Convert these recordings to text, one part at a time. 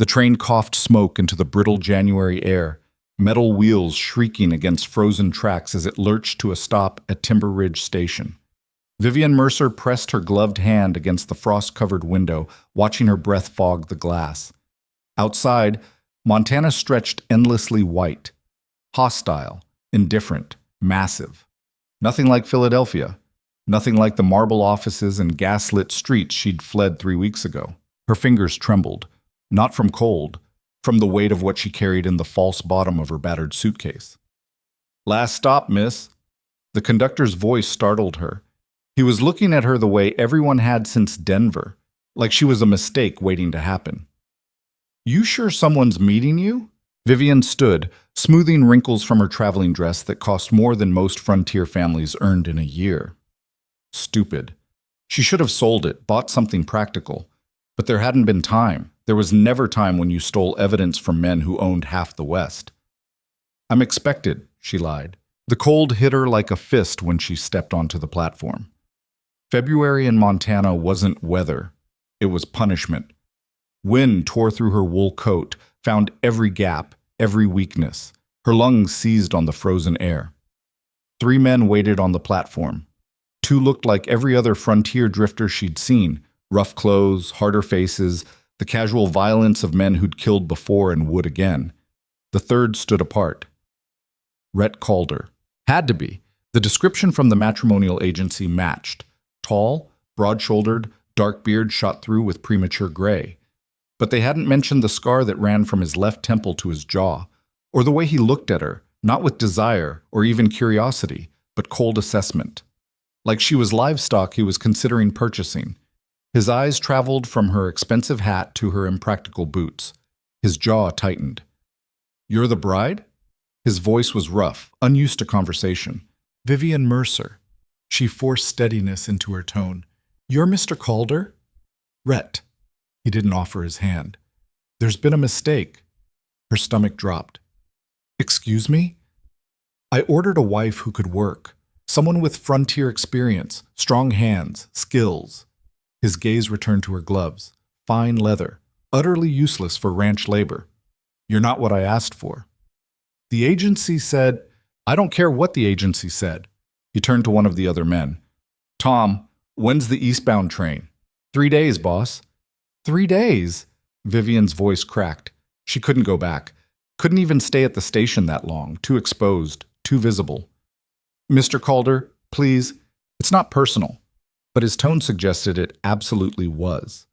The train coughed smoke into the brittle January air, metal wheels shrieking against frozen tracks as it lurched to a stop at Timber Ridge Station. Vivian Mercer pressed her gloved hand against the frost-covered window, watching her breath fog the glass. Outside, Montana stretched endlessly white. Hostile, indifferent, massive. Nothing like Philadelphia. Nothing like the marble offices and gaslit streets she'd fled 3 weeks ago. Her fingers trembled, not from cold, from the weight of what she carried in the false bottom of her battered suitcase. "Last stop, miss." The conductor's voice startled her. He was looking at her the way everyone had since Denver, like she was a mistake waiting to happen. "You sure someone's meeting you?" Vivian stood, smoothing wrinkles from her traveling dress that cost more than most frontier families earned in a year. Stupid. She should have sold it, bought something practical. But there hadn't been time. There was never time when you stole evidence from men who owned half the West. "I'm expected," she lied. The cold hit her like a fist when she stepped onto the platform. February in Montana wasn't weather. It was punishment. Wind tore through her wool coat, found every gap, every weakness. Her lungs seized on the frozen air. 3 men waited on the platform. 2 looked like every other frontier drifter she'd seen. Rough clothes, harder faces, the casual violence of men who'd killed before and would again. The third stood apart. Rhett Calder. Had to be. The description from the matrimonial agency matched. Tall, broad-shouldered, dark beard shot through with premature gray. But they hadn't mentioned the scar that ran from his left temple to his jaw, or the way he looked at her, not with desire or even curiosity, but cold assessment. Like she was livestock he was considering purchasing. His eyes traveled from her expensive hat to her impractical boots. His jaw tightened. "You're the bride?" His voice was rough, unused to conversation. "Vivian Mercer." She forced steadiness into her tone. "You're Mr. Calder?" "Rhett." He didn't offer his hand. "There's been a mistake." Her stomach dropped. "Excuse me?" "I ordered a wife who could work. Someone with frontier experience, strong hands, skills." His gaze returned to her gloves. Fine leather, utterly useless for ranch labor. "You're not what I asked for." "The agency said—" "I don't care what the agency said." He turned to one of the other men. "Tom, when's the eastbound train?" 3 days, boss." 3 days? Vivian's voice cracked. She couldn't go back. Couldn't even stay at the station that long. Too exposed. Too visible. "Mr. Calder, please." "It's not personal." But his tone suggested it absolutely was.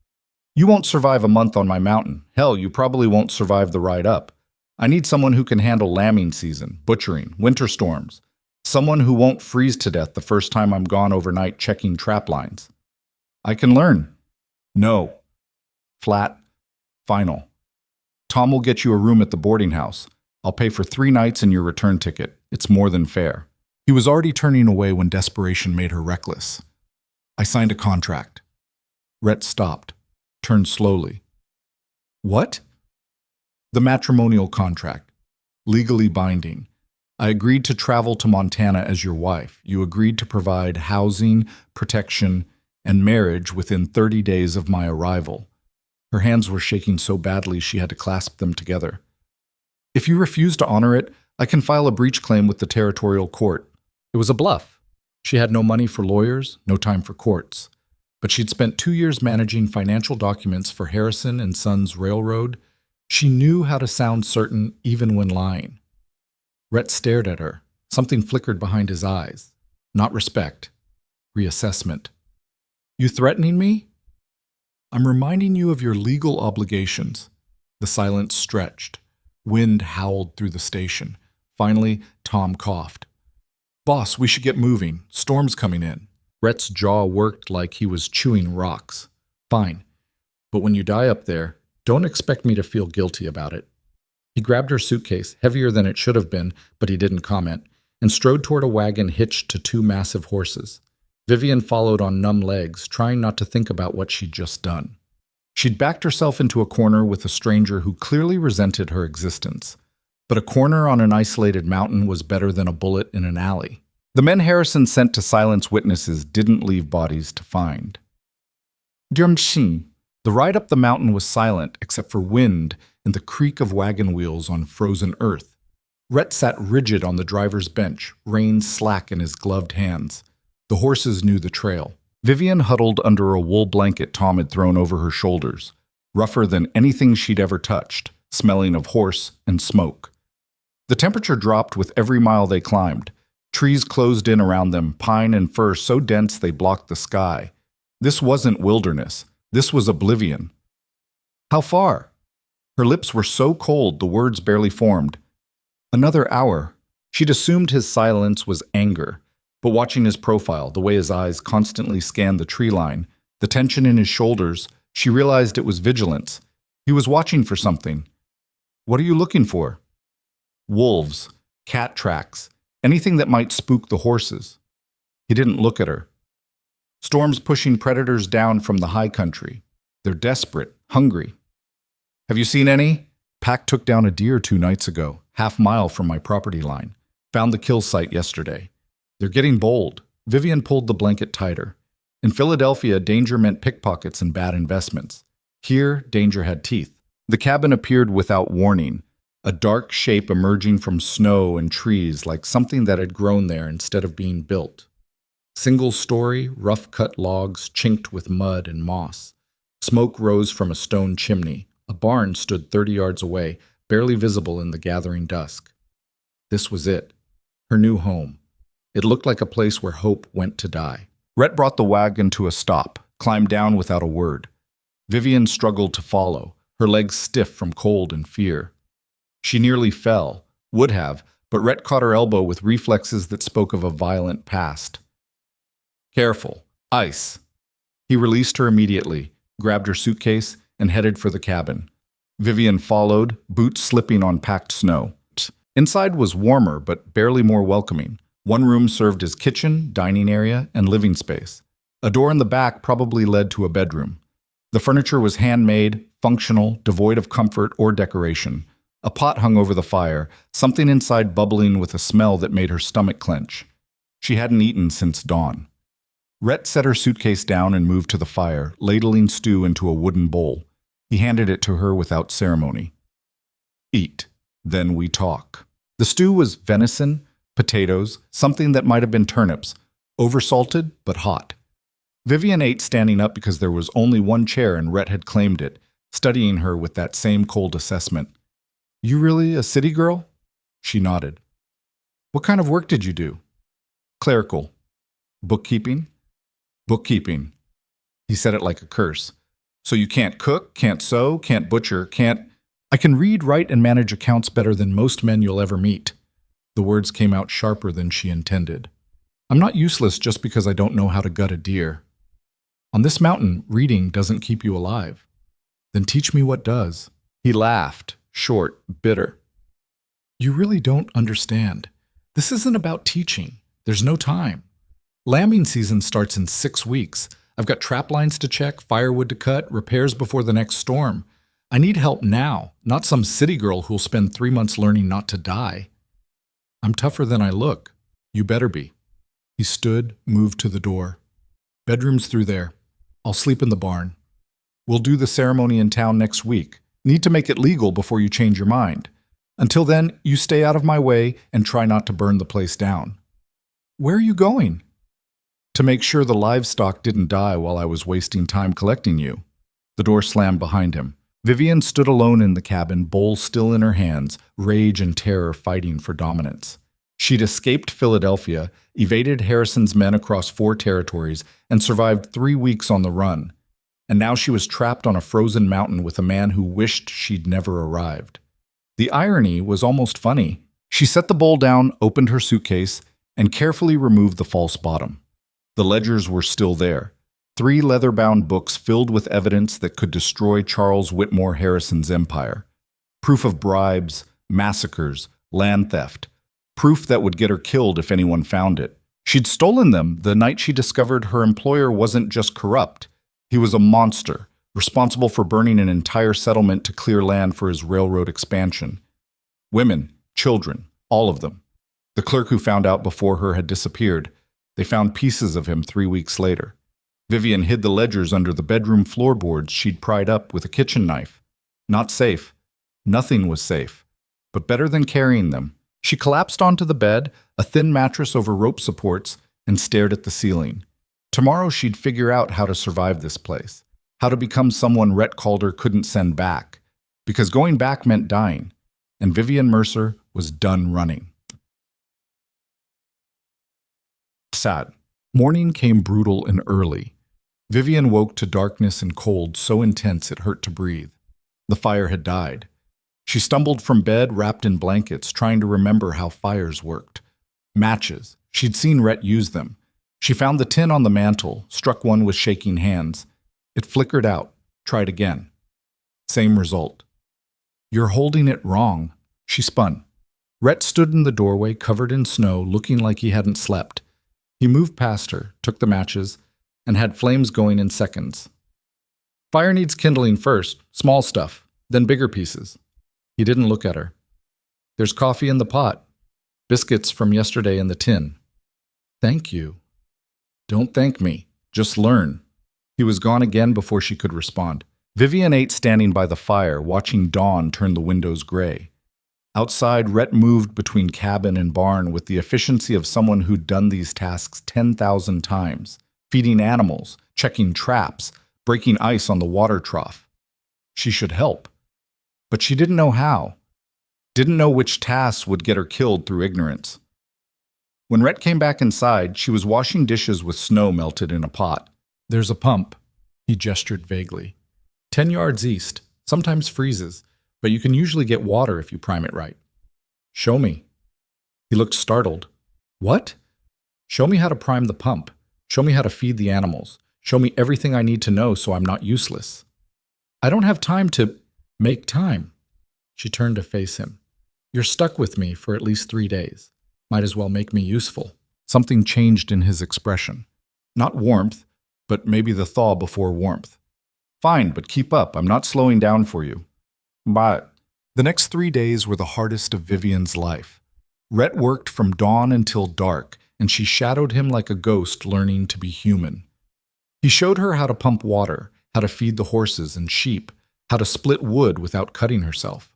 "You won't survive a month on my mountain. Hell, you probably won't survive the ride up. I need someone who can handle lambing season, butchering, winter storms. Someone who won't freeze to death the first time I'm gone overnight checking trap lines." "I can learn." "No." Flat. Final. "Tom will get you a room at the boarding house. I'll pay for 3 nights and your return ticket. It's more than fair." He was already turning away when desperation made her reckless. "I signed a contract." Rhett stopped, turned slowly. "What?" "The matrimonial contract. Legally binding. I agreed to travel to Montana as your wife. You agreed to provide housing, protection, and marriage within 30 days of my arrival." Her hands were shaking so badly she had to clasp them together. "If you refuse to honor it, I can file a breach claim with the territorial court." It was a bluff. She had no money for lawyers, no time for courts. But she'd spent 2 years managing financial documents for Harrison and Sons Railroad. She knew how to sound certain even when lying. Rhett stared at her. Something flickered behind his eyes. Not respect. Reassessment. "You threatening me?" "I'm reminding you of your legal obligations." The silence stretched. Wind howled through the station. Finally, Tom coughed. "Boss, we should get moving. Storm's coming in." Rhett's jaw worked like he was chewing rocks. "Fine. But when you die up there, don't expect me to feel guilty about it." He grabbed her suitcase, heavier than it should have been, but he didn't comment, and strode toward a wagon hitched to 2 massive horses. Vivian followed on numb legs, trying not to think about what she'd just done. She'd backed herself into a corner with a stranger who clearly resented her existence. But a corner on an isolated mountain was better than a bullet in an alley. The men Harrison sent to silence witnesses didn't leave bodies to find. "Durmshin," The ride up the mountain was silent except for wind and the creak of wagon wheels on frozen earth. Rhett sat rigid on the driver's bench, reins slack in his gloved hands. The horses knew the trail. Vivian huddled under a wool blanket Tom had thrown over her shoulders, rougher than anything she'd ever touched, smelling of horse and smoke. The temperature dropped with every mile they climbed. Trees closed in around them, pine and fir so dense they blocked the sky. This wasn't wilderness. This was oblivion. How far? Her lips were so cold the words barely formed. Another hour. She'd assumed his silence was anger, but watching his profile, the way his eyes constantly scanned the tree line, the tension in his shoulders, she realized it was vigilance. He was watching for something. What are you looking for? Wolves, cat tracks, anything that might spook the horses. He didn't look at her. Storm's pushing predators down from the high country. They're desperate, hungry. Have you seen any? Pack took down a deer 2 nights ago, half-mile from my property line. Found the kill site yesterday. They're getting bold. Vivian pulled the blanket tighter. In Philadelphia, danger meant pickpockets and bad investments. Here, danger had teeth. The cabin appeared without warning, a dark shape emerging from snow and trees like something that had grown there instead of being built. Single-story, rough-cut logs chinked with mud and moss. Smoke rose from a stone chimney. A barn stood 30 yards away, barely visible in the gathering dusk. This was it, her new home. It looked like a place where hope went to die. Rhett brought the wagon to a stop, climbed down without a word. Vivian struggled to follow, her legs stiff from cold and fear. She nearly fell, would have, but Rhett caught her elbow with reflexes that spoke of a violent past. Careful, ice. He released her immediately, grabbed her suitcase, and headed for the cabin. Vivian followed, boots slipping on packed snow. Inside was warmer, but barely more welcoming. One room served as kitchen, dining area, and living space. A door in the back probably led to a bedroom. The furniture was handmade, functional, devoid of comfort or decoration. A pot hung over the fire, something inside bubbling with a smell that made her stomach clench. She hadn't eaten since dawn. Rhett set her suitcase down and moved to the fire, ladling stew into a wooden bowl. He handed it to her without ceremony. Eat, then we talk. The stew was venison, potatoes, something that might have been turnips, oversalted but hot. Vivian ate standing up because there was only one chair and Rhett had claimed it, studying her with that same cold assessment. You really a city girl? She nodded. What kind of work did you do? Clerical. Bookkeeping? Bookkeeping. He said it like a curse. So you can't cook, can't sew, can't butcher, can't... I can read, write, and manage accounts better than most men you'll ever meet. The words came out sharper than she intended. I'm not useless just because I don't know how to gut a deer. On this mountain, reading doesn't keep you alive. Then teach me what does. He laughed, short, bitter. You really don't understand. This isn't about teaching. There's no time. Lambing season starts in 6 weeks. I've got trap lines to check, firewood to cut, repairs before the next storm. I need help now, not some city girl who'll spend 3 months learning not to die. I'm tougher than I look. You better be. He stood, moved to the door. Bedroom's through there. I'll sleep in the barn. We'll do the ceremony in town next week. Need to make it legal before you change your mind. Until then, you stay out of my way and try not to burn the place down. Where are you going? To make sure the livestock didn't die while I was wasting time collecting you. The door slammed behind him. Vivian stood alone in the cabin, bowl still in her hands, rage and terror fighting for dominance. She'd escaped Philadelphia, evaded Harrison's men across 4 territories, and survived 3 weeks on the run. And now she was trapped on a frozen mountain with a man who wished she'd never arrived. The irony was almost funny. She set the bowl down, opened her suitcase, and carefully removed the false bottom. The ledgers were still there. 3 leather-bound books filled with evidence that could destroy Charles Whitmore Harrison's empire. Proof of bribes, massacres, land theft. Proof that would get her killed if anyone found it. She'd stolen them the night she discovered her employer wasn't just corrupt. He was a monster, responsible for burning an entire settlement to clear land for his railroad expansion. Women, children, all of them. The clerk who found out before her had disappeared. They found pieces of him 3 weeks later. Vivian hid the ledgers under the bedroom floorboards she'd pried up with a kitchen knife. Not safe. Nothing was safe. But better than carrying them. She collapsed onto the bed, a thin mattress over rope supports, and stared at the ceiling. Tomorrow she'd figure out how to survive this place. How to become someone Rhett Calder couldn't send back. Because going back meant dying. And Vivian Mercer was done running. Sad. Morning came brutal and early. Vivian woke to darkness and cold so intense it hurt to breathe. The fire had died. She stumbled from bed wrapped in blankets, trying to remember how fires worked. Matches. She'd seen Rhett use them. She found the tin on the mantel, struck one with shaking hands. It flickered out. Tried again. Same result. "You're holding it wrong." She spun. Rhett stood in the doorway, covered in snow, looking like he hadn't slept. He moved past her, took the matches, and had flames going in seconds. "Fire needs kindling first, small stuff, then bigger pieces." He didn't look at her. "There's coffee in the pot. Biscuits from yesterday in the tin." "Thank you." "Don't thank me. Just learn." He was gone again before she could respond. Vivian ate standing by the fire, watching dawn turn the windows gray. Outside, Rhett moved between cabin and barn with the efficiency of someone who'd done these tasks 10,000 times, feeding animals, checking traps, breaking ice on the water trough. She should help. But she didn't know how. Didn't know which tasks would get her killed through ignorance. When Rhett came back inside, she was washing dishes with snow melted in a pot. "There's a pump," he gestured vaguely. 10 yards east, sometimes freezes, but you can usually get water if you prime it right." "Show me." He looked startled. "What?" "Show me how to prime the pump. Show me how to feed the animals. Show me everything I need to know so I'm not useless." "I don't have time to make time." She turned to face him. "You're stuck with me for at least 3 days. Might as well make me useful." Something changed in his expression. Not warmth, but maybe the thaw before warmth. "Fine, but keep up. I'm not slowing down for you." But the next 3 days were the hardest of Vivian's life. Rhett worked from dawn until dark, and she shadowed him like a ghost learning to be human. He showed her how to pump water, how to feed the horses and sheep, how to split wood without cutting herself.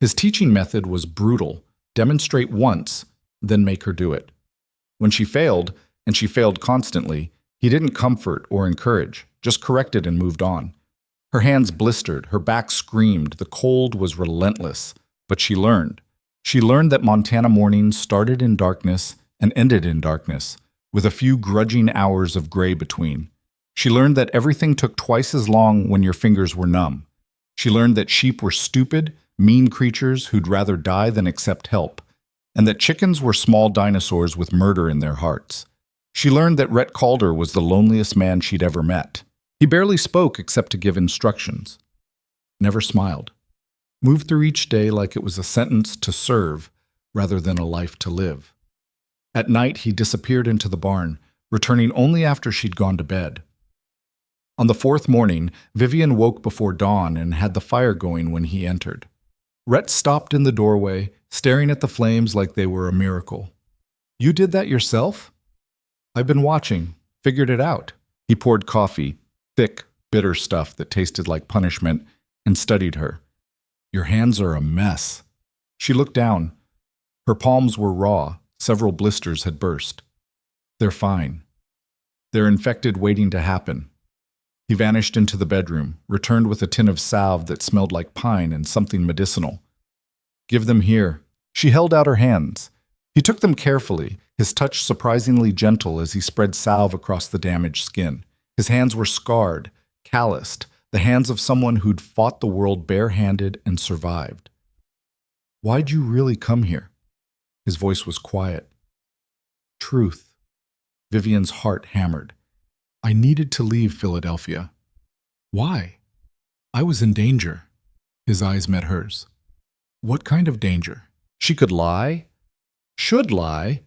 His teaching method was brutal: demonstrate once, then make her do it. When she failed, and she failed constantly, he didn't comfort or encourage, just corrected and moved on. Her hands blistered, her back screamed, the cold was relentless. But she learned. She learned that Montana mornings started in darkness and ended in darkness, with a few grudging hours of gray between. She learned that everything took twice as long when your fingers were numb. She learned that sheep were stupid, mean creatures who'd rather die than accept help, and that chickens were small dinosaurs with murder in their hearts. She learned that Rhett Calder was the loneliest man she'd ever met. He barely spoke except to give instructions. Never smiled. Moved through each day like it was a sentence to serve rather than a life to live. At night, he disappeared into the barn, returning only after she'd gone to bed. On the 4th morning, Vivian woke before dawn and had the fire going when he entered. Rhett stopped in the doorway, staring at the flames like they were a miracle. "You did that yourself?" "I've been watching. Figured it out." He poured coffee, thick, bitter stuff that tasted like punishment, and studied her. "Your hands are a mess." She looked down. Her palms were raw. Several blisters had burst. "They're fine. They're infected waiting to happen." He vanished into the bedroom, returned with a tin of salve that smelled like pine and something medicinal. "Give them here." She held out her hands. He took them carefully, his touch surprisingly gentle as he spread salve across the damaged skin. His hands were scarred, calloused, the hands of someone who'd fought the world barehanded and survived. "Why'd you really come here?" His voice was quiet. "Truth." Vivian's heart hammered. "I needed to leave Philadelphia." "Why?" "I was in danger." His eyes met hers. "What kind of danger?" She could lie, should lie,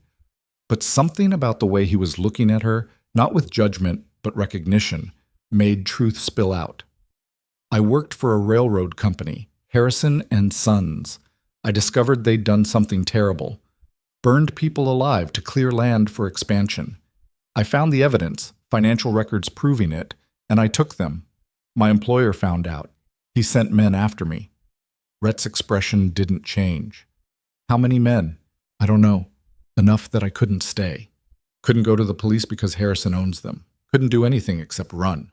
but something about the way he was looking at her, not with judgment but recognition, made truth spill out. "I worked for a railroad company, Harrison and Sons. I discovered they'd done something terrible. Burned people alive to clear land for expansion. I found the evidence, financial records proving it, and I took them. My employer found out. He sent men after me. Rhett's expression didn't change. How many men? I don't know. Enough that I couldn't stay. Couldn't go to the police because Harrison owns them. Couldn't do anything except run.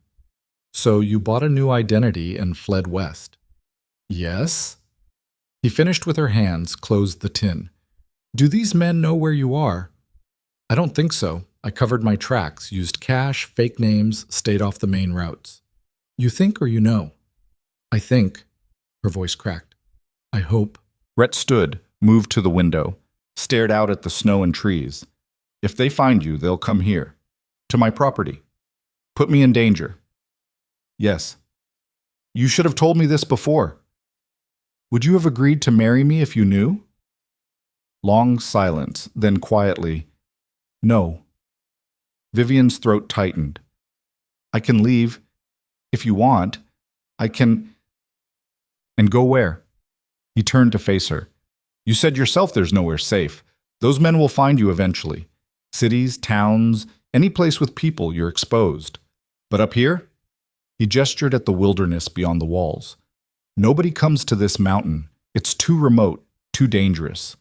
So you bought a new identity and fled west? Yes? He finished with her hands, closed the tin. Do these men know where you are? I don't think so. I covered my tracks, used cash, fake names, stayed off the main routes. You think or you know? I think. Her voice cracked. I hope. Rhett stood, moved to the window, stared out at the snow and trees. If they find you, they'll come here. To my property. Put me in danger. Yes. You should have told me this before. Would you have agreed to marry me if you knew? Long silence, then quietly, no. Vivian's throat tightened. I can leave. If you want. I can. And go where? He turned to face her. You said yourself there's nowhere safe. Those men will find you eventually. Cities, towns, any place with people, you're exposed. But up here? He gestured at the wilderness beyond the walls. Nobody comes to this mountain. It's too remote, too dangerous.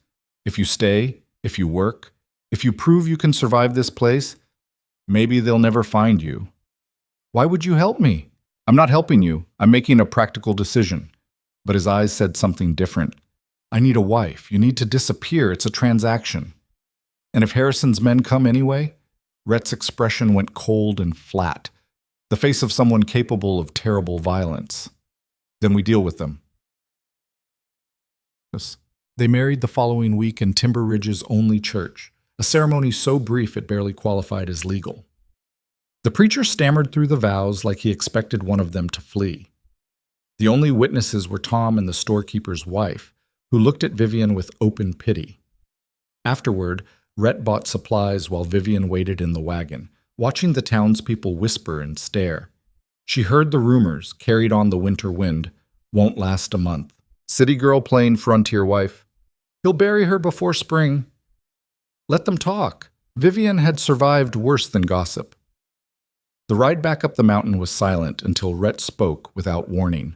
If you stay, if you work, if you prove you can survive this place, maybe they'll never find you. Why would you help me? I'm not helping you. I'm making a practical decision. But his eyes said something different. I need a wife. You need to disappear. It's a transaction. And if Harrison's men come anyway? Rhett's expression went cold and flat, the face of someone capable of terrible violence. Then we deal with them. They married the following week in Timber Ridge's only church, a ceremony so brief it barely qualified as legal. The preacher stammered through the vows like he expected one of them to flee. The only witnesses were Tom and the storekeeper's wife, who looked at Vivian with open pity. Afterward, Rhett bought supplies while Vivian waited in the wagon, watching the townspeople whisper and stare. She heard the rumors, carried on the winter wind, won't last a month. City girl playing frontier wife. He'll bury her before spring. Let them talk. Vivian had survived worse than gossip. The ride back up the mountain was silent until Rhett spoke without warning.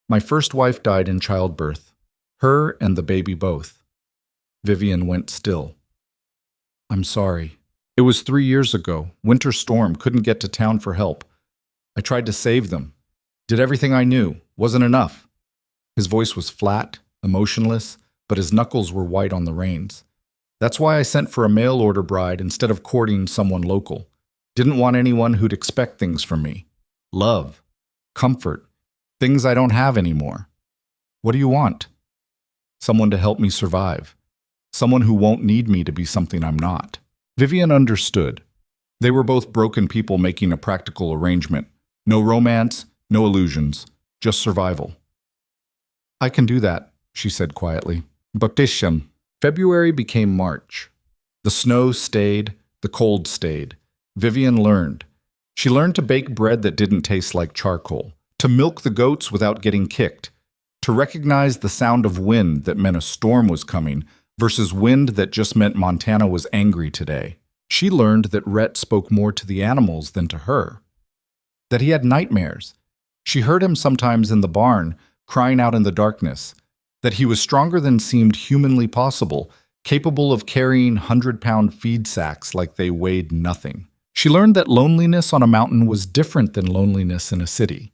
My first wife died in childbirth. Her and the baby both. Vivian went still. I'm sorry. It was 3 years ago. Winter storm. Couldn't get to town for help. I tried to save them. Did everything I knew. Wasn't enough. His voice was flat, emotionless, but his knuckles were white on the reins. That's why I sent for a mail-order bride instead of courting someone local. Didn't want anyone who'd expect things from me. Love. Comfort. Things I don't have anymore. What do you want? Someone to help me survive. Someone who won't need me to be something I'm not. Vivian understood. They were both broken people making a practical arrangement. No romance, no illusions, just survival. I can do that, she said quietly. Baptician. February became March. The snow stayed, the cold stayed. Vivian learned. She learned to bake bread that didn't taste like charcoal, to milk the goats without getting kicked, to recognize the sound of wind that meant a storm was coming versus wind that just meant Montana was angry today. She learned that Rhett spoke more to the animals than to her, that he had nightmares. She heard him sometimes in the barn, crying out in the darkness, that he was stronger than seemed humanly possible, capable of carrying 100-pound feed sacks like they weighed nothing. She learned that loneliness on a mountain was different than loneliness in a city.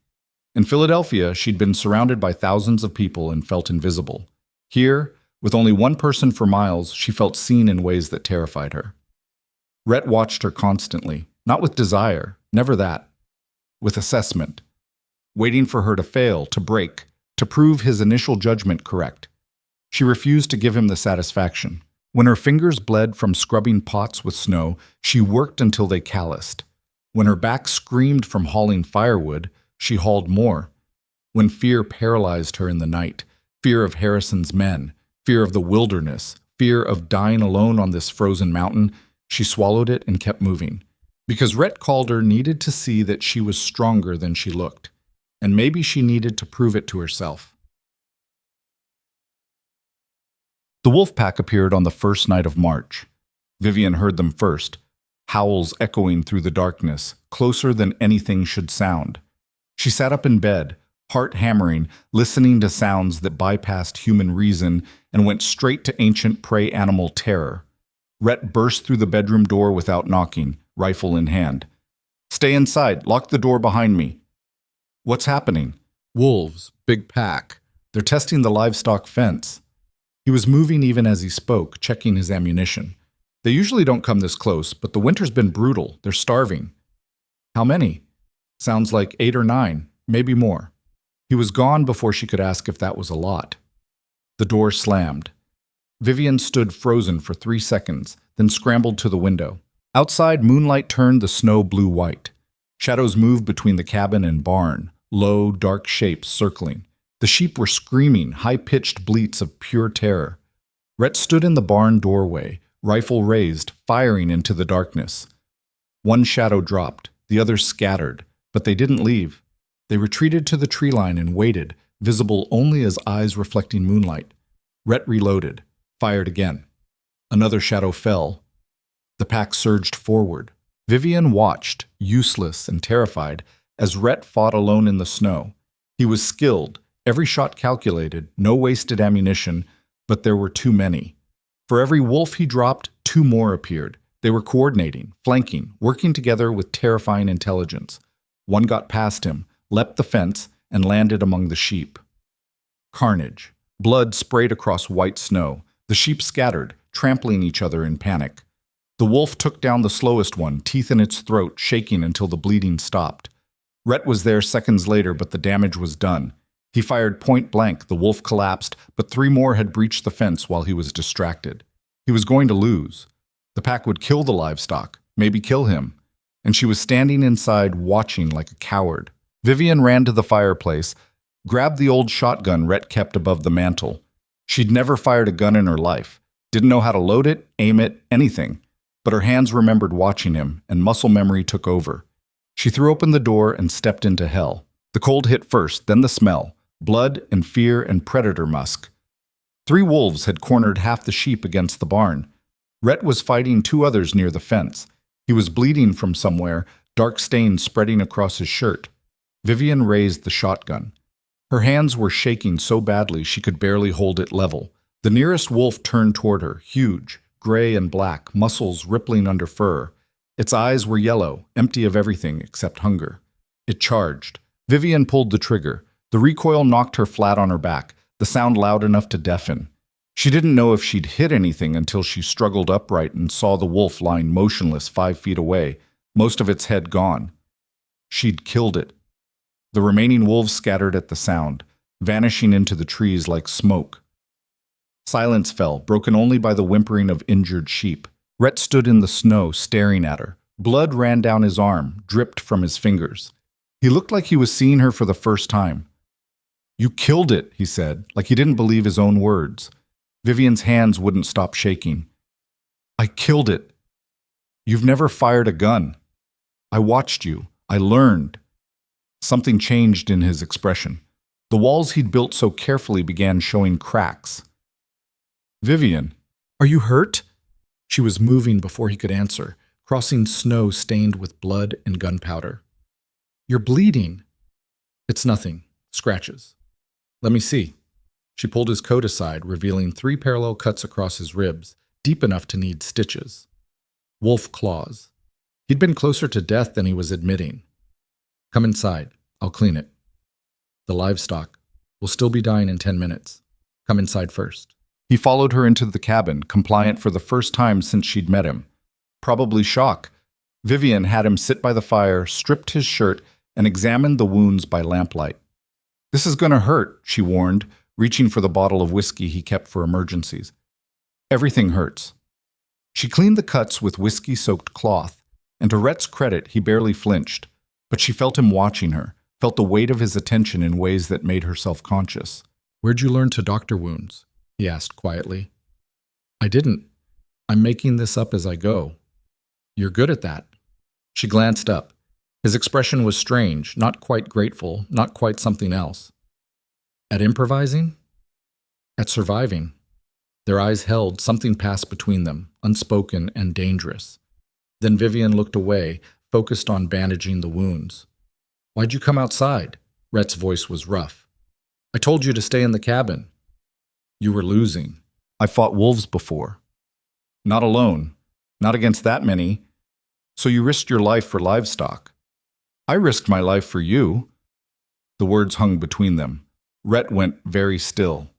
In Philadelphia, she'd been surrounded by thousands of people and felt invisible. Here, with only one person for miles, she felt seen in ways that terrified her. Rhett watched her constantly, not with desire, never that, with assessment, waiting for her to fail, to break, to prove his initial judgment correct. She refused to give him the satisfaction. When her fingers bled from scrubbing pots with snow, she worked until they calloused. When her back screamed from hauling firewood, she hauled more. When fear paralyzed her in the night, fear of Harrison's men, fear of the wilderness, fear of dying alone on this frozen mountain, she swallowed it and kept moving. Because Rhett Calder needed to see that she was stronger than she looked. And maybe she needed to prove it to herself. The wolf pack appeared on the first night of March. Vivian heard them first. howls echoing through the darkness, closer than anything should sound. She sat up in bed, heart hammering, listening to sounds that bypassed human reason and went straight to ancient prey animal terror. Rhett burst through the bedroom door without knocking, rifle in hand. "Stay inside. Lock the door behind me." "What's happening?" "Wolves, big pack." "They're testing the livestock fence." He was moving even as he spoke, checking his ammunition. "They usually don't come this close, but the winter's been brutal. They're starving." "How many?" "Sounds like 8 or 9, maybe more." He was gone before she could ask if that was a lot. The door slammed. Vivian stood frozen for 3 seconds, then scrambled to the window. Outside, moonlight turned the snow blue-white. Shadows moved between the cabin and barn, low, dark shapes circling. The sheep were screaming, high-pitched bleats of pure terror. Rhett stood in the barn doorway, rifle raised, firing into the darkness. One shadow dropped, the others scattered, but they didn't leave. They retreated to the tree line and waited, visible only as eyes reflecting moonlight. Rhett reloaded, fired again. Another shadow fell. The pack surged forward. Vivian watched, useless and terrified, as Rhett fought alone in the snow. He was skilled, every shot calculated, no wasted ammunition, but there were too many. For every wolf he dropped, 2 more appeared. They were coordinating, flanking, working together with terrifying intelligence. One got past him, leapt the fence, and landed among the sheep. Carnage. Blood sprayed across white snow. The sheep scattered, trampling each other in panic. The wolf took down the slowest one, teeth in its throat, shaking until the bleeding stopped. Rhett was there seconds later, but the damage was done. He fired point blank, the wolf collapsed, but 3 more had breached the fence while he was distracted. He was going to lose. The pack would kill the livestock, maybe kill him. And she was standing inside, watching like a coward. Vivian ran to the fireplace, grabbed the old shotgun Rhett kept above the mantel. She'd never fired a gun in her life, didn't know how to load it, aim it, anything. But her hands remembered watching him, and muscle memory took over. She threw open the door and stepped into hell. The cold hit first, then the smell. Blood and fear and predator musk. 3 wolves had cornered half the sheep against the barn. Rhett was fighting 2 others near the fence. He was bleeding from somewhere, dark stains spreading across his shirt. Vivian raised the shotgun. Her hands were shaking so badly she could barely hold it level. The nearest wolf turned toward her, huge, gray and black, muscles rippling under fur. Its eyes were yellow, empty of everything except hunger. It charged. Vivian pulled the trigger. The recoil knocked her flat on her back, the sound loud enough to deafen. She didn't know if she'd hit anything until she struggled upright and saw the wolf lying motionless 5 feet away, most of its head gone. She'd killed it. The remaining wolves scattered at the sound, vanishing into the trees like smoke. Silence fell, broken only by the whimpering of injured sheep. Rhett stood in the snow, staring at her. Blood ran down his arm, dripped from his fingers. He looked like he was seeing her for the first time. "You killed it," he said, like he didn't believe his own words. Vivian's hands wouldn't stop shaking. "I killed it. You've never fired a gun. I watched you. I learned." Something changed in his expression. The walls he'd built so carefully began showing cracks. "Vivian, are you hurt?" She was moving before he could answer, crossing snow stained with blood and gunpowder. "You're bleeding." "It's nothing. Scratches." "Let me see." She pulled his coat aside, revealing 3 parallel cuts across his ribs, deep enough to need stitches. Wolf claws. He'd been closer to death than he was admitting. "Come inside. I'll clean it." "The livestock will still be dying in 10 minutes. Come inside first." He followed her into the cabin, compliant for the first time since she'd met him. Probably shock. Vivian had him sit by the fire, stripped his shirt, and examined the wounds by lamplight. "This is going to hurt," she warned, reaching for the bottle of whiskey he kept for emergencies. "Everything hurts." She cleaned the cuts with whiskey-soaked cloth, and to Rhett's credit, he barely flinched. But she felt him watching her, felt the weight of his attention in ways that made her self-conscious. "Where'd you learn to doctor wounds?" he asked quietly. "I didn't. I'm making this up as I go." "You're good at that." She glanced up. His expression was strange, not quite grateful, not quite something else. "At improvising?" "At surviving." Their eyes held, something passed between them, unspoken and dangerous. Then Vivian looked away, focused on bandaging the wounds. "Why'd you come outside?" Rhett's voice was rough. "I told you to stay in the cabin." "You were losing. I fought wolves before." "Not alone. Not against that many. So you risked your life for livestock." "I risked my life for you." The words hung between them. Rhett went very still.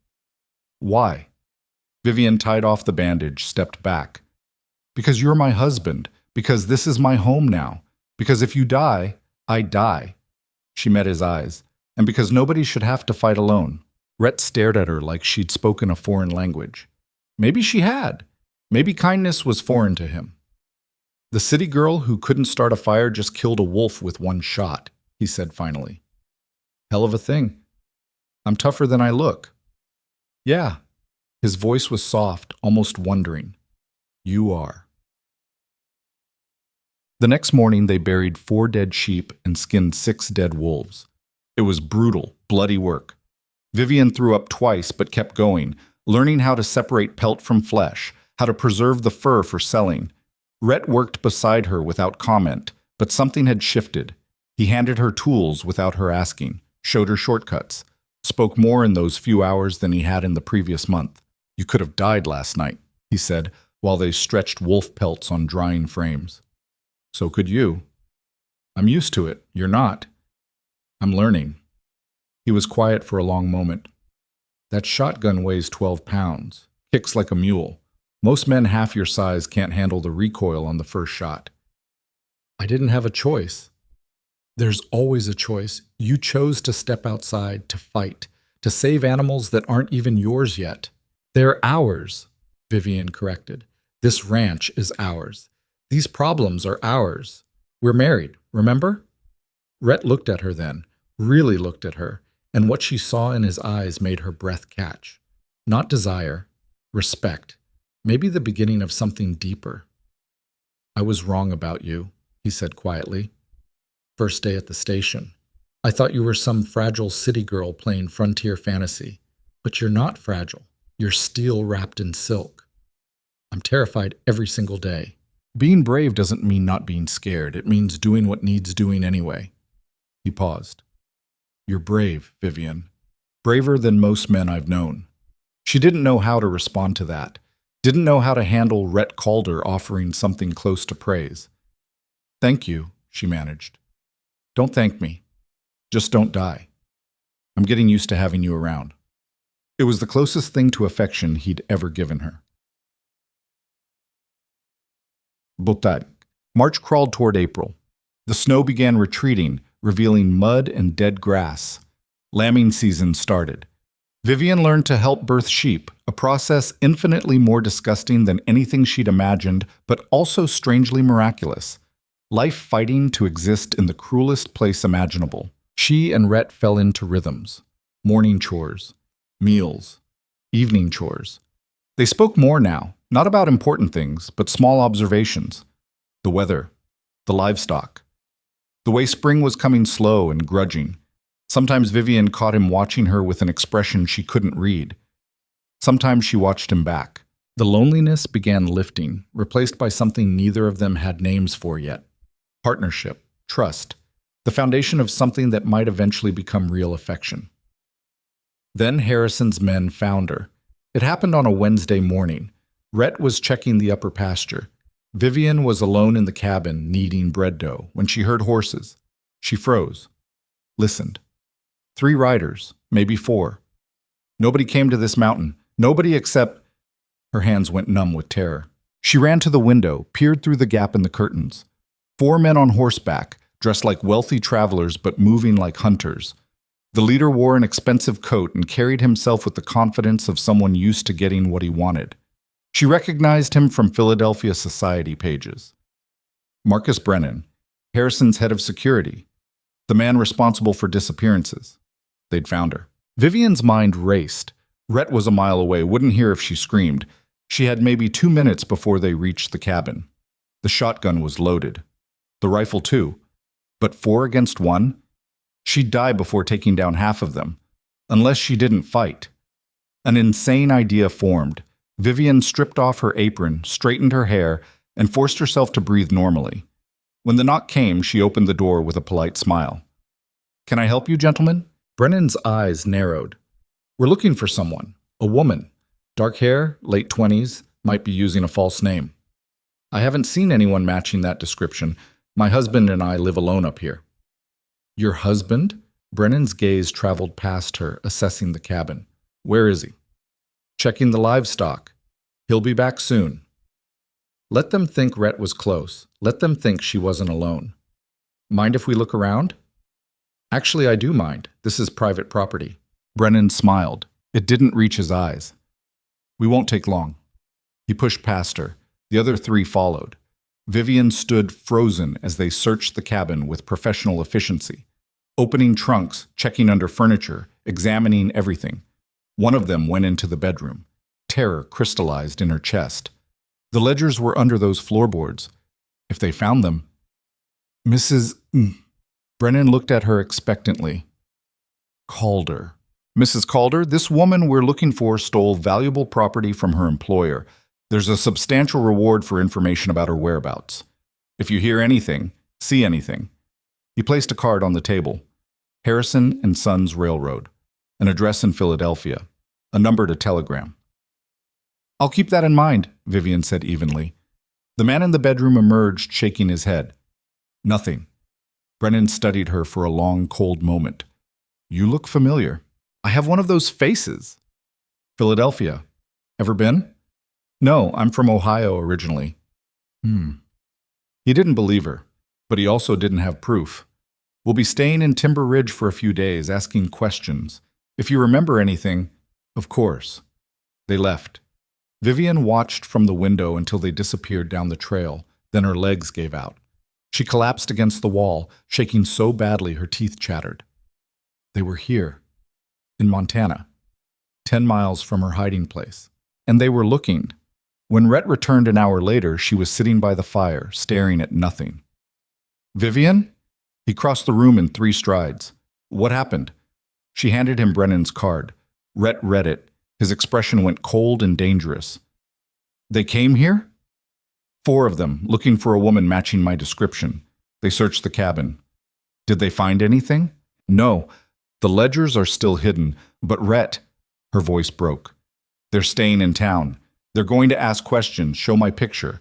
"Why?" Vivian tied off the bandage, stepped back. "Because you're my husband. Because this is my home now. Because if you die, I die." She met his eyes. "And because nobody should have to fight alone." Rhett stared at her like she'd spoken a foreign language. Maybe she had. Maybe kindness was foreign to him. "The city girl who couldn't start a fire just killed a wolf with one shot," he said finally. "Hell of a thing. I'm tougher than I look." "Yeah." His voice was soft, almost wondering. "You are." The next morning, they buried 4 dead sheep and skinned 6 dead wolves. It was brutal, bloody work. Vivian threw up twice but kept going, learning how to separate pelt from flesh, how to preserve the fur for selling. Rhett worked beside her without comment, but something had shifted. He handed her tools without her asking, showed her shortcuts, spoke more in those few hours than he had in the previous month. "You could have died last night," he said, while they stretched wolf pelts on drying frames. "So could you." "I'm used to it. You're not." "I'm learning." He was quiet for a long moment. "That shotgun weighs 12 pounds, kicks like a mule. Most men half your size can't handle the recoil on the first shot." "I didn't have a choice." "There's always a choice. You chose to step outside, to fight, to save animals that aren't even yours yet." "They're ours," Vivian corrected. "This ranch is ours. These problems are ours. We're married, remember?" Rhett looked at her then, really looked at her, and what she saw in his eyes made her breath catch. Not desire, respect, maybe the beginning of something deeper. "I was wrong about you," he said quietly. "First day at the station. I thought you were some fragile city girl playing frontier fantasy. But you're not fragile. You're steel wrapped in silk. I'm terrified every single day." "Being brave doesn't mean not being scared. It means doing what needs doing anyway." He paused. "You're brave, Vivian. Braver than most men I've known." She didn't know how to respond to that. Didn't know how to handle Rhett Calder offering something close to praise. "Thank you," she managed. "Don't thank me. Just don't die. I'm getting used to having you around." It was the closest thing to affection he'd ever given her. Botag. March crawled toward April. The snow began retreating, revealing mud and dead grass. Lambing season started. Vivian learned to help birth sheep, a process infinitely more disgusting than anything she'd imagined, but also strangely miraculous. Life fighting to exist in the cruelest place imaginable. She and Rhett fell into rhythms. Morning chores, meals, evening chores. They spoke more now, not about important things, but small observations. The weather, the livestock, the way spring was coming slow and grudging. Sometimes Vivian caught him watching her with an expression she couldn't read. Sometimes she watched him back. The loneliness began lifting, replaced by something neither of them had names for yet. Partnership, trust, the foundation of something that might eventually become real affection. Then Harrison's men found her. It happened on a Wednesday morning. Rhett was checking the upper pasture. Vivian was alone in the cabin, kneading bread dough, when she heard horses. She froze. Listened. 3 riders, maybe 4. Nobody came to this mountain. Nobody except... Her hands went numb with terror. She ran to the window, peered through the gap in the curtains. 4 men on horseback, dressed like wealthy travelers but moving like hunters. The leader wore an expensive coat and carried himself with the confidence of someone used to getting what he wanted. She recognized him from Philadelphia Society pages. Marcus Brennan, Harrison's head of security, the man responsible for disappearances. They'd found her. Vivian's mind raced. Rhett was a mile away, wouldn't hear if she screamed. She had maybe 2 minutes before they reached the cabin. The shotgun was loaded. The rifle too. But 4 against 1? She'd die before taking down half of them. Unless she didn't fight. An insane idea formed. Vivian stripped off her apron, straightened her hair, and forced herself to breathe normally. When the knock came, she opened the door with a polite smile. "Can I help you, gentlemen?" Brennan's eyes narrowed. "We're looking for someone. A woman. Dark hair, late 20s, might be using a false name. I haven't seen anyone matching that description. My husband and I live alone up here." "Your husband?" Brennan's gaze traveled past her, assessing the cabin. "Where is he?" "Checking the livestock. He'll be back soon." Let them think Rhett was close. Let them think she wasn't alone. "Mind if we look around?" "Actually, I do mind. This is private property." Brennan smiled. It didn't reach his eyes. "We won't take long." He pushed past her. The other three followed. Vivian stood frozen as they searched the cabin with professional efficiency, opening trunks, checking under furniture, examining everything. One of them went into the bedroom. Terror crystallized in her chest. The ledgers were under those floorboards. If they found them... Mrs. Brennan looked at her expectantly. "Calder. Mrs. Calder, this woman we're looking for stole valuable property from her employer. There's a substantial reward for information about her whereabouts. If you hear anything, see anything." He placed a card on the table. Harrison and Sons Railroad. An address in Philadelphia. A number to telegram. "I'll keep that in mind," Vivian said evenly. The man in the bedroom emerged, shaking his head. "Nothing." Brennan studied her for a long, cold moment. "You look familiar. I have one of those faces." "Philadelphia. Ever been?" "No, I'm from Ohio originally." He didn't believe her, but he also didn't have proof. "We'll be staying in Timber Ridge for a few days, asking questions. If you remember anything, of course." They left. Vivian watched from the window until they disappeared down the trail, then her legs gave out. She collapsed against the wall, shaking so badly her teeth chattered. They were here, in Montana, 10 miles from her hiding place. And they were looking. When Rhett returned an hour later, she was sitting by the fire, staring at nothing. "Vivian?" He crossed the room in 3 strides. "What happened?" She handed him Brennan's card. Rhett read it. His expression went cold and dangerous. "They came here?" 4 of them, looking for a woman matching my description. They searched the cabin. "Did they find anything?" "No. The ledgers are still hidden. But Rhett..." Her voice broke. "They're staying in town. They're going to ask questions, show my picture.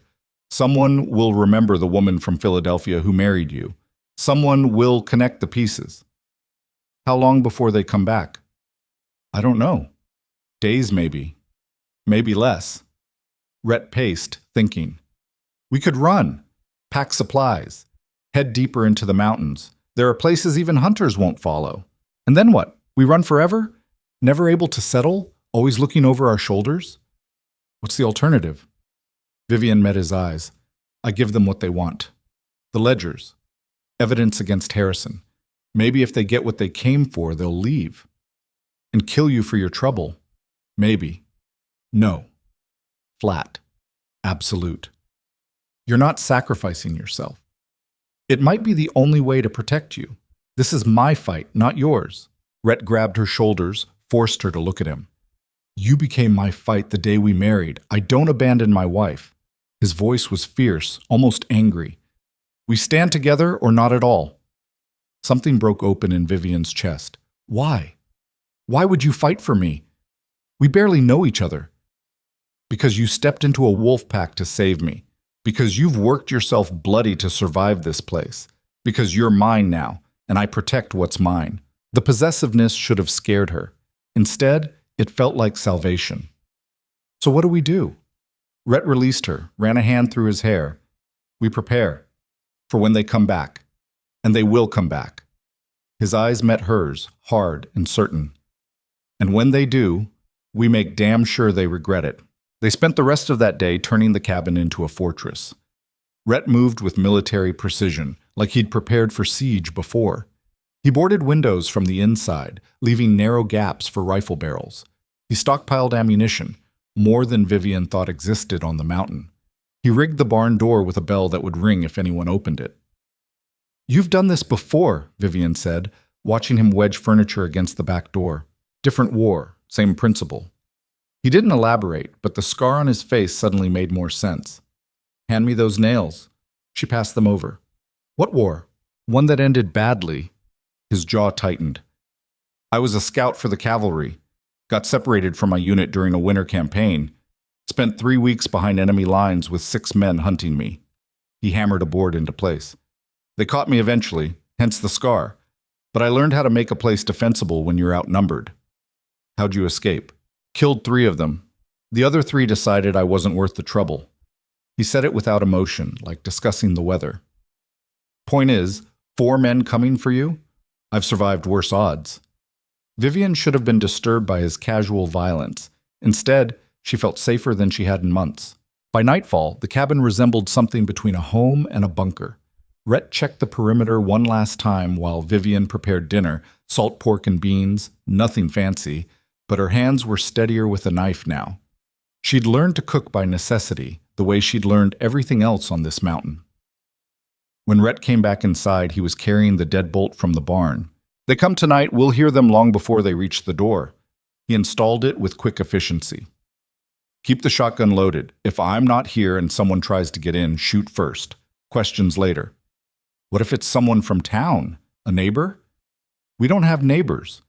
Someone will remember the woman from Philadelphia who married you. Someone will connect the pieces." "How long before they come back?" "I don't know. Days maybe. Maybe less." Rhett paced, thinking. "We could run, pack supplies, head deeper into the mountains. There are places even hunters won't follow. And then what? We run forever? Never able to settle? Always looking over our shoulders? What's the alternative?" Vivian met his eyes. "I give them what they want. The ledgers. Evidence against Harrison. Maybe if they get what they came for, they'll leave. And kill you for your trouble. Maybe. No. Flat. Absolute. You're not sacrificing yourself. It might be the only way to protect you. This is my fight, not yours." Rhett grabbed her shoulders, forced her to look at him. "You became my fight the day we married. I don't abandon my wife." His voice was fierce, almost angry. "We stand together or not at all." Something broke open in Vivian's chest. "Why? Why would you fight for me? We barely know each other." "Because you stepped into a wolf pack to save me. Because you've worked yourself bloody to survive this place. Because you're mine now, and I protect what's mine." The possessiveness should have scared her. Instead, it felt like salvation. "So what do we do?" Rhett released her, ran a hand through his hair. "We prepare. For when they come back. And they will come back." His eyes met hers, hard and certain. "And when they do, we make damn sure they regret it." They spent the rest of that day turning the cabin into a fortress. Rhett moved with military precision, like he'd prepared for siege before. He boarded windows from the inside, leaving narrow gaps for rifle barrels. He stockpiled ammunition, more than Vivian thought existed on the mountain. He rigged the barn door with a bell that would ring if anyone opened it. "You've done this before," Vivian said, watching him wedge furniture against the back door. "Different war, same principle." He didn't elaborate, but the scar on his face suddenly made more sense. Hand me those nails. She passed them over. What war? One that ended badly. His jaw tightened. I was a scout for the cavalry. Got separated from my unit during a winter campaign. Spent 3 weeks behind enemy lines with 6 men hunting me. He hammered a board into place. They caught me eventually, hence the scar. But I learned how to make a place defensible when you're outnumbered. How'd you escape? Killed 3 of them. The other 3 decided I wasn't worth the trouble. He said it without emotion, like discussing the weather. Point is, 4 men coming for you? I've survived worse odds. Vivian should have been disturbed by his casual violence. Instead, she felt safer than she had in months. By nightfall, the cabin resembled something between a home and a bunker. Rhett checked the perimeter one last time while Vivian prepared dinner, salt pork and beans, nothing fancy, but her hands were steadier with a knife now. She'd learned to cook by necessity, the way she'd learned everything else on this mountain. When Rhett came back inside, he was carrying the deadbolt from the barn. They come tonight, we'll hear them long before they reach the door. He installed it with quick efficiency. Keep the shotgun loaded. If I'm not here and someone tries to get in, shoot first. Questions later. What if it's someone from town? A neighbor? We don't have neighbors.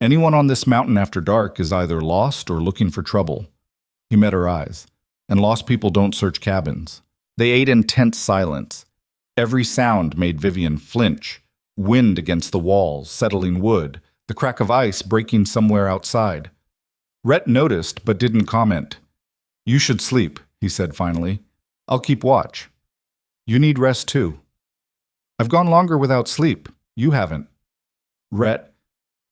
Anyone on this mountain after dark is either lost or looking for trouble. He met her eyes. And lost people don't search cabins. They ate in tense silence. Every sound made Vivian flinch. Wind against the walls, settling wood, the crack of ice breaking somewhere outside. Rhett noticed but didn't comment. You should sleep, he said finally. I'll keep watch. You need rest too. I've gone longer without sleep. You haven't. Rhett,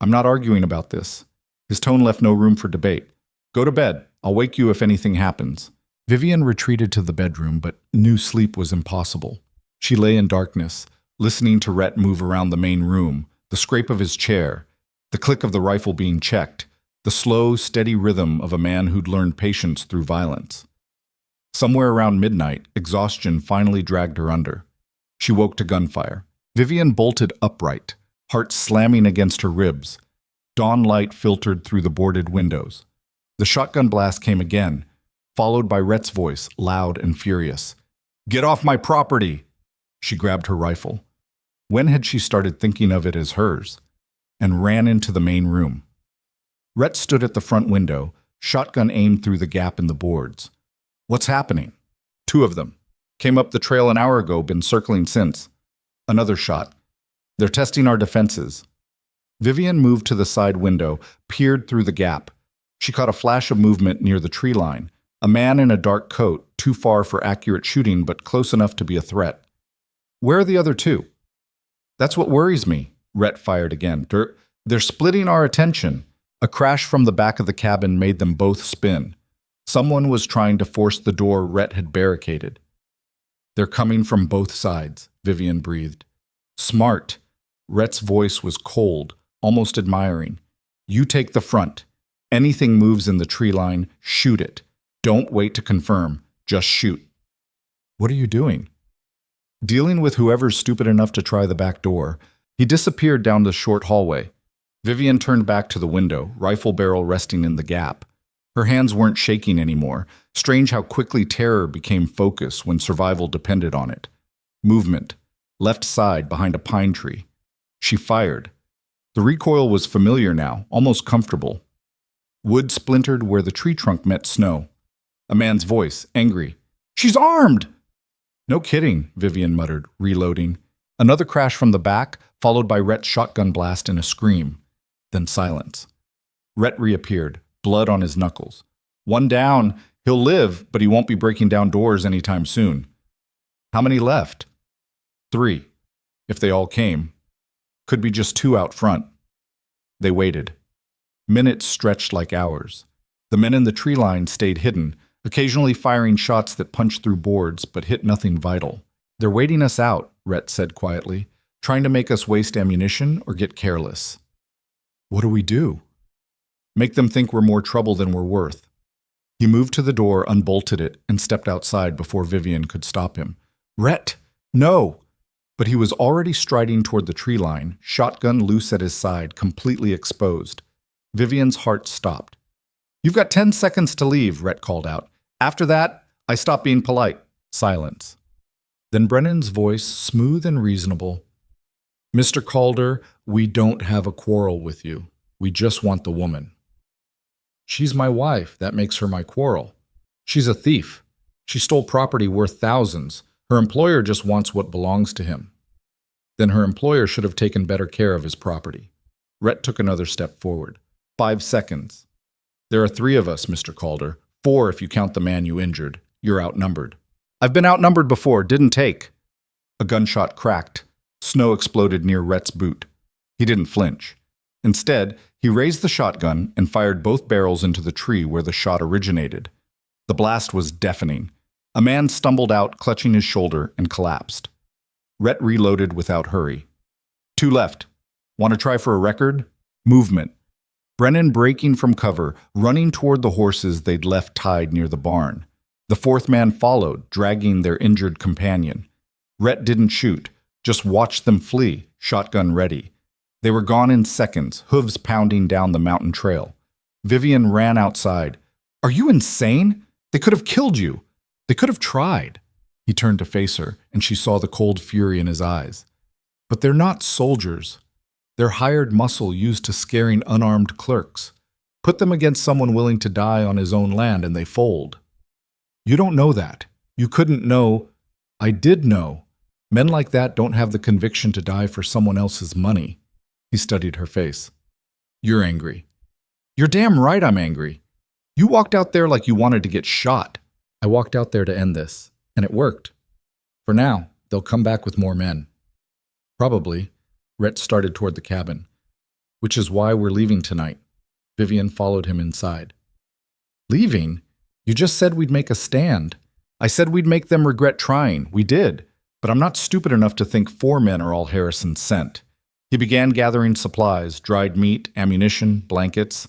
I'm not arguing about this. His tone left no room for debate. Go to bed. I'll wake you if anything happens. Vivian retreated to the bedroom, but knew sleep was impossible. She lay in darkness, listening to Rhett move around the main room, the scrape of his chair, the click of the rifle being checked, the slow, steady rhythm of a man who'd learned patience through violence. Somewhere around midnight, exhaustion finally dragged her under. She woke to gunfire. Vivian bolted upright, heart slamming against her ribs. Dawn light filtered through the boarded windows. The shotgun blast came again, followed by Rhett's voice, loud and furious. Get off my property! She grabbed her rifle. When had she started thinking of it as hers? And ran into the main room. Rhett stood at the front window, shotgun aimed through the gap in the boards. What's happening? 2 of them. Came up the trail an hour ago, been circling since. Another shot. They're testing our defenses. Vivian moved to the side window, peered through the gap. She caught a flash of movement near the tree line. A man in a dark coat, too far for accurate shooting but close enough to be a threat. Where are the other 2? That's what worries me, Rhett fired again. They're splitting our attention. A crash from the back of the cabin made them both spin. Someone was trying to force the door Rhett had barricaded. They're coming from both sides, Vivian breathed. Smart. Rhett's voice was cold, almost admiring. You take the front. Anything moves in the tree line, shoot it. Don't wait to confirm. Just shoot. What are you doing? Dealing with whoever's stupid enough to try the back door. He disappeared down the short hallway. Vivian turned back to the window, rifle barrel resting in the gap. Her hands weren't shaking anymore. Strange how quickly terror became focus when survival depended on it. Movement. Left side behind a pine tree. She fired. The recoil was familiar now, almost comfortable. Wood splintered where the tree trunk met snow. A man's voice, angry. She's armed! No kidding, Vivian muttered, reloading. Another crash from the back, followed by Rhett's shotgun blast and a scream. Then silence. Rhett reappeared, blood on his knuckles. One down. He'll live, but he won't be breaking down doors anytime soon. How many left? 3. If they all came. Could be just 2 out front. They waited. Minutes stretched like hours. The men in the tree line stayed hidden, occasionally firing shots that punched through boards but hit nothing vital. They're waiting us out, Rhett said quietly, trying to make us waste ammunition or get careless. What do we do? Make them think we're more trouble than we're worth. He moved to the door, unbolted it, and stepped outside before Vivian could stop him. Rhett, no! But he was already striding toward the tree line, shotgun loose at his side, completely exposed. Vivian's heart stopped. You've got 10 seconds to leave, Rhett called out. After that, I stop being polite. Silence. Then Brennan's voice, smooth and reasonable. Mr. Calder, we don't have a quarrel with you. We just want the woman. She's my wife. That makes her my quarrel. She's a thief. She stole property worth thousands. Her employer just wants what belongs to him. Then her employer should have taken better care of his property. Rhett took another step forward. 5 seconds. There are 3 of us, Mr. Calder. 4 if you count the man you injured. You're outnumbered. I've been outnumbered before. Didn't take. A gunshot cracked. Snow exploded near Rhett's boot. He didn't flinch. Instead, he raised the shotgun and fired both barrels into the tree where the shot originated. The blast was deafening. A man stumbled out, clutching his shoulder, and collapsed. Rhett reloaded without hurry. 2 left. Want to try for a record? Movement. Brennan breaking from cover, running toward the horses they'd left tied near the barn. The 4th man followed, dragging their injured companion. Rhett didn't shoot, just watched them flee, shotgun ready. They were gone in seconds, hooves pounding down the mountain trail. Vivian ran outside. Are you insane? They could have killed you. They could have tried. He turned to face her, and she saw the cold fury in his eyes. But they're not soldiers. They're hired muscle used to scaring unarmed clerks. Put them against someone willing to die on his own land, and they fold. You don't know that. You couldn't know. I did know. Men like that don't have the conviction to die for someone else's money. He studied her face. You're angry. You're damn right I'm angry. You walked out there like you wanted to get shot. I walked out there to end this, and it worked. For now, they'll come back with more men. Probably. Rhett started toward the cabin. Which is why we're leaving tonight. Vivian followed him inside. Leaving? You just said we'd make a stand. I said we'd make them regret trying. We did. But I'm not stupid enough to think 4 men are all Harrison sent. He began gathering supplies, dried meat, ammunition, blankets.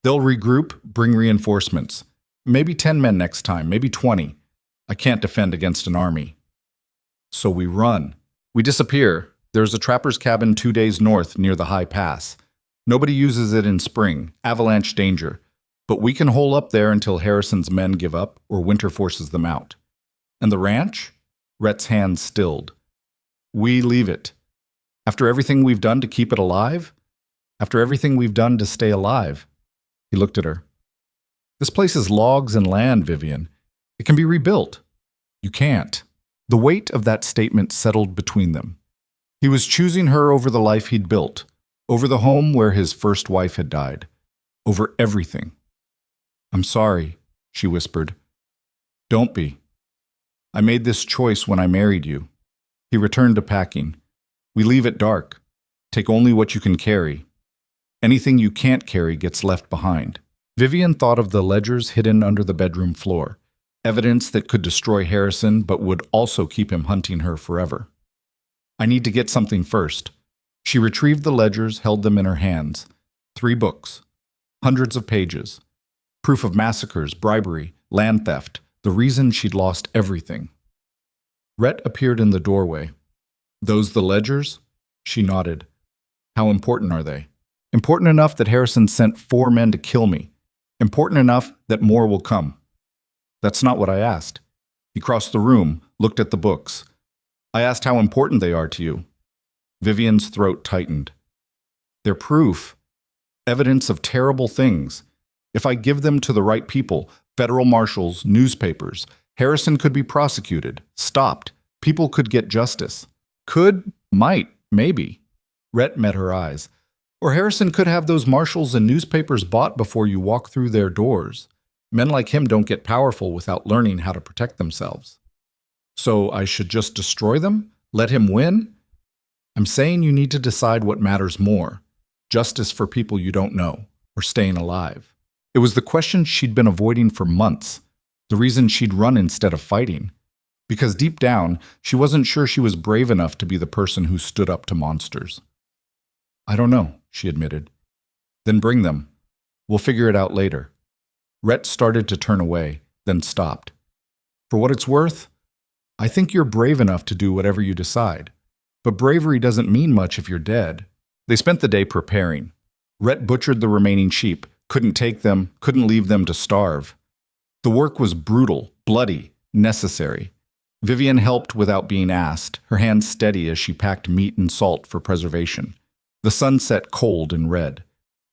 They'll regroup, bring reinforcements. Maybe 10 men next time, maybe 20. I can't defend against an army. So we run. We disappear. There's a trapper's cabin 2 days north near the high pass. Nobody uses it in spring, avalanche danger. But we can hole up there until Harrison's men give up or winter forces them out. And the ranch? Rhett's hands stilled. We leave it. After everything we've done to keep it alive? After everything we've done to stay alive? He looked at her. This place is logs and land, Vivian. It can be rebuilt. You can't. The weight of that statement settled between them. He was choosing her over the life he'd built, over the home where his first wife had died, over everything. I'm sorry, she whispered. Don't be. I made this choice when I married you. He returned to packing. We leave at dark. Take only what you can carry. Anything you can't carry gets left behind. Vivian thought of the ledgers hidden under the bedroom floor, evidence that could destroy Harrison but would also keep him hunting her forever. I need to get something first. She retrieved the ledgers, held them in her hands. 3 books. Hundreds of pages. Proof of massacres, bribery, land theft, the reason she'd lost everything. Rhett appeared in the doorway. Those the ledgers? She nodded. How important are they? Important enough that Harrison sent 4 men to kill me. Important enough that more will come. That's not what I asked. He crossed the room, looked at the books. I asked how important they are to you. Vivian's throat tightened. They're proof. Evidence of terrible things. If I give them to the right people, federal marshals, newspapers, Harrison could be prosecuted, stopped. People could get justice. Could, might, maybe. Rhett met her eyes. Or Harrison could have those marshals and newspapers bought before you walk through their doors. Men like him don't get powerful without learning how to protect themselves. So I should just destroy them? Let him win? I'm saying you need to decide what matters more. Justice for people you don't know, or staying alive. It was the question she'd been avoiding for months, the reason she'd run instead of fighting. Because deep down, she wasn't sure she was brave enough to be the person who stood up to monsters. I don't know, she admitted. Then bring them. We'll figure it out later. Rhett started to turn away, then stopped. For what it's worth, I think you're brave enough to do whatever you decide. But bravery doesn't mean much if you're dead. They spent the day preparing. Rhett butchered the remaining sheep, couldn't take them, couldn't leave them to starve. The work was brutal, bloody, necessary. Vivian helped without being asked, her hands steady as she packed meat and salt for preservation. The sun set cold and red.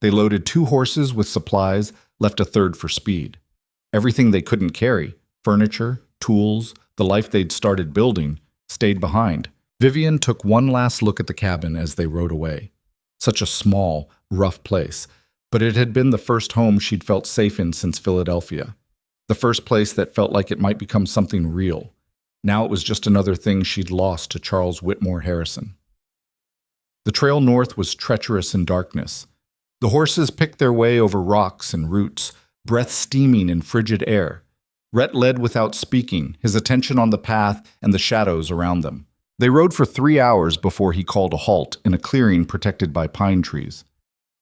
They loaded 2 horses with supplies, left a third for speed. Everything they couldn't carry, furniture, tools, the life they'd started building, stayed behind. Vivian took one last look at the cabin as they rode away. Such a small, rough place, but it had been the first home she'd felt safe in since Philadelphia. The first place that felt like it might become something real. Now it was just another thing she'd lost to Charles Whitmore Harrison. The trail north was treacherous in darkness. The horses picked their way over rocks and roots, breath steaming in frigid air. Rhett led without speaking, his attention on the path and the shadows around them. They rode for 3 hours before he called a halt in a clearing protected by pine trees.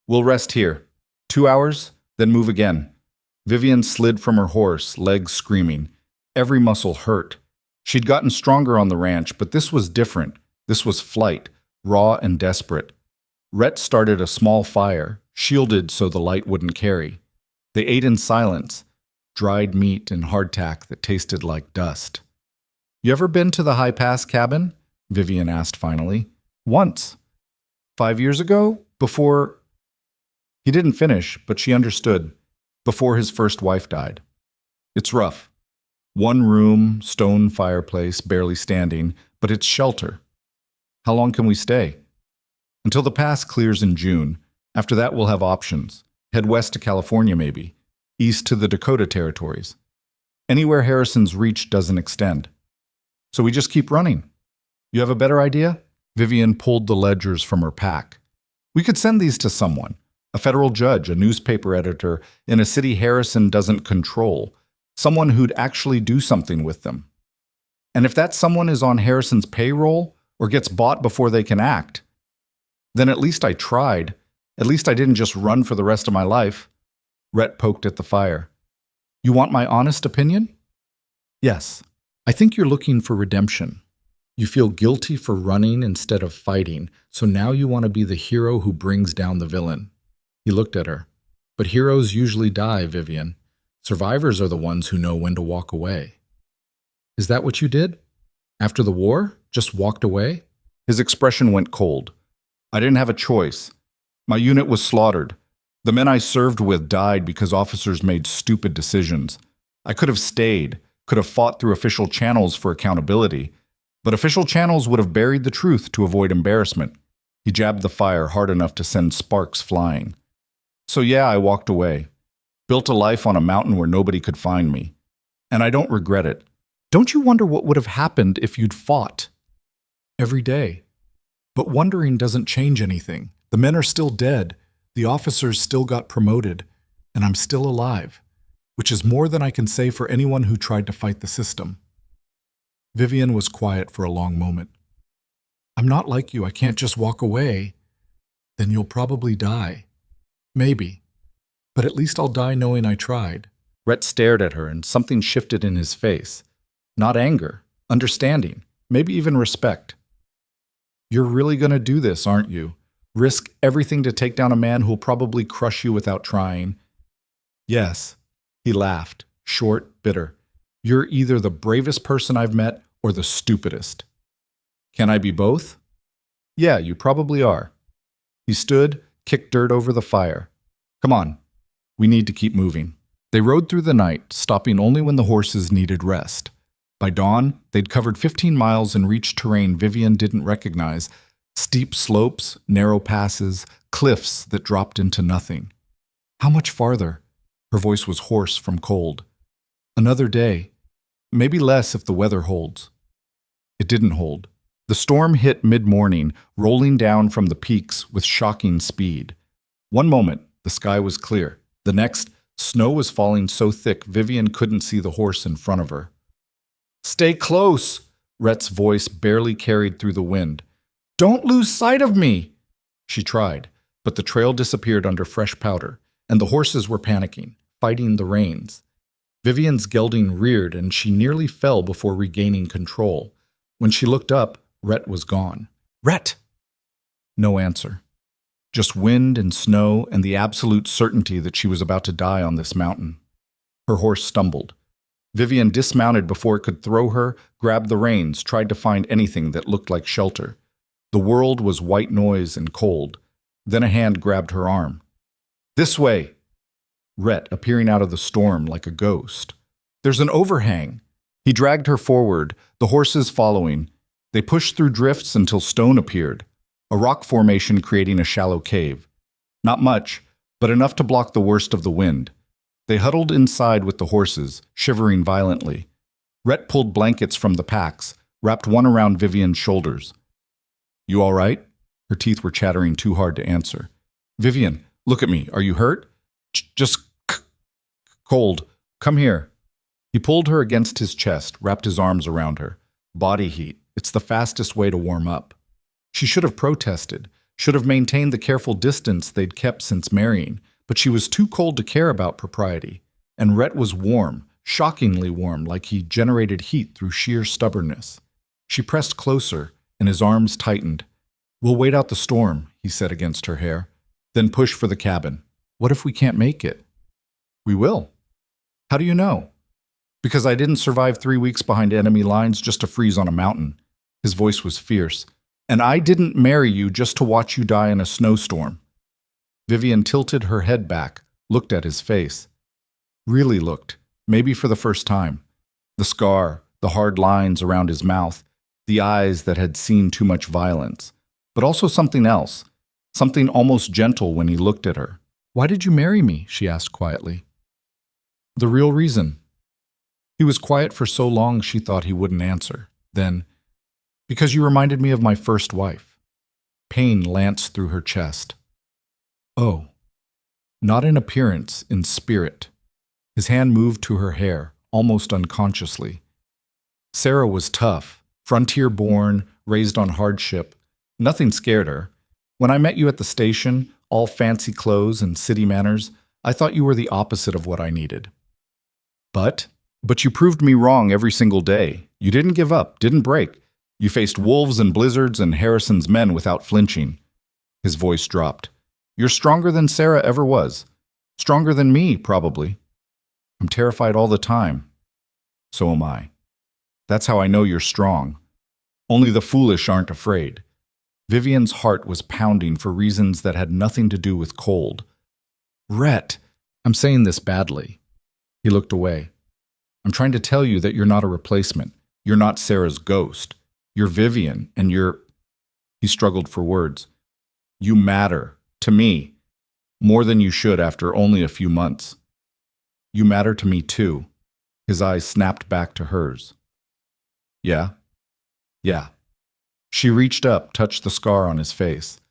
"We'll rest here. 2 hours, then move again." Vivian slid from her horse, legs screaming. Every muscle hurt. She'd gotten stronger on the ranch, but this was different. This was flight, raw and desperate. Rhett started a small fire, shielded so the light wouldn't carry. They ate in silence, dried meat and hardtack that tasted like dust. "You ever been to the High Pass cabin?" Vivian asked finally. "Once. 5 years ago? Before—" He didn't finish, but she understood. Before his first wife died. "It's rough. 1 room, stone fireplace, barely standing, but it's shelter." "How long can we stay?" "Until the pass clears in June. After that we'll have options. Head west to California maybe. East to the Dakota territories. Anywhere Harrison's reach doesn't extend. So we just keep running." "You have a better idea?" Vivian pulled the ledgers from her pack. "We could send these to someone. A federal judge, a newspaper editor, in a city Harrison doesn't control. Someone who'd actually do something with them. And if that someone is on Harrison's payroll or gets bought before they can act, then at least I tried. At least I didn't just run for the rest of my life." Rhett poked at the fire. "You want my honest opinion?" "Yes. I think you're looking for redemption. You feel guilty for running instead of fighting, so now you want to be the hero who brings down the villain." He looked at her. "But heroes usually die, Vivian. Survivors are the ones who know when to walk away." "Is that what you did? After the war? Just walked away?" His expression went cold. "I didn't have a choice. My unit was slaughtered. The men I served with died because officers made stupid decisions. I could have stayed, could have fought through official channels for accountability, but official channels would have buried the truth to avoid embarrassment." He jabbed the fire hard enough to send sparks flying. "So yeah, I walked away. Built a life on a mountain where nobody could find me. And I don't regret it. Don't you wonder what would have happened if you'd fought?" "Every day. But wondering doesn't change anything. The men are still dead. The officers still got promoted. And I'm still alive. Which is more than I can say for anyone who tried to fight the system." Vivian was quiet for a long moment. "I'm not like you. I can't just walk away." "Then you'll probably die." "Maybe. But at least I'll die knowing I tried." Rhett stared at her and something shifted in his face. Not anger, understanding, maybe even respect. "You're really going to do this, aren't you? Risk everything to take down a man who'll probably crush you without trying?" "Yes." He laughed, short, bitter. "You're either the bravest person I've met or the stupidest." "Can I be both?" "Yeah, you probably are." He stood, kicked dirt over the fire. "Come on. We need to keep moving." They rode through the night, stopping only when the horses needed rest. By dawn, they'd covered 15 miles and reached terrain Vivian didn't recognize. Steep slopes, narrow passes, cliffs that dropped into nothing. "How much farther?" Her voice was hoarse from cold. "Another day. Maybe less if the weather holds." It didn't hold. The storm hit mid-morning, rolling down from the peaks with shocking speed. One moment, the sky was clear. The next, snow was falling so thick Vivian couldn't see the horse in front of her. "Stay close!" Rhett's voice barely carried through the wind. "Don't lose sight of me!" She tried, but the trail disappeared under fresh powder, and the horses were panicking, fighting the reins. Vivian's gelding reared, and she nearly fell before regaining control. When she looked up, Rhett was gone. "Rhett!" No answer. Just wind and snow and the absolute certainty that she was about to die on this mountain. Her horse stumbled. Vivian dismounted before it could throw her, grabbed the reins, tried to find anything that looked like shelter. The world was white noise and cold. Then a hand grabbed her arm. "This way!" Rhett appearing out of the storm like a ghost. "There's an overhang!" He dragged her forward, the horses following. They pushed through drifts until stone appeared, a rock formation creating a shallow cave. Not much, but enough to block the worst of the wind. They huddled inside with the horses, shivering violently. Rhett pulled blankets from the packs, wrapped one around Vivian's shoulders. "You all right?" Her teeth were chattering too hard to answer. "Vivian, look at me. Are you hurt?" Just cold. Come here." He pulled her against his chest, wrapped his arms around her. Body heat. It's the fastest way to warm up. She should have protested, should have maintained the careful distance they'd kept since marrying, but she was too cold to care about propriety. And Rhett was warm, shockingly warm, like he generated heat through sheer stubbornness. She pressed closer, and his arms tightened. "We'll wait out the storm," he said against her hair. "Then push for the cabin. What if we can't make it?" "We will." "How do you know?" "Because I didn't survive 3 weeks behind enemy lines just to freeze on a mountain." His voice was fierce. "And I didn't marry you just to watch you die in a snowstorm." Vivian tilted her head back, looked at his face. Really looked, maybe for the first time. The scar, the hard lines around his mouth, the eyes that had seen too much violence. But also something else, something almost gentle when he looked at her. "Why did you marry me?" she asked quietly. "The real reason." He was quiet for so long she thought he wouldn't answer. Then, "Because you reminded me of my first wife." Pain lanced through her chest. "Oh." Not in appearance, in spirit. His hand moved to her hair, almost unconsciously. Sarah was tough, frontier-born, raised on hardship. Nothing scared her. When I met you at the station, all fancy clothes and city manners, I thought you were the opposite of what I needed. But you proved me wrong every single day. You didn't give up, didn't break. You faced wolves and blizzards and Harrison's men without flinching. His voice dropped. "You're stronger than Sarah ever was. Stronger than me, probably. I'm terrified all the time. So am I. That's how I know you're strong. Only the foolish aren't afraid." Vivian's heart was pounding for reasons that had nothing to do with cold. "Rhett, I'm saying this badly." He looked away. "I'm trying to tell you that you're not a replacement. You're not Sarah's ghost. You're Vivian, and you're—" He struggled for words. "You matter, to me, more than you should after only a few months. You matter to me too." His eyes snapped back to hers. "Yeah? Yeah." She reached up, touched the scar on his face.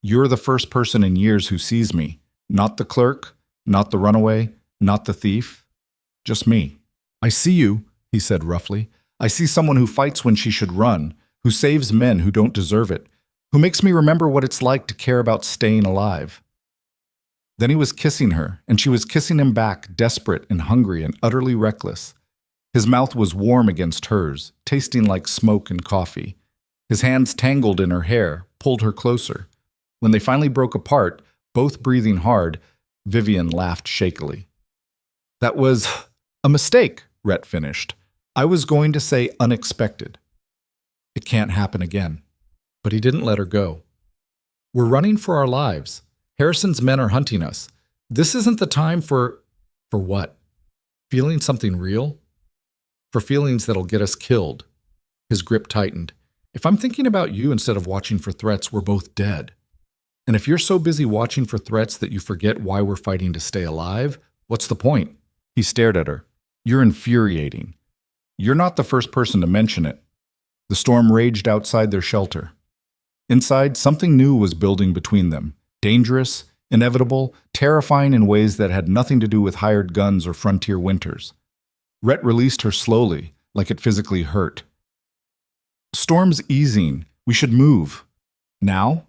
"You're the first person in years who sees me. Not the clerk, not the runaway, not the thief. Just me." "I see you," he said roughly. "I see someone who fights when she should run, who saves men who don't deserve it, who makes me remember what it's like to care about staying alive." Then he was kissing her, and she was kissing him back, desperate and hungry and utterly reckless. His mouth was warm against hers, tasting like smoke and coffee. His hands tangled in her hair, pulled her closer. When they finally broke apart, both breathing hard, Vivian laughed shakily. "That was a mistake," Rhett finished. "I was going to say unexpected. It can't happen again." But he didn't let her go. "We're running for our lives. Harrison's men are hunting us. This isn't the time for what? Feeling something real? For feelings that'll get us killed." His grip tightened. "If I'm thinking about you instead of watching for threats, we're both dead. And if you're so busy watching for threats that you forget why we're fighting to stay alive, what's the point?" He stared at her. "You're infuriating. You're not the first person to mention it." The storm raged outside their shelter. Inside, something new was building between them. Dangerous, inevitable, terrifying in ways that had nothing to do with hired guns or frontier winters. Rhett released her slowly, like it physically hurt. "Storm's easing. We should move. Now?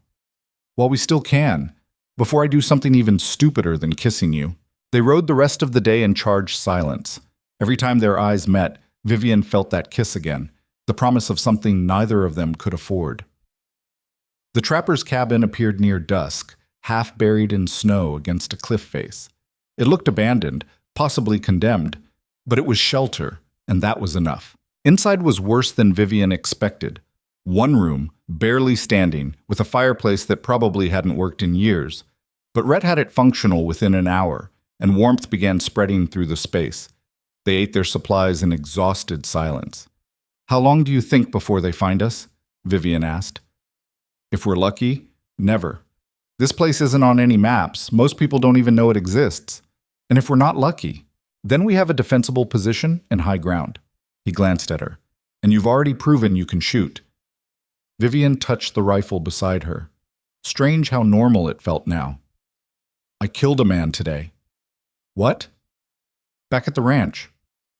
While we still can. Before I do something even stupider than kissing you." They rode the rest of the day in charged silence. Every time their eyes met, Vivian felt that kiss again, the promise of something neither of them could afford. The trapper's cabin appeared near dusk, half buried in snow against a cliff face. It looked abandoned, possibly condemned, But it was shelter, and that was enough. Inside was worse than Vivian expected. One room, barely standing, with a fireplace that probably hadn't worked in years. But Rhett had it functional within an hour, and warmth began spreading through the space. They ate their supplies in exhausted silence. "How long do you think before they find us?" Vivian asked. "If we're lucky, never. This place isn't on any maps. Most people don't even know it exists. And if we're not lucky, then we have a defensible position and high ground." He glanced at her. "And you've already proven you can shoot." Vivian touched the rifle beside her. Strange how normal it felt now. "I killed a man today." "What?" "Back at the ranch.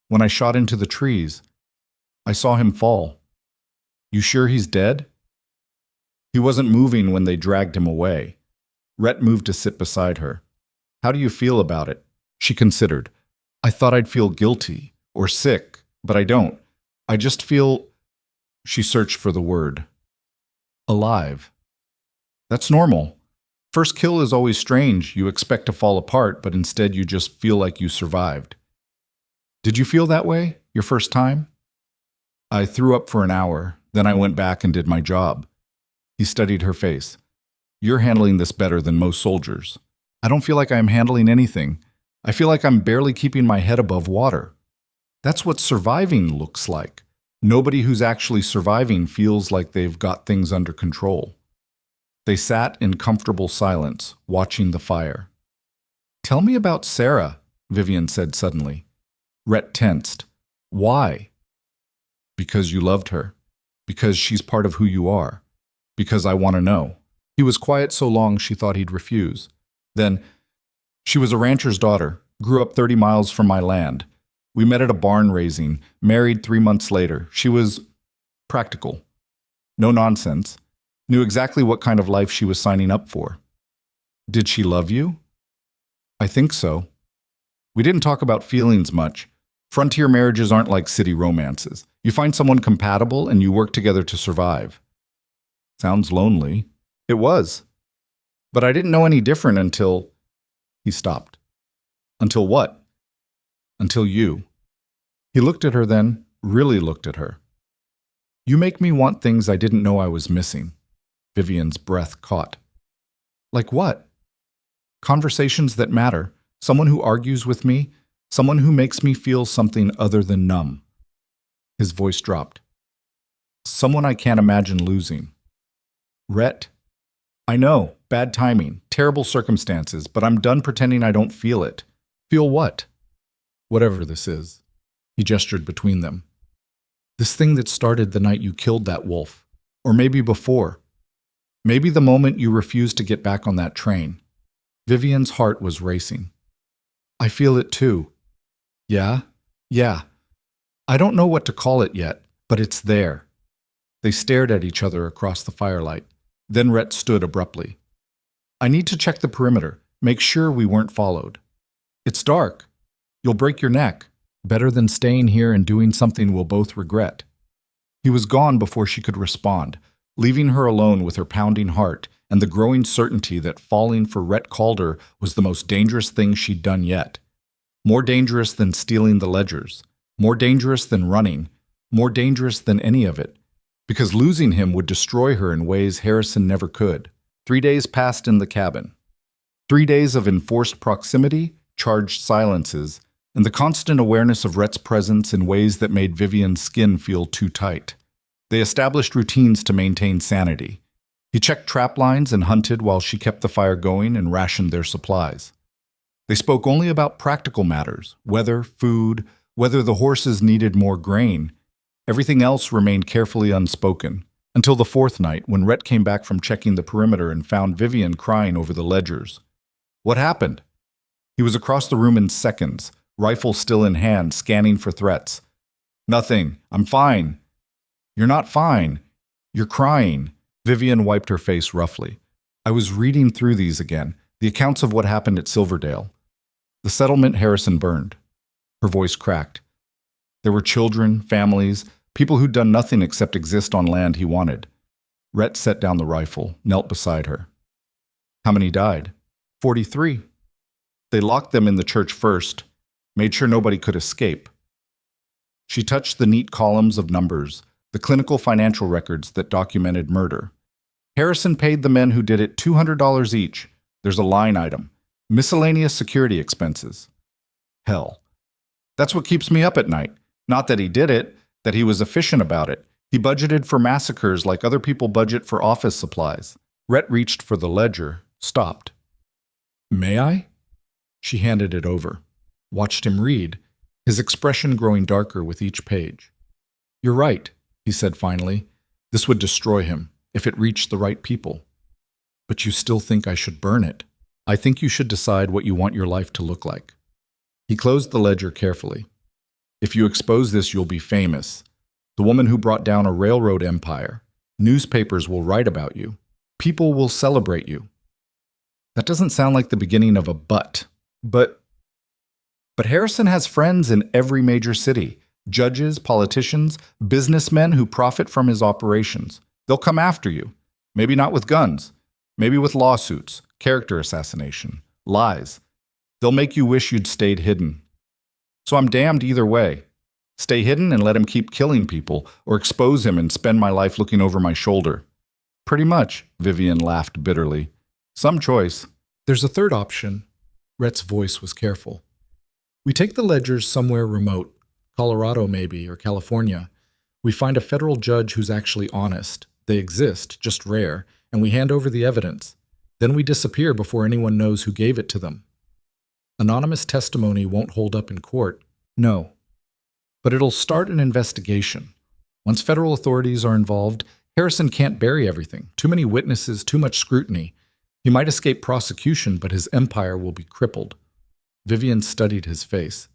When I shot into the trees. I saw him fall." "You sure he's dead?" "He wasn't moving when they dragged him away." Rhett moved to sit beside her. "How do you feel about it?" She considered. "I thought I'd feel guilty or sick, but I don't. I just feel—" She searched for the word. "Alive." "That's normal. First kill is always strange. You expect to fall apart, but instead you just feel like you survived." "Did you feel that way, your first time?" "I threw up for an hour, then I went back and did my job." He studied her face. "You're handling this better than most soldiers." "I don't feel like I'm handling anything. I feel like I'm barely keeping my head above water." "That's what surviving looks like. Nobody who's actually surviving feels like they've got things under control." They sat in comfortable silence, watching the fire. "Tell me about Sarah," Vivian said suddenly. Rhett tensed. "Why?" "Because you loved her. Because she's part of who you are. Because I want to know." He was quiet so long she thought he'd refuse. Then, "She was a rancher's daughter, grew up 30 miles from my land. We met at a barn raising, married 3 months later. She was practical. No nonsense. Knew exactly what kind of life she was signing up for." "Did she love you?" "I think so. We didn't talk about feelings much. Frontier marriages aren't like city romances. You find someone compatible and you work together to survive." "Sounds lonely." "It was. But I didn't know any different until—" He stopped. "Until what?" "Until you." He looked at her then, really looked at her. "You make me want things I didn't know I was missing." Vivian's breath caught. "Like what?" "Conversations that matter. Someone who argues with me. Someone who makes me feel something other than numb." His voice dropped. "Someone I can't imagine losing." "Rhett, I know, bad timing, terrible circumstances, but I'm done pretending I don't feel it." "Feel what?" "Whatever this is." He gestured between them. "This thing that started the night you killed that wolf. Or maybe before. Maybe the moment you refused to get back on that train." Vivian's heart was racing. "I feel it too." "Yeah? Yeah. I don't know what to call it yet, but it's there." They stared at each other across the firelight. Then Rhett stood abruptly. "I need to check the perimeter, make sure we weren't followed." "It's dark. You'll break your neck. Better than staying here and doing something we'll both regret." He was gone before she could respond, leaving her alone with her pounding heart and the growing certainty that falling for Rhett Calder was the most dangerous thing she'd done yet. More dangerous than stealing the ledgers. More dangerous than running. More dangerous than any of it. Because losing him would destroy her in ways Harrison never could. 3 days passed in the cabin. 3 days of enforced proximity, charged silences, and the constant awareness of Rhett's presence in ways that made Vivian's skin feel too tight. They established routines to maintain sanity. He checked trap lines and hunted while she kept the fire going and rationed their supplies. They spoke only about practical matters, weather, food, whether the horses needed more grain. Everything else remained carefully unspoken, until the 4th night when Rhett came back from checking the perimeter and found Vivian crying over the ledgers. "What happened?" He was across the room in seconds, rifle still in hand, scanning for threats. "Nothing. I'm fine." "You're not fine. You're crying." Vivian wiped her face roughly. "I was reading through these again, the accounts of what happened at Silverdale. The settlement Harrison burned." Her voice cracked. There were children, families, people who'd done nothing except exist on land he wanted. Rhett set down the rifle, knelt beside her. "How many died?" 43. They locked them in the church first, made sure nobody could escape. She touched the neat columns of numbers, the clinical financial records that documented murder. Harrison paid the men who did it $200 each. There's a line item. Miscellaneous security expenses. Hell. That's what keeps me up at night. Not that he did it, that he was efficient about it. He budgeted for massacres like other people budget for office supplies. Rhett reached for the ledger, stopped. May I? She handed it over, watched him read, his expression growing darker with each page. You're right, he said finally. This would destroy him, if it reached the right people. But you still think I should burn it? I think you should decide what you want your life to look like. He closed the ledger carefully. If you expose this, you'll be famous. The woman who brought down a railroad empire. Newspapers will write about you. People will celebrate you. That doesn't sound like the beginning of a but. But Harrison has friends in every major city. Judges, politicians, businessmen who profit from his operations. They'll come after you. Maybe not with guns. Maybe with lawsuits, character assassination, lies. They'll make you wish you'd stayed hidden. So I'm damned either way. Stay hidden and let him keep killing people, or expose him and spend my life looking over my shoulder. Pretty much, Vivian laughed bitterly. Some choice. There's a third option. Rhett's voice was careful. We take the ledgers somewhere remote, Colorado maybe, or California. We find a federal judge who's actually honest. They exist, just rare, and we hand over the evidence. Then we disappear before anyone knows who gave it to them. Anonymous testimony won't hold up in court. No. But it'll start an investigation. Once federal authorities are involved, Harrison can't bury everything. Too many witnesses, too much scrutiny. He might escape prosecution, but his empire will be crippled. Vivian studied his face.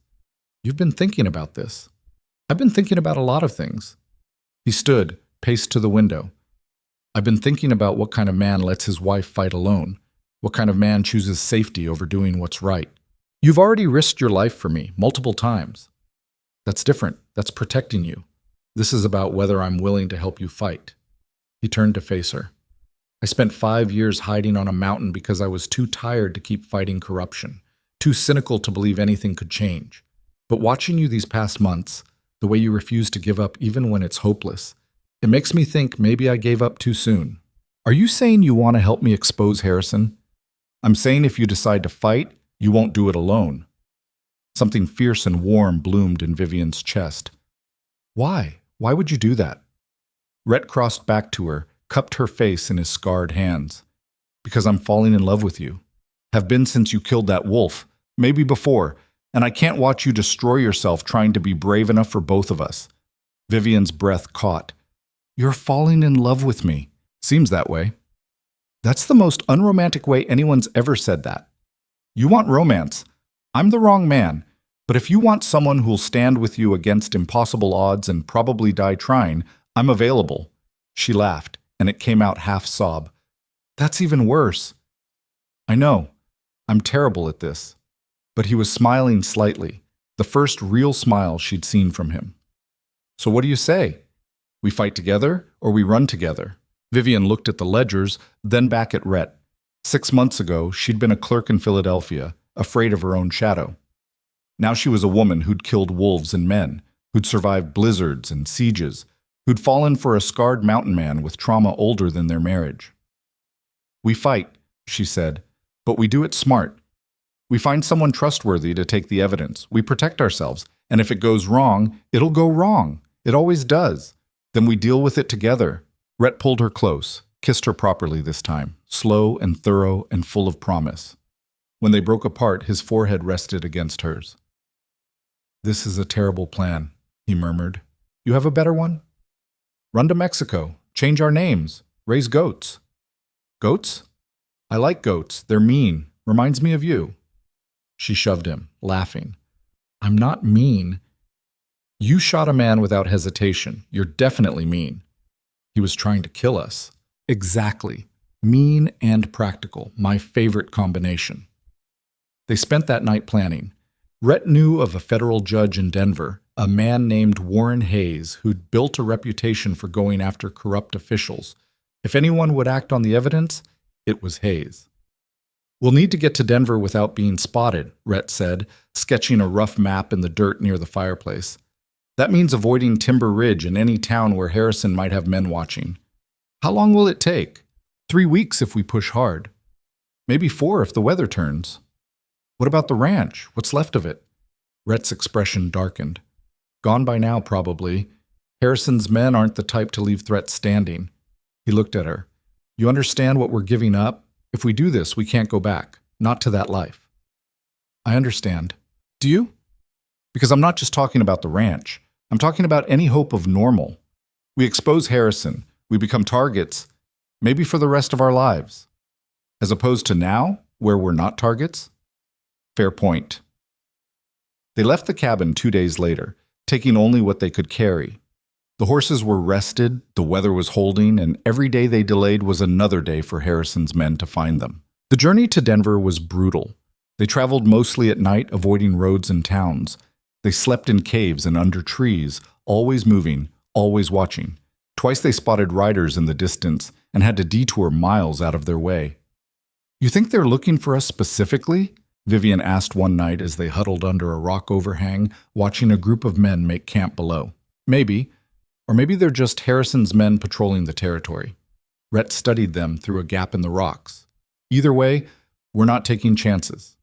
You've been thinking about this. I've been thinking about a lot of things. He stood, paced to the window. I've been thinking about what kind of man lets his wife fight alone, what kind of man chooses safety over doing what's right. You've already risked your life for me multiple times. That's different. That's protecting you. This is about whether I'm willing to help you fight. He turned to face her. I spent 5 years hiding on a mountain because I was too tired to keep fighting corruption, too cynical to believe anything could change. But watching you these past months, the way you refuse to give up even when it's hopeless, it makes me think maybe I gave up too soon. Are you saying you want to help me expose Harrison? I'm saying if you decide to fight, you won't do it alone. Something fierce and warm bloomed in Vivian's chest. Why? Why would you do that? Rhett crossed back to her, cupped her face in his scarred hands. Because I'm falling in love with you. Have been since you killed that wolf, maybe before, and I can't watch you destroy yourself trying to be brave enough for both of us. Vivian's breath caught. You're falling in love with me. Seems that way. That's the most unromantic way anyone's ever said that. You want romance. I'm the wrong man. But if you want someone who'll stand with you against impossible odds and probably die trying, I'm available. She laughed, and it came out half-sob. That's even worse. I know. I'm terrible at this. But he was smiling slightly, the first real smile she'd seen from him. So what do you say? We fight together, or we run together? Vivian looked at the ledgers, then back at Rhett. 6 months ago, she'd been a clerk in Philadelphia, afraid of her own shadow. Now she was a woman who'd killed wolves and men, who'd survived blizzards and sieges, who'd fallen for a scarred mountain man with trauma older than their marriage. We fight, she said, but we do it smart. We find someone trustworthy to take the evidence. We protect ourselves, and if it goes wrong, it'll go wrong. It always does. Then we deal with it together. Rhett pulled her close, kissed her properly this time, slow and thorough and full of promise. When they broke apart, his forehead rested against hers. This is a terrible plan, he murmured. You have a better one? Run to Mexico, change our names, raise goats. Goats? I like goats. They're mean. Reminds me of you. She shoved him, laughing. I'm not mean. You shot a man without hesitation. You're definitely mean. He was trying to kill us. Exactly. Mean and practical. My favorite combination. They spent that night planning. Rhett knew of a federal judge in Denver, a man named Warren Hayes, who'd built a reputation for going after corrupt officials. If anyone would act on the evidence, it was Hayes. We'll need to get to Denver without being spotted, Rhett said, sketching a rough map in the dirt near the fireplace. That means avoiding Timber Ridge and any town where Harrison might have men watching. How long will it take? 3 weeks if we push hard. Maybe 4 if the weather turns. What about the ranch? What's left of it? Rhett's expression darkened. Gone by now, probably. Harrison's men aren't the type to leave threats standing. He looked at her. You understand what we're giving up? If we do this, we can't go back. Not to that life. I understand. Do you? Because I'm not just talking about the ranch. I'm talking about any hope of normal. We expose Harrison. We become targets, maybe for the rest of our lives. As opposed to now, where we're not targets? Fair point. They left the cabin 2 days later, taking only what they could carry. The horses were rested, the weather was holding, and every day they delayed was another day for Harrison's men to find them. The journey to Denver was brutal. They traveled mostly at night, avoiding roads and towns. They slept in caves and under trees, always moving, always watching. Twice they spotted riders in the distance and had to detour miles out of their way. You think they're looking for us specifically? Vivian asked one night as they huddled under a rock overhang, watching a group of men make camp below. Maybe. Or maybe they're just Harrison's men patrolling the territory. Rhett studied them through a gap in the rocks. Either way, we're not taking chances.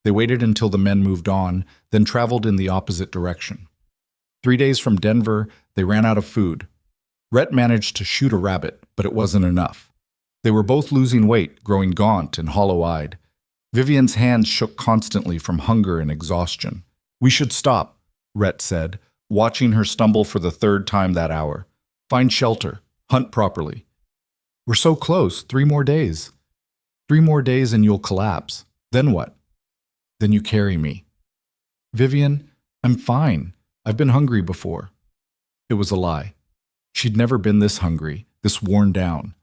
They waited until the men moved on, then traveled in the opposite direction. 3 days from Denver, they ran out of food. Rhett managed to shoot a rabbit, but it wasn't enough. They were both losing weight, growing gaunt and hollow-eyed. Vivian's hands shook constantly from hunger and exhaustion. We should stop, Rhett said, watching her stumble for the 3rd time that hour. Find shelter. Hunt properly. We're so close. 3 more days. 3 more days and you'll collapse. Then what? Then you carry me. Vivian, I'm fine. I've been hungry before. It was a lie. She'd never been this hungry, this worn down.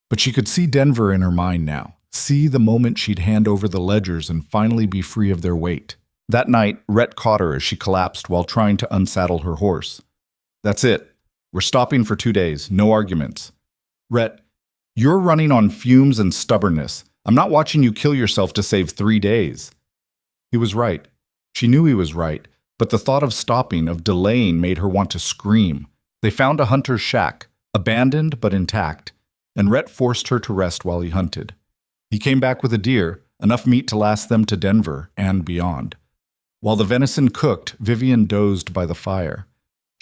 But she could see Denver in her mind now, see the moment she'd hand over the ledgers and finally be free of their weight. That night, Rhett caught her as she collapsed while trying to unsaddle her horse. That's it. We're stopping for 2 days. No arguments. Rhett, you're running on fumes and stubbornness. I'm not watching you kill yourself to save 3 days. He was right. She knew he was right, but the thought of stopping, of delaying, made her want to scream. They found a hunter's shack, abandoned but intact, and Rhett forced her to rest while he hunted. He came back with a deer, enough meat to last them to Denver and beyond. While the venison cooked, Vivian dozed by the fire.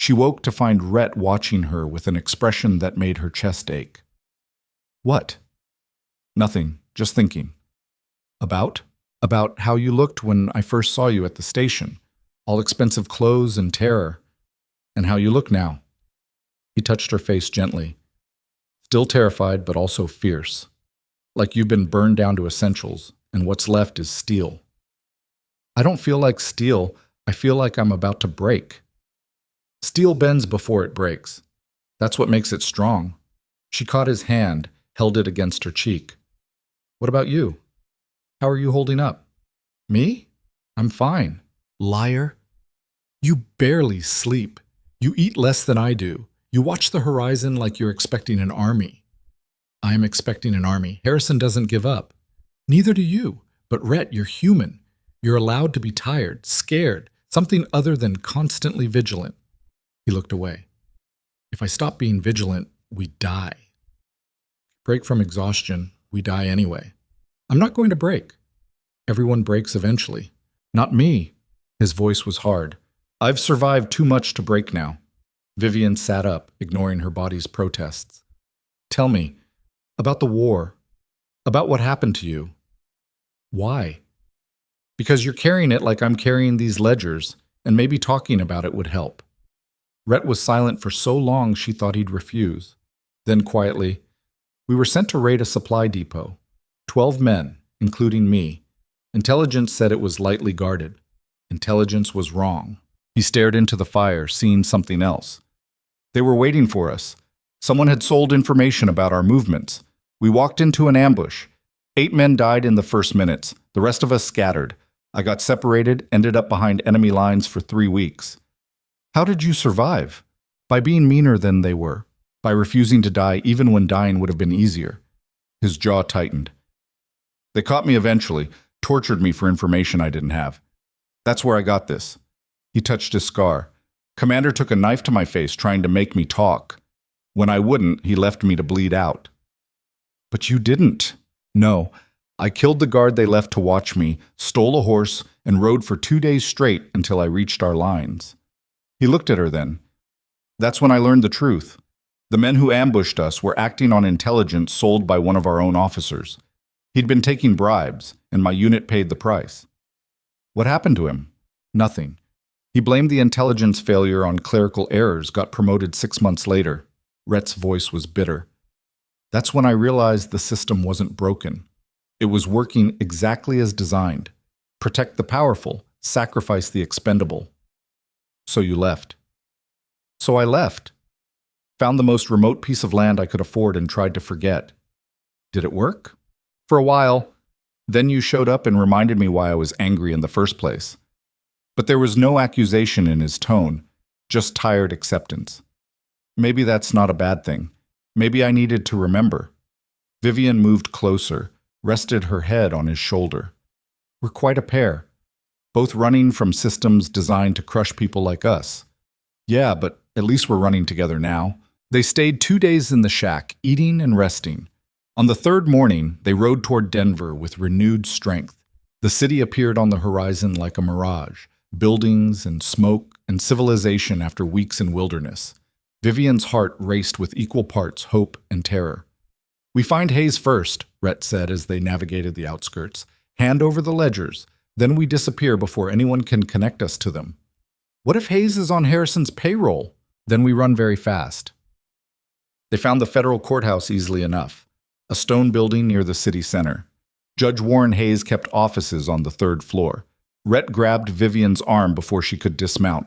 She woke to find Rhett watching her with an expression that made her chest ache. What? Nothing, just thinking. About? About how you looked when I first saw you at the station, all expensive clothes and terror, and how you look now. He touched her face gently. Still terrified, but also fierce. Like you've been burned down to essentials, and what's left is steel. I don't feel like steel. I feel like I'm about to break. Steel bends before it breaks. That's what makes it strong. She caught his hand, held it against her cheek. What about you? How are you holding up? Me? I'm fine. Liar. You barely sleep. You eat less than I do. You watch the horizon like you're expecting an army. I am expecting an army. Harrison doesn't give up. Neither do you. But Rhett, you're human. You're allowed to be tired, scared, something other than constantly vigilant. He looked away. If I stop being vigilant, we die. Break from exhaustion, we die anyway. I'm not going to break. Everyone breaks eventually. Not me. His voice was hard. I've survived too much to break now. Vivian sat up, ignoring her body's protests. Tell me, about the war, about what happened to you. Why? Because you're carrying it like I'm carrying these ledgers, and maybe talking about it would help. Rhett was silent for so long she thought he'd refuse. Then quietly, we were sent to raid a supply depot. 12 men, including me. Intelligence said it was lightly guarded. Intelligence was wrong. He stared into the fire, seeing something else. They were waiting for us. Someone had sold information about our movements. We walked into an ambush. 8 men died in the first minutes. The rest of us scattered. I got separated, ended up behind enemy lines for 3 weeks. How did you survive? By being meaner than they were. By refusing to die even when dying would have been easier. His jaw tightened. They caught me eventually, tortured me for information I didn't have. That's where I got this. He touched his scar. Commander took a knife to my face, trying to make me talk. When I wouldn't, he left me to bleed out. But you didn't. No. I killed the guard they left to watch me, stole a horse, and rode for 2 days straight until I reached our lines. He looked at her then. That's when I learned the truth. The men who ambushed us were acting on intelligence sold by one of our own officers. He'd been taking bribes, and my unit paid the price. What happened to him? Nothing. He blamed the intelligence failure on clerical errors, got promoted 6 months later. Rhett's voice was bitter. That's when I realized the system wasn't broken. It was working exactly as designed. Protect the powerful, sacrifice the expendable. So you left. So I left. Found the most remote piece of land I could afford and tried to forget. Did it work? For a while. Then you showed up and reminded me why I was angry in the first place. But there was no accusation in his tone, just tired acceptance. Maybe that's not a bad thing. Maybe I needed to remember. Vivian moved closer, rested her head on his shoulder. We're quite a pair, both running from systems designed to crush people like us. Yeah, but at least we're running together now. They stayed 2 days in the shack, eating and resting. On the third morning, they rode toward Denver with renewed strength. The city appeared on the horizon like a mirage, buildings and smoke and civilization after weeks in wilderness. Vivian's heart raced with equal parts hope and terror. We find Hayes first, Rhett said as they navigated the outskirts. Hand over the ledgers, then we disappear before anyone can connect us to them. What if Hayes is on Harrison's payroll? Then we run very fast. They found the federal courthouse easily enough, a stone building near the city center. Judge Warren Hayes kept offices on the 3rd floor. Rhett grabbed Vivian's arm before she could dismount.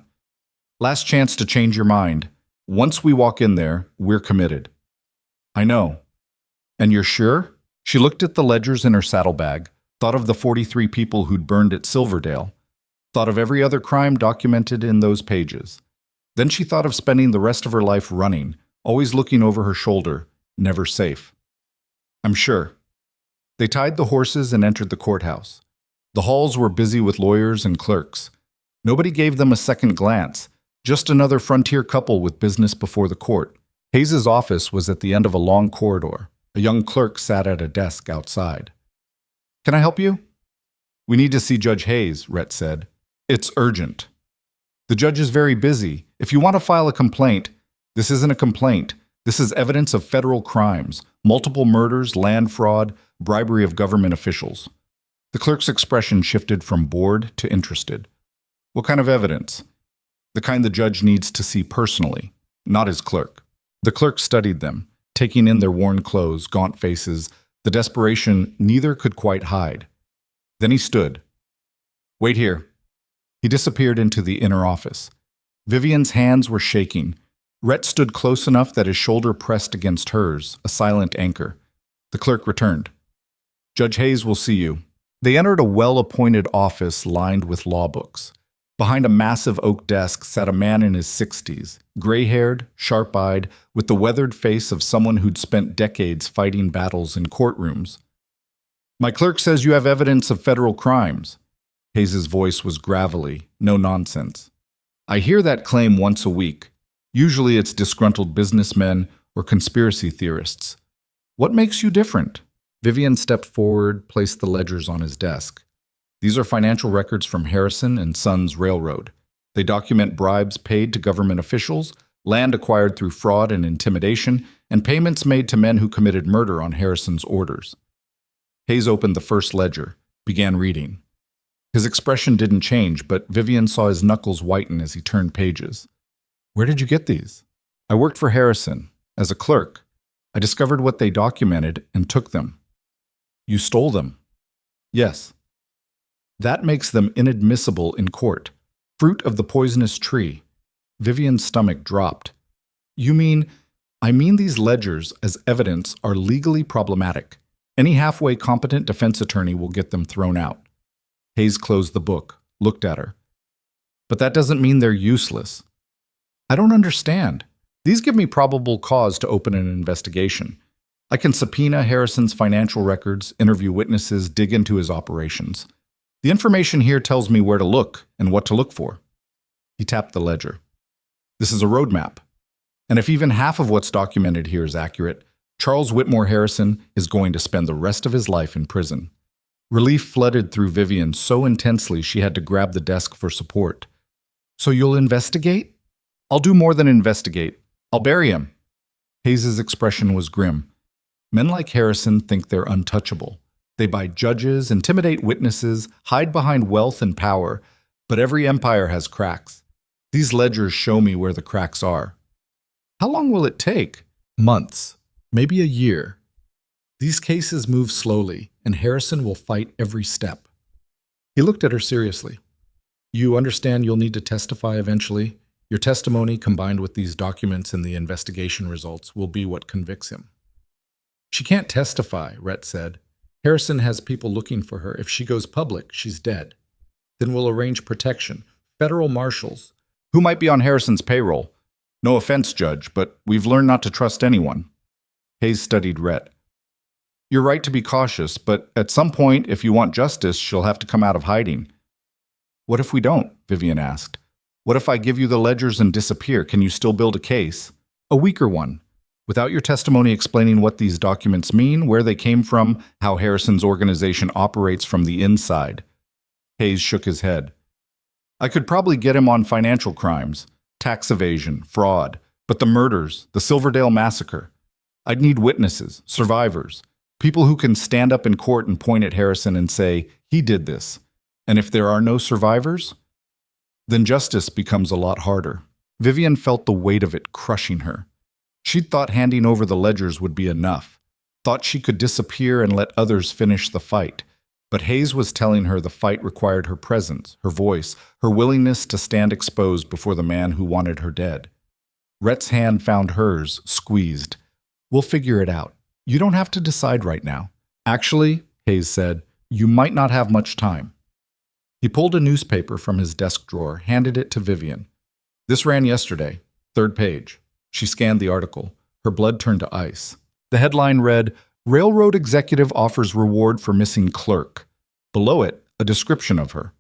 Last chance to change your mind. Once we walk in there, we're committed. I know. And you're sure? She looked at the ledgers in her saddlebag, thought of the 43 people who'd burned at Silverdale, thought of every other crime documented in those pages. Then she thought of spending the rest of her life running, always looking over her shoulder, never safe. I'm sure. They tied the horses and entered the courthouse. The halls were busy with lawyers and clerks. Nobody gave them a second glance, just another frontier couple with business before the court. Hayes's office was at the end of a long corridor. A young clerk sat at a desk outside. Can I help you? We need to see Judge Hayes, Rhett said. It's urgent. The judge is very busy. If you want to file a complaint, this isn't a complaint. This is evidence of federal crimes, multiple murders, land fraud, bribery of government officials. The clerk's expression shifted from bored to interested. What kind of evidence? The kind the judge needs to see personally, not his clerk. The clerk studied them, taking in their worn clothes, gaunt faces, the desperation neither could quite hide. Then he stood. Wait here. He disappeared into the inner office. Vivian's hands were shaking. Rhett stood close enough that his shoulder pressed against hers, a silent anchor. The clerk returned. Judge Hayes will see you. They entered a well-appointed office lined with law books. Behind a massive oak desk sat a man in his 60s, gray-haired, sharp-eyed, with the weathered face of someone who'd spent decades fighting battles in courtrooms. My clerk says you have evidence of federal crimes. Hayes's voice was gravelly, no nonsense. I hear that claim once a week. Usually it's disgruntled businessmen or conspiracy theorists. What makes you different? Vivian stepped forward, placed the ledgers on his desk. These are financial records from Harrison and Sons Railroad. They document bribes paid to government officials, land acquired through fraud and intimidation, and payments made to men who committed murder on Harrison's orders. Hayes opened the first ledger, began reading. His expression didn't change, but Vivian saw his knuckles whiten as he turned pages. Where did you get these? I worked for Harrison. As a clerk, I discovered what they documented and took them. You stole them? Yes. That makes them inadmissible in court. Fruit of the poisonous tree. Vivian's stomach dropped. You mean, I mean these ledgers as evidence are legally problematic. Any halfway competent defense attorney will get them thrown out. Hayes closed the book, looked at her. But that doesn't mean they're useless. I don't understand. These give me probable cause to open an investigation. I can subpoena Harrison's financial records, interview witnesses, dig into his operations. The information here tells me where to look and what to look for. He tapped the ledger. This is a roadmap. And if even half of what's documented here is accurate, Charles Whitmore Harrison is going to spend the rest of his life in prison. Relief flooded through Vivian so intensely she had to grab the desk for support. So you'll investigate? I'll do more than investigate. I'll bury him. Hayes's expression was grim. Men like Harrison think they're untouchable. They buy judges, intimidate witnesses, hide behind wealth and power, but every empire has cracks. These ledgers show me where the cracks are. How long will it take? Months, maybe a year. These cases move slowly, and Harrison will fight every step. He looked at her seriously. You understand you'll need to testify eventually? Your testimony, combined with these documents and the investigation results, will be what convicts him. She can't testify, Rhett said. Harrison has people looking for her. If she goes public, she's dead. Then we'll arrange protection. Federal marshals. Who might be on Harrison's payroll? No offense, Judge, but we've learned not to trust anyone. Hayes studied Rhett. You're right to be cautious, but at some point, if you want justice, she'll have to come out of hiding. What if we don't? Vivian asked. What if I give you the ledgers and disappear? Can you still build a case? A weaker one. Without your testimony explaining what these documents mean, where they came from, how Harrison's organization operates from the inside. Hayes shook his head. I could probably get him on financial crimes, tax evasion, fraud, but the murders, the Silverdale massacre. I'd need witnesses, survivors, people who can stand up in court and point at Harrison and say, he did this. And if there are no survivors, then justice becomes a lot harder. Vivian felt the weight of it crushing her. She'd thought handing over the ledgers would be enough, thought she could disappear and let others finish the fight. But Hayes was telling her the fight required her presence, her voice, her willingness to stand exposed before the man who wanted her dead. Rhett's hand found hers, squeezed. We'll figure it out. You don't have to decide right now. Actually, Hayes said, you might not have much time. He pulled a newspaper from his desk drawer, handed it to Vivian. This ran yesterday, 3rd page. She scanned the article. Her blood turned to ice. The headline read, Railroad Executive Offers Reward for Missing Clerk. Below it, a description of her.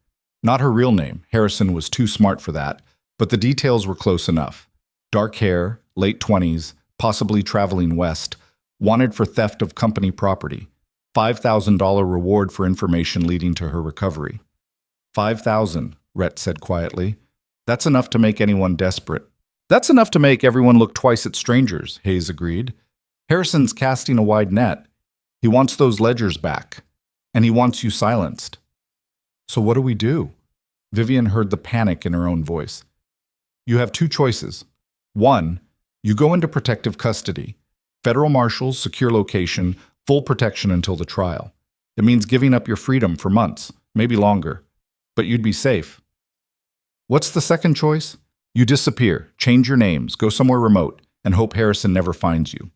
Not her real name. Harrison was too smart for that, but the details were close enough. Dark hair, late 20s, possibly traveling west, wanted for theft of company property. $5,000 reward for information leading to her recovery. 5,000, Rhett said quietly. That's enough to make anyone desperate. That's enough to make everyone look twice at strangers, Hayes agreed. Harrison's casting a wide net. He wants those ledgers back. And he wants you silenced. So what do we do? Vivian heard the panic in her own voice. You have 2 choices. 1, you go into protective custody. Federal marshals, secure location, full protection until the trial. It means giving up your freedom for months, maybe longer. But you'd be safe. What's the second choice? You disappear, change your names, go somewhere remote, and hope Harrison never finds you.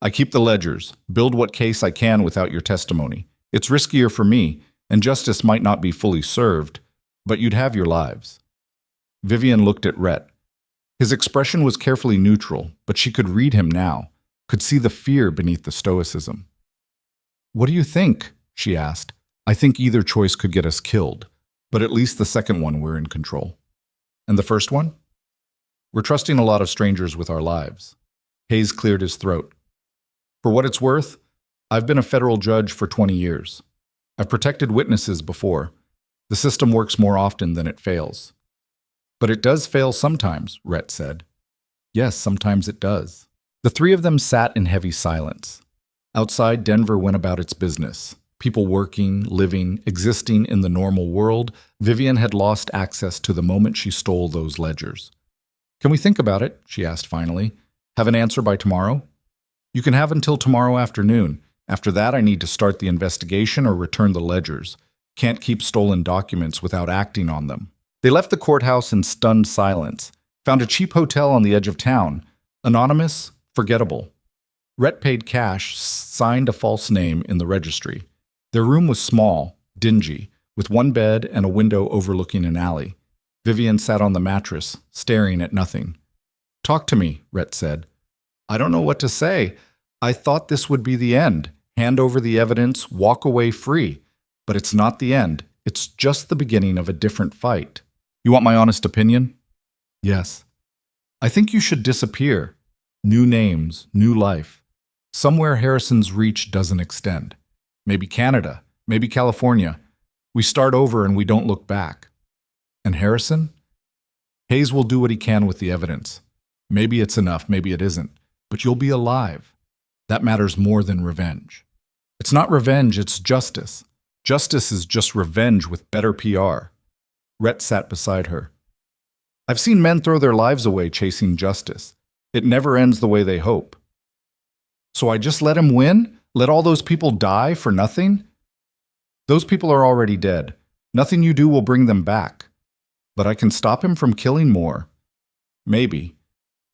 I keep the ledgers, build what case I can without your testimony. It's riskier for me, and justice might not be fully served, but you'd have your lives. Vivian looked at Rhett. His expression was carefully neutral, but she could read him now, could see the fear beneath the stoicism. What do you think? She asked. I think either choice could get us killed, but at least the second one we're in control. And the first one? We're trusting a lot of strangers with our lives. Hayes cleared his throat. For what it's worth, I've been a federal judge for 20 years. I've protected witnesses before. The system works more often than it fails. But it does fail sometimes, Rhett said. Yes, sometimes it does. The 3 of them sat in heavy silence. Outside, Denver went about its business. People working, living, existing in the normal world. Vivian had lost access to the moment she stole those ledgers. Can we think about it? She asked finally. Have an answer by tomorrow? You can have until tomorrow afternoon. After that, I need to start the investigation or return the ledgers. Can't keep stolen documents without acting on them. They left the courthouse in stunned silence. Found a cheap hotel on the edge of town. Anonymous, forgettable. Rhett paid cash, signed a false name in the registry. Their room was small, dingy, with 1 bed and a window overlooking an alley. Vivian sat on the mattress, staring at nothing. Talk to me, Rhett said. I don't know what to say. I thought this would be the end. Hand over the evidence, walk away free. But it's not the end. It's just the beginning of a different fight. You want my honest opinion? Yes. I think you should disappear. New names, new life. Somewhere Harrison's reach doesn't extend. Maybe Canada, maybe California. We start over and we don't look back. And Harrison? Hayes will do what he can with the evidence. Maybe it's enough, maybe it isn't. But you'll be alive. That matters more than revenge. It's not revenge, it's justice. Justice is just revenge with better PR. Rhett sat beside her. I've seen men throw their lives away chasing justice. It never ends the way they hope. So I just let him win? Let all those people die for nothing? Those people are already dead. Nothing you do will bring them back. But I can stop him from killing more. Maybe.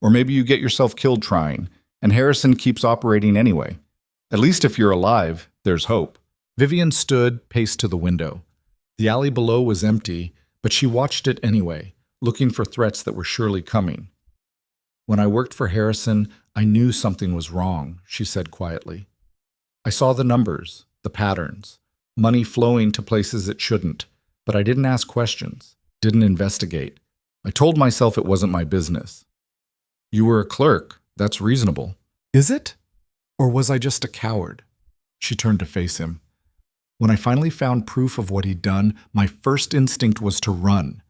Or maybe you get yourself killed trying, and Harrison keeps operating anyway. At least if you're alive, there's hope. Vivian stood, paced to the window. The alley below was empty, but she watched it anyway, looking for threats that were surely coming. When I worked for Harrison, I knew something was wrong, she said quietly. I saw the numbers, the patterns, money flowing to places it shouldn't, but I didn't ask questions, didn't investigate. I told myself it wasn't my business. You were a clerk, that's reasonable. Is it? Or was I just a coward? She turned to face him. When I finally found proof of what he'd done, my first instinct was to run.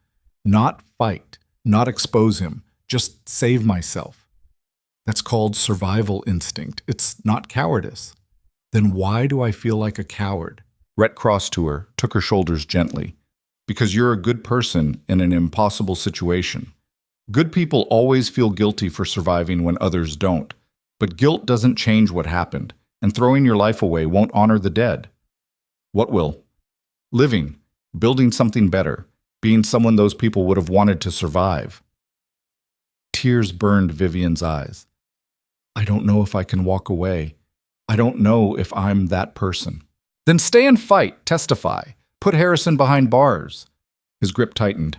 Not fight, not expose him, just save myself. That's called survival instinct. It's not cowardice. Then why do I feel like a coward? Rhett crossed to her, took her shoulders gently. Because you're a good person in an impossible situation. Good people always feel guilty for surviving when others don't. But guilt doesn't change what happened, and throwing your life away won't honor the dead. What will? Living, building something better, being someone those people would have wanted to survive. Tears burned Vivian's eyes. I don't know if I can walk away. I don't know if I'm that person. Then stay and fight, testify. Put Harrison behind bars. His grip tightened.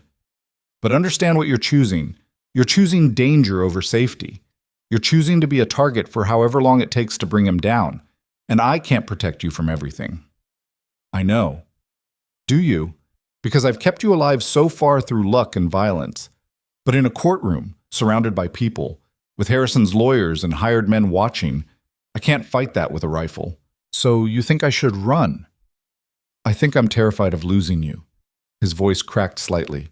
But understand what you're choosing. You're choosing danger over safety. You're choosing to be a target for however long it takes to bring him down. And I can't protect you from everything. I know. Do you? Because I've kept you alive so far through luck and violence. But in a courtroom, surrounded by people, with Harrison's lawyers and hired men watching, I can't fight that with a rifle. So you think I should run? I think I'm terrified of losing you. His voice cracked slightly.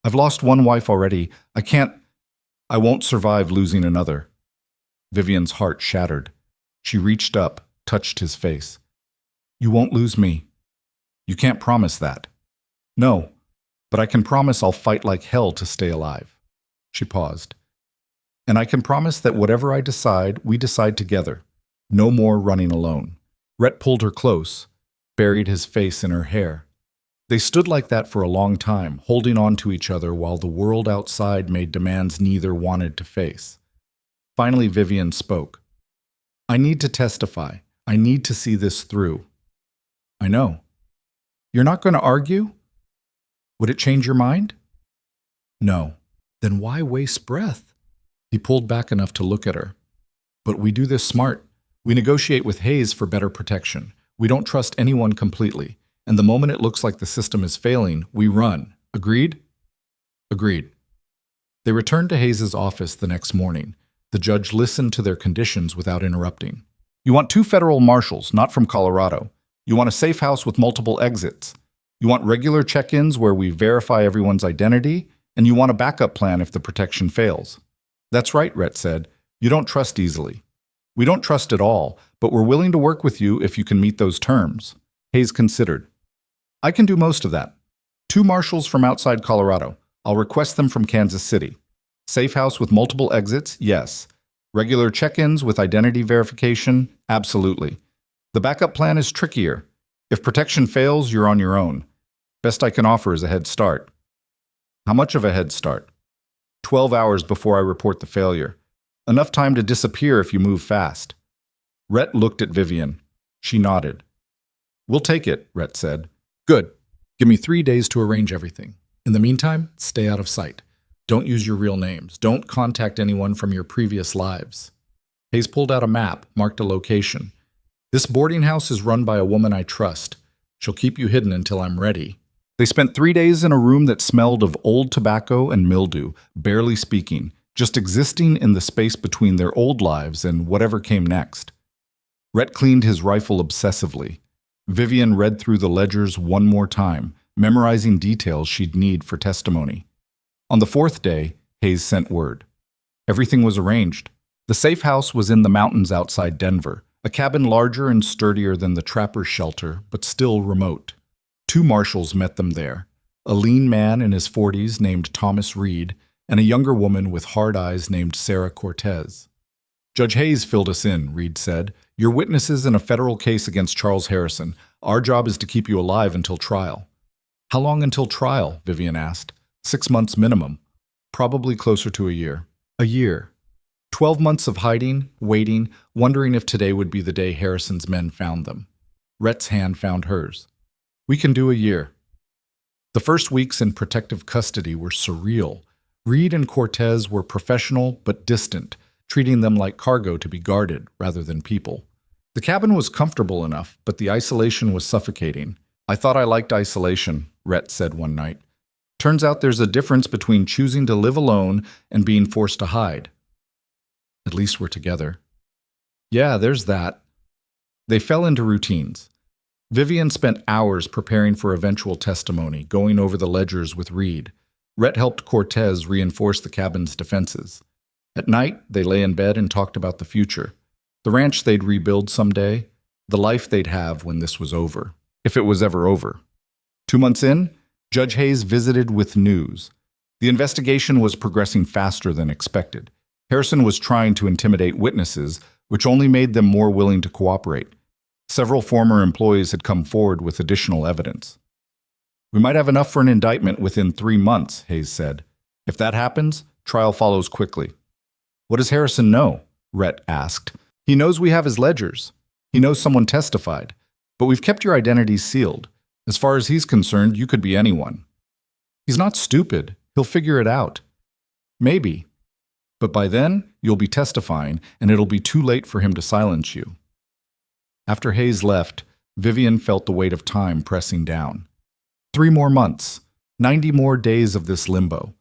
I've lost one wife already. I won't survive losing another. Vivian's heart shattered. She reached up, touched his face. You won't lose me. You can't promise that. No, but I can promise I'll fight like hell to stay alive. She paused. And I can promise that whatever I decide, we decide together. No more running alone. Rhett pulled her close, buried his face in her hair. They stood like that for a long time, holding on to each other while the world outside made demands neither wanted to face. Finally, Vivian spoke. I need to testify. I need to see this through. I know. You're not going to argue? Would it change your mind? No. Then why waste breath? He pulled back enough to look at her. But we do this smart. We negotiate with Hayes for better protection. We don't trust anyone completely. And the moment it looks like the system is failing, we run. Agreed? Agreed. They returned to Hayes' office the next morning. The judge listened to their conditions without interrupting. You want 2 federal marshals, not from Colorado. You want a safe house with multiple exits. You want regular check-ins where we verify everyone's identity, and you want a backup plan if the protection fails. That's right, Rhett said. You don't trust easily. We don't trust at all, but we're willing to work with you if you can meet those terms. Hayes considered. I can do most of that. 2 marshals from outside Colorado. I'll request them from Kansas City. Safe house with multiple exits? Yes. Regular check-ins with identity verification? Absolutely. The backup plan is trickier. If protection fails, you're on your own. Best I can offer is a head start. How much of a head start? 12 hours before I report the failure. Enough time to disappear if you move fast. Rhett looked at Vivian. She nodded. We'll take it, Rhett said. Good. Give me 3 days to arrange everything. In the meantime, stay out of sight. Don't use your real names. Don't contact anyone from your previous lives. Hayes pulled out a map, marked a location. This boarding house is run by a woman I trust. She'll keep you hidden until I'm ready. They spent 3 days in a room that smelled of old tobacco and mildew, barely speaking, just existing in the space between their old lives and whatever came next. Rhett cleaned his rifle obsessively. Vivian read through the ledgers one more time, memorizing details she'd need for testimony. On the fourth day, Hayes sent word. Everything was arranged. The safe house was in the mountains outside Denver, a cabin larger and sturdier than the trapper's shelter, but still remote. 2 marshals met them there, a lean man in his 40s named Thomas Reed, and a younger woman with hard eyes named Sarah Cortez. Judge Hayes filled us in, Reed said. You're witnesses in a federal case against Charles Harrison. Our job is to keep you alive until trial. How long until trial? Vivian asked. 6 months minimum. Probably closer to a year. A year. 12 months of hiding, waiting, wondering if today would be the day Harrison's men found them. Rhett's hand found hers. We can do a year. The first weeks in protective custody were surreal. Reed and Cortez were professional but distant, treating them like cargo to be guarded rather than people. The cabin was comfortable enough, but the isolation was suffocating. I thought I liked isolation, Rhett said one night. Turns out there's a difference between choosing to live alone and being forced to hide. At least we're together. Yeah, there's that. They fell into routines. Vivian spent hours preparing for eventual testimony, going over the ledgers with Reed. Rhett helped Cortez reinforce the cabin's defenses. At night, they lay in bed and talked about the future. The ranch they'd rebuild someday, the life they'd have when this was over, if it was ever over. 2 months in, Judge Hayes visited with news. The investigation was progressing faster than expected. Harrison was trying to intimidate witnesses, which only made them more willing to cooperate. Several former employees had come forward with additional evidence. We might have enough for an indictment within 3 months, Hayes said. If that happens, trial follows quickly. What does Harrison know? Rhett asked. He knows we have his ledgers. He knows someone testified. But we've kept your identities sealed. As far as he's concerned, you could be anyone. He's not stupid. He'll figure it out. Maybe. But by then, you'll be testifying, and it'll be too late for him to silence you. After Hayes left, Vivian felt the weight of time pressing down. 3 more months, 90 more days of this limbo.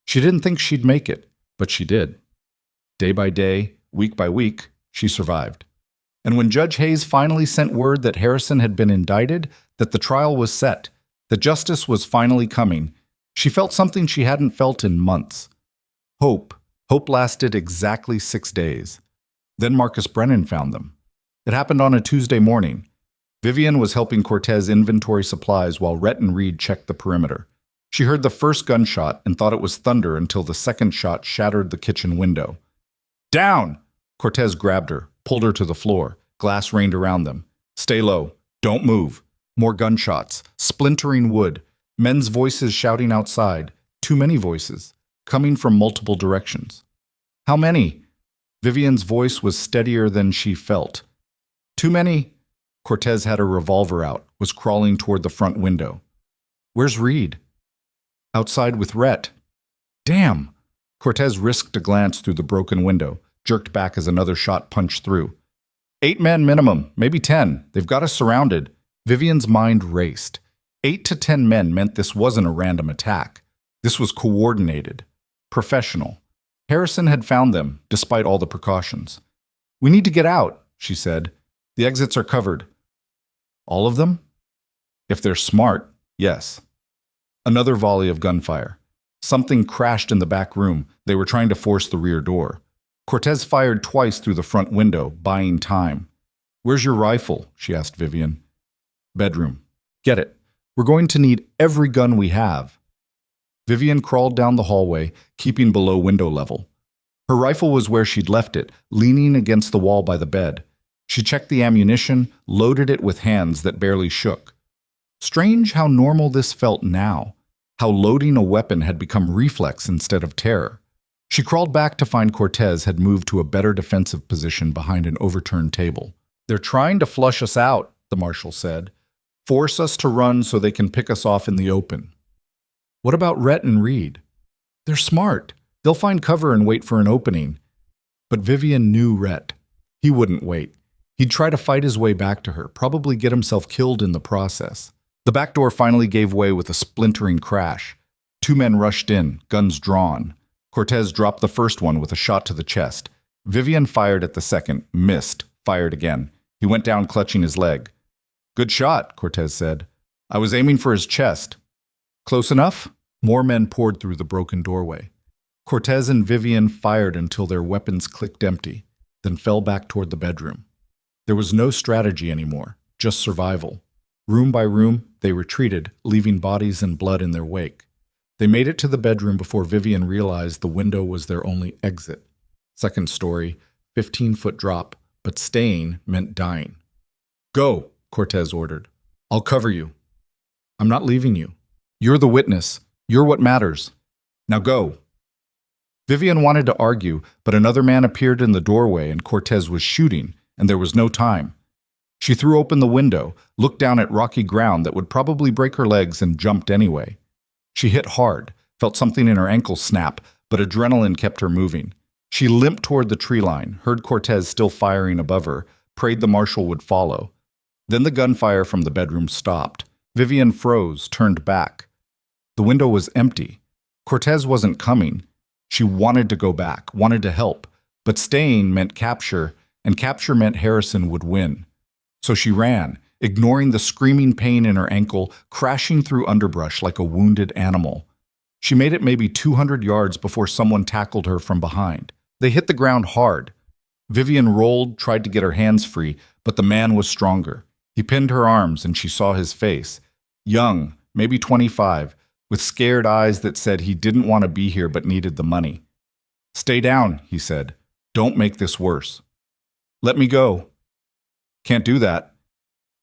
She didn't think she'd make it, but she did. Day by day, week by week, she survived. And when Judge Hayes finally sent word that Harrison had been indicted, that the trial was set, that justice was finally coming, she felt something she hadn't felt in months. Hope. Hope lasted exactly 6 days. Then Marcus Brennan found them. It happened on a Tuesday morning. Vivian was helping Cortez inventory supplies while Rhett and Reed checked the perimeter. She heard the first gunshot and thought it was thunder until the second shot shattered the kitchen window. Down! Cortez grabbed her, pulled her to the floor. Glass rained around them. Stay low. Don't move. More gunshots. Splintering wood. Men's voices shouting outside. Too many voices. Coming from multiple directions. How many? Vivian's voice was steadier than she felt. Too many. Cortez had her revolver out, was crawling toward the front window. Where's Reed? Outside with Rhett. Damn! Cortez risked a glance through the broken window, jerked back as another shot punched through. 8 men minimum, maybe 10. They've got us surrounded. Vivian's mind raced. 8 to 10 men meant this wasn't a random attack. This was coordinated, professional. Harrison had found them, despite all the precautions. We need to get out, she said. The exits are covered. All of them? If they're smart, yes. Another volley of gunfire. Something crashed in the back room. They were trying to force the rear door. Cortez fired twice through the front window, buying time. Where's your rifle? She asked Vivian. Bedroom. Get it. We're going to need every gun we have. Vivian crawled down the hallway, keeping below window level. Her rifle was where she'd left it, leaning against the wall by the bed. She checked the ammunition, loaded it with hands that barely shook. Strange how normal this felt now, how loading a weapon had become reflex instead of terror. She crawled back to find Cortez had moved to a better defensive position behind an overturned table. They're trying to flush us out, the marshal said. Force us to run so they can pick us off in the open. What about Rhett and Reed? They're smart. They'll find cover and wait for an opening. But Vivian knew Rhett. He wouldn't wait. He'd try to fight his way back to her, probably get himself killed in the process. The back door finally gave way with a splintering crash. 2 men rushed in, guns drawn. Cortez dropped the first one with a shot to the chest. Vivian fired at the second, missed, fired again. He went down clutching his leg. "Good shot," Cortez said. "I was aiming for his chest." "Close enough?" More men poured through the broken doorway. Cortez and Vivian fired until their weapons clicked empty, then fell back toward the bedroom. There was no strategy anymore, just survival. Room by room, they retreated, leaving bodies and blood in their wake. They made it to the bedroom before Vivian realized the window was their only exit. Second story, 15-foot drop, but staying meant dying. "Go," Cortez ordered. "I'll cover you." "I'm not leaving you. You're the witness. You're what matters. Now go." Vivian wanted to argue, but another man appeared in the doorway and Cortez was shooting, and there was no time. She threw open the window, looked down at rocky ground that would probably break her legs, and jumped anyway. She hit hard, felt something in her ankle snap, but adrenaline kept her moving. She limped toward the tree line, heard Cortez still firing above her, prayed the marshal would follow. Then the gunfire from the bedroom stopped. Vivian froze, turned back. The window was empty. Cortez wasn't coming. She wanted to go back, wanted to help, but staying meant capture, and capture meant Harrison would win. So she ran, ignoring the screaming pain in her ankle, crashing through underbrush like a wounded animal. She made it maybe 200 yards before someone tackled her from behind. They hit the ground hard. Vivian rolled, tried to get her hands free, but the man was stronger. He pinned her arms, and she saw his face. Young, maybe 25, with scared eyes that said he didn't want to be here but needed the money. "Stay down," he said. "Don't make this worse." "Let me go." "Can't do that.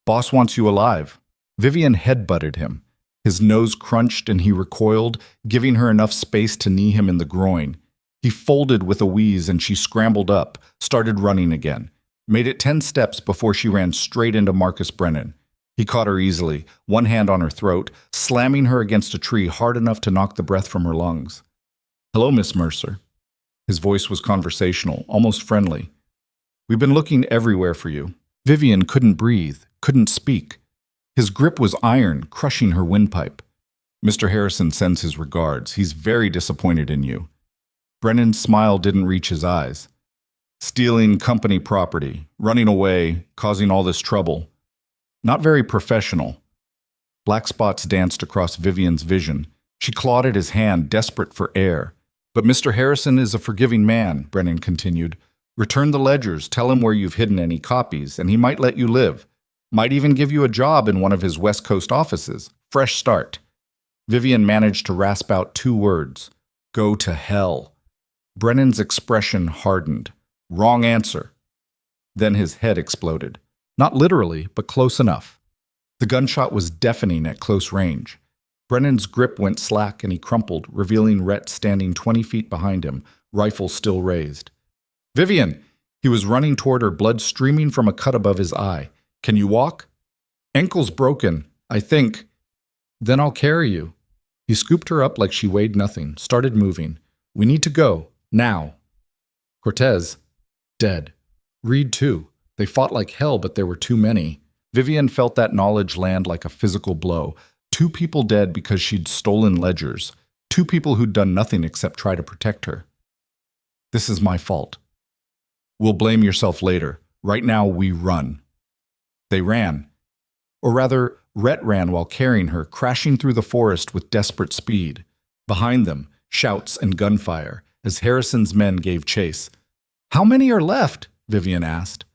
Boss wants you alive." Vivian headbutted him. His nose crunched and he recoiled, giving her enough space to knee him in the groin. He folded with a wheeze and she scrambled up, started running again. Made it 10 steps before she ran straight into Marcus Brennan. He caught her easily, one hand on her throat, slamming her against a tree hard enough to knock the breath from her lungs. "Hello, Miss Mercer." His voice was conversational, almost friendly. "We've been looking everywhere for you." Vivian couldn't breathe, couldn't speak. His grip was iron, crushing her windpipe. "Mr. Harrison sends his regards. He's very disappointed in you." Brennan's smile didn't reach his eyes. "Stealing company property, running away, causing all this trouble. Not very professional." Black spots danced across Vivian's vision. She clawed at his hand, desperate for air. "But Mr. Harrison is a forgiving man," Brennan continued. "Return the ledgers, tell him where you've hidden any copies, and he might let you live. Might even give you a job in one of his West Coast offices. Fresh start." Vivian managed to rasp out 2 words. "Go to hell." Brennan's expression hardened. "Wrong answer." Then his head exploded. Not literally, but close enough. The gunshot was deafening at close range. Brennan's grip went slack and he crumpled, revealing Rhett standing 20 feet behind him, rifle still raised. "Vivian!" He was running toward her, blood streaming from a cut above his eye. "Can you walk?" "Ankle's broken, I think." "Then I'll carry you." He scooped her up like she weighed nothing, started moving. "We need to go. Now." Cortez. Dead. Reed too. They fought like hell, but there were too many. Vivian felt that knowledge land like a physical blow. 2 people dead because she'd stolen ledgers. 2 people who'd done nothing except try to protect her. "This is my fault. We'll blame yourself later. Right now, we run." They ran. Or rather, Rhett ran while carrying her, crashing through the forest with desperate speed. Behind them, shouts and gunfire, as Harrison's men gave chase. "How many are left?" Vivian asked.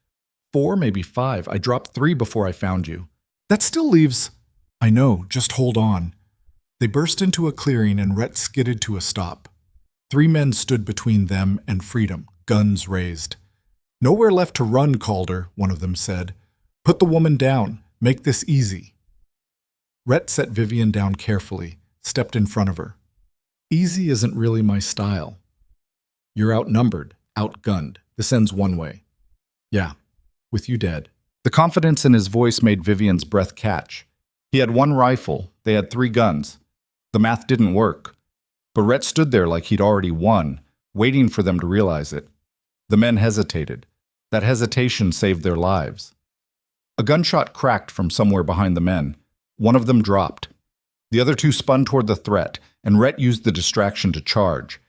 4, maybe 5. I dropped 3 before I found you." "That still leaves—" "I know, just hold on." They burst into a clearing and Rhett skidded to a stop. 3 men stood between them and freedom, guns raised. "Nowhere left to run, Calder," one of them said. "Put the woman down. Make this easy." Rhett set Vivian down carefully, stepped in front of her. "Easy isn't really my style. You're outnumbered, outgunned. This ends one way." "Yeah, with you dead." The confidence in his voice made Vivian's breath catch. He had 1 rifle, they had 3 guns. The math didn't work. But Rhett stood there like he'd already won, waiting for them to realize it. The men hesitated. That hesitation saved their lives. A gunshot cracked from somewhere behind the men. One of them dropped. The other 2 spun toward the threat, and Rhett used the distraction to charge.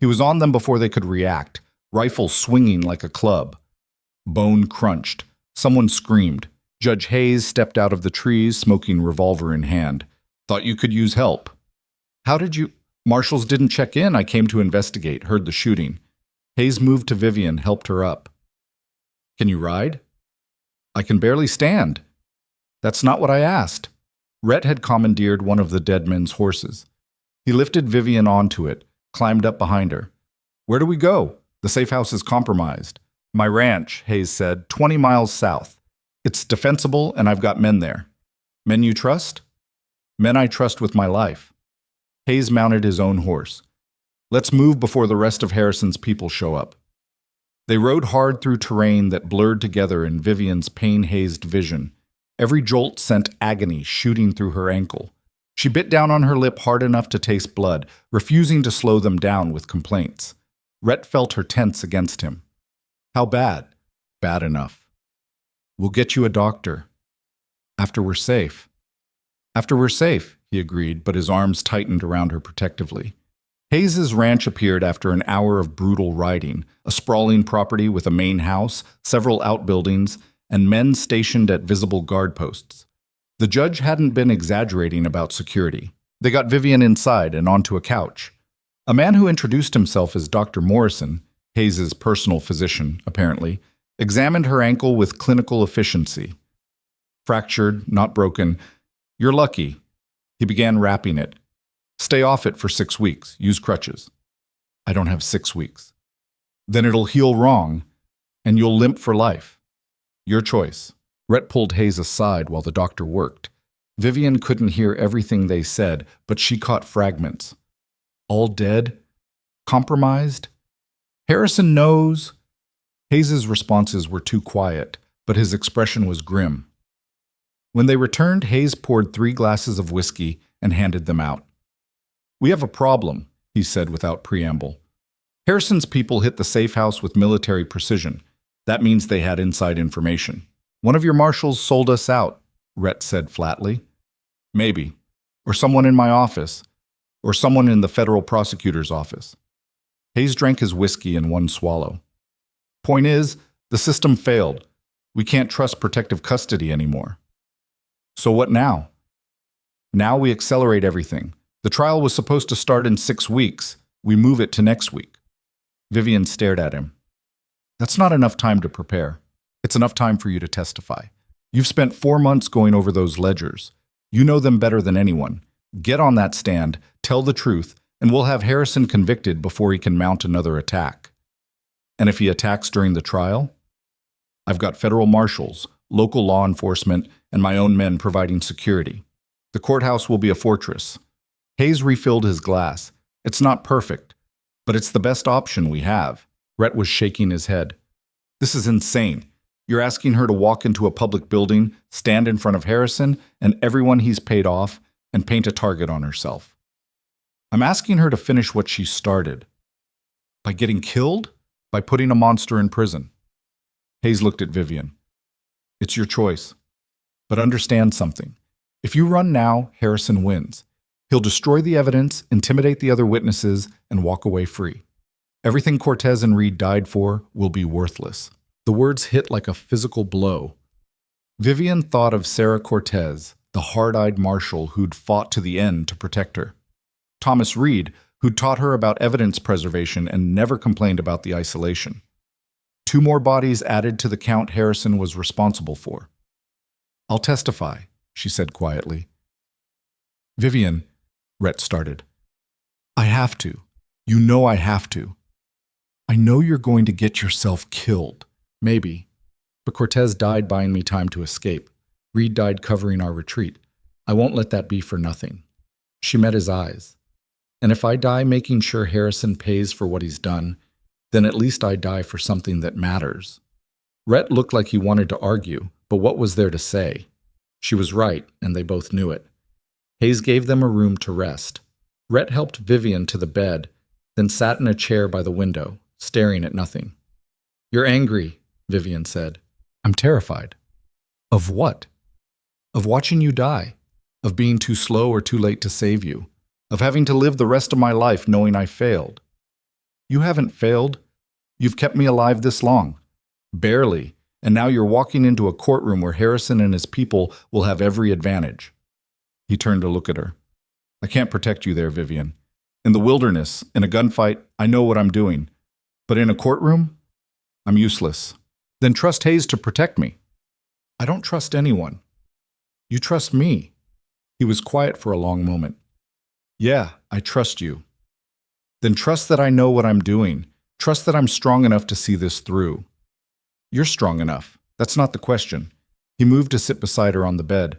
He was on them before they could react, rifle swinging like a club. Bone crunched. Someone screamed. Judge Hayes stepped out of the trees, smoking revolver in hand. Thought you could use help. How did you? Marshals didn't check in. I came to investigate, heard the shooting. Hayes moved to Vivian, helped her up. Can you ride? I can barely stand. That's not what I asked. Rhett had commandeered one of the dead men's horses. He lifted Vivian onto it, climbed up behind her. Where do we go? The safe house is compromised. My ranch, Hayes said, 20 miles south. It's defensible and I've got men there. Men you trust? Men I trust with my life. Hayes mounted his own horse. Let's move before the rest of Harrison's people show up. They rode hard through terrain that blurred together in Vivian's pain-hazed vision. Every jolt sent agony shooting through her ankle. She bit down on her lip hard enough to taste blood, refusing to slow them down with complaints. Rhett felt her tense against him. How bad? Bad enough. We'll get you a doctor. After we're safe. After we're safe, he agreed, but his arms tightened around her protectively. Hayes's ranch appeared after an hour of brutal riding, a sprawling property with a main house, several outbuildings, and men stationed at visible guard posts. The judge hadn't been exaggerating about security. They got Vivian inside and onto a couch. A man who introduced himself as Dr. Morrison, Hayes's personal physician, apparently, examined her ankle with clinical efficiency. Fractured, not broken. You're lucky. He began wrapping it. Stay off it for 6 weeks. Use crutches. I don't have 6 weeks. Then it'll heal wrong, and you'll limp for life. Your choice. Rhett pulled Hayes aside while the doctor worked. Vivian couldn't hear everything they said, but she caught fragments. All dead? Compromised? Harrison knows. Hayes's responses were too quiet, but his expression was grim. When they returned, Hayes poured 3 glasses of whiskey and handed them out. We have a problem, he said without preamble. Harrison's people hit the safe house with military precision. That means they had inside information. One of your marshals sold us out, Rhett said flatly. Maybe. Or someone in my office. Or someone in the federal prosecutor's office. Hayes drank his whiskey in one swallow. Point is, the system failed. We can't trust protective custody anymore. So what now? Now we accelerate everything. The trial was supposed to start in 6 weeks. We move it to next week. Vivian stared at him. That's not enough time to prepare. It's enough time for you to testify. You've spent 4 months going over those ledgers. You know them better than anyone. Get on that stand, tell the truth, and we'll have Harrison convicted before he can mount another attack. And if he attacks during the trial? I've got federal marshals, local law enforcement, and my own men providing security. The courthouse will be a fortress. Hayes refilled his glass. It's not perfect, but it's the best option we have. Rhett was shaking his head. This is insane. You're asking her to walk into a public building, stand in front of Harrison and everyone he's paid off, and paint a target on herself. I'm asking her to finish what she started. By getting killed? By putting a monster in prison. Hayes looked at Vivian. It's your choice. But understand something. If you run now, Harrison wins. He'll destroy the evidence, intimidate the other witnesses, and walk away free. Everything Cortez and Reed died for will be worthless. The words hit like a physical blow. Vivian thought of Sarah Cortez, the hard-eyed marshal who'd fought to the end to protect her. Thomas Reed, who'd taught her about evidence preservation and never complained about the isolation. 2 more bodies added to the count Harrison was responsible for. I'll testify, she said quietly. Vivian, Rhett started. I have to. You know I have to. I know you're going to get yourself killed. Maybe. But Cortez died buying me time to escape. Reed died covering our retreat. I won't let that be for nothing. She met his eyes. And if I die making sure Harrison pays for what he's done, then at least I die for something that matters. Rhett looked like he wanted to argue, but what was there to say? She was right, and they both knew it. Hayes gave them a room to rest. Rhett helped Vivian to the bed, then sat in a chair by the window, staring at nothing. You're angry, Vivian said. I'm terrified. Of what? Of watching you die. Of being too slow or too late to save you. Of having to live the rest of my life knowing I failed. You haven't failed. You've kept me alive this long. Barely. And now you're walking into a courtroom where Harrison and his people will have every advantage. He turned to look at her. I can't protect you there, Vivian. In the wilderness, in a gunfight, I know what I'm doing. But in a courtroom, I'm useless. Then trust Hayes to protect me. I don't trust anyone. You trust me. He was quiet for a long moment. Yeah, I trust you. Then trust that I know what I'm doing. Trust that I'm strong enough to see this through. You're strong enough. That's not the question. He moved to sit beside her on the bed.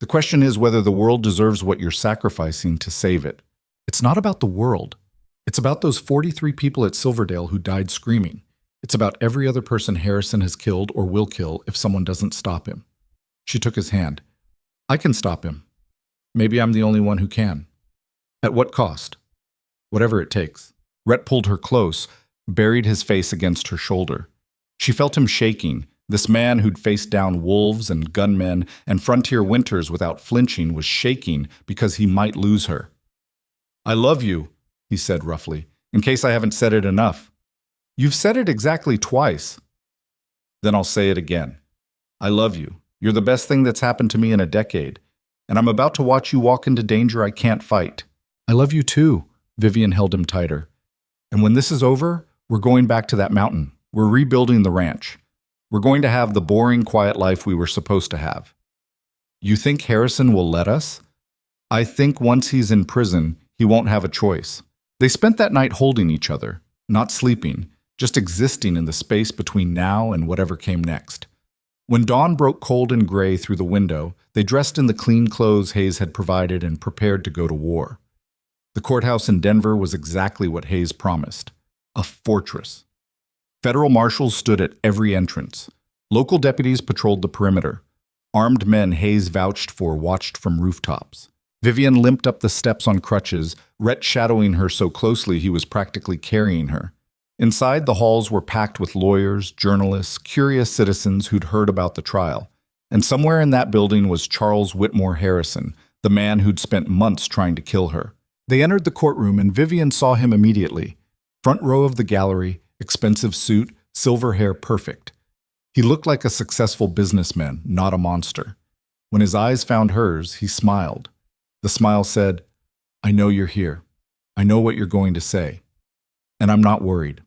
The question is whether the world deserves what you're sacrificing to save it. It's not about the world. It's about those 43 people at Silverdale who died screaming. It's about every other person Harrison has killed or will kill if someone doesn't stop him. She took his hand. I can stop him. Maybe I'm the only one who can. At what cost? Whatever it takes. Rhett pulled her close, buried his face against her shoulder. She felt him shaking. This man who'd faced down wolves and gunmen and frontier winters without flinching was shaking because he might lose her. I love you, he said roughly, in case I haven't said it enough. You've said it exactly twice. Then I'll say it again. I love you. You're the best thing that's happened to me in a decade, and I'm about to watch you walk into danger I can't fight. I love you too. Vivian held him tighter. And when this is over, we're going back to that mountain. We're rebuilding the ranch. We're going to have the boring, quiet life we were supposed to have. You think Harrison will let us? I think once he's in prison, he won't have a choice. They spent that night holding each other, not sleeping, just existing in the space between now and whatever came next. When dawn broke cold and gray through the window, they dressed in the clean clothes Hayes had provided and prepared to go to war. The courthouse in Denver was exactly what Hayes promised, a fortress. Federal marshals stood at every entrance. Local deputies patrolled the perimeter. Armed men Hayes vouched for watched from rooftops. Vivian limped up the steps on crutches, Rhett shadowing her so closely he was practically carrying her. Inside, the halls were packed with lawyers, journalists, curious citizens who'd heard about the trial. And somewhere in that building was Charles Whitmore Harrison, the man who'd spent months trying to kill her. They entered the courtroom and Vivian saw him immediately. Front row of the gallery, expensive suit, silver hair perfect. He looked like a successful businessman, not a monster. When his eyes found hers, he smiled. The smile said, I know you're here. I know what you're going to say. And I'm not worried.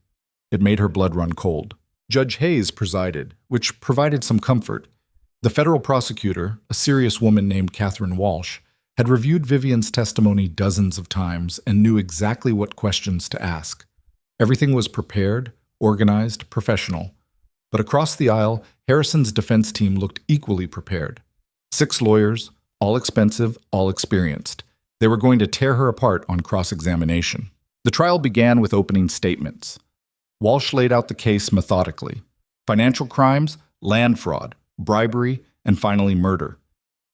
It made her blood run cold. Judge Hayes presided, which provided some comfort. The federal prosecutor, a serious woman named Catherine Walsh, had reviewed Vivian's testimony dozens of times and knew exactly what questions to ask. Everything was prepared, organized, professional. But across the aisle, Harrison's defense team looked equally prepared. 6 lawyers, all expensive, all experienced. They were going to tear her apart on cross-examination. The trial began with opening statements. Walsh laid out the case methodically. Financial crimes, land fraud, bribery, and finally murder.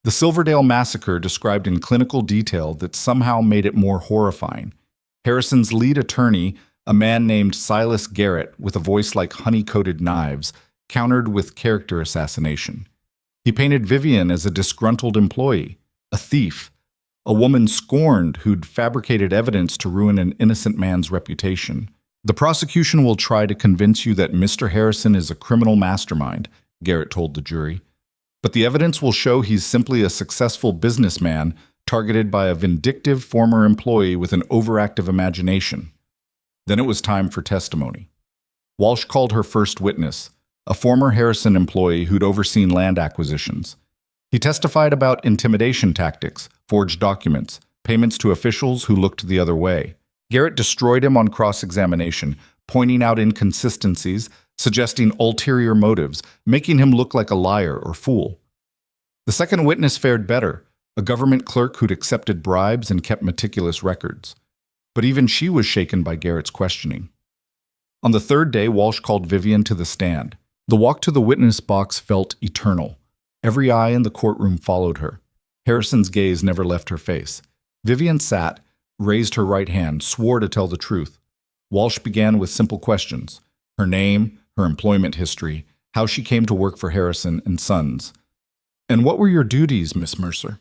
The Silverdale massacre described in clinical detail that somehow made it more horrifying. Harrison's lead attorney, a man named Silas Garrett with a voice like honey-coated knives, countered with character assassination. He painted Vivian as a disgruntled employee, a thief, a woman scorned who'd fabricated evidence to ruin an innocent man's reputation. The prosecution will try to convince you that Mr. Harrison is a criminal mastermind, Garrett told the jury. But the evidence will show he's simply a successful businessman targeted by a vindictive former employee with an overactive imagination. Then it was time for testimony. Walsh called her first witness, a former Harrison employee who'd overseen land acquisitions. He testified about intimidation tactics, forged documents, payments to officials who looked the other way. Garrett destroyed him on cross-examination, pointing out inconsistencies, suggesting ulterior motives, making him look like a liar or fool. The second witness fared better, a government clerk who'd accepted bribes and kept meticulous records. But even she was shaken by Garrett's questioning. On the third day, Walsh called Vivian to the stand. The walk to the witness box felt eternal. Every eye in the courtroom followed her. Harrison's gaze never left her face. Vivian sat, raised her right hand, swore to tell the truth. Walsh began with simple questions. Her name, her employment history, how she came to work for Harrison and Sons. And what were your duties, Miss Mercer?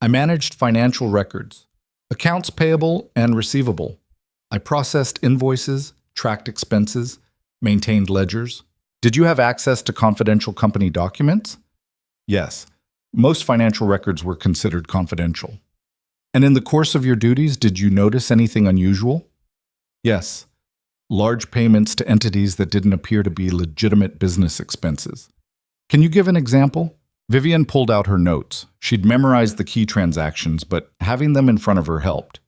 I managed financial records, accounts payable and receivable. I processed invoices, tracked expenses, maintained ledgers. Did you have access to confidential company documents? Yes. Most financial records were considered confidential. And in the course of your duties, did you notice anything unusual? Yes. Large payments to entities that didn't appear to be legitimate business expenses. Can you give an example? Vivian pulled out her notes. She'd memorized the key transactions, but having them in front of her helped.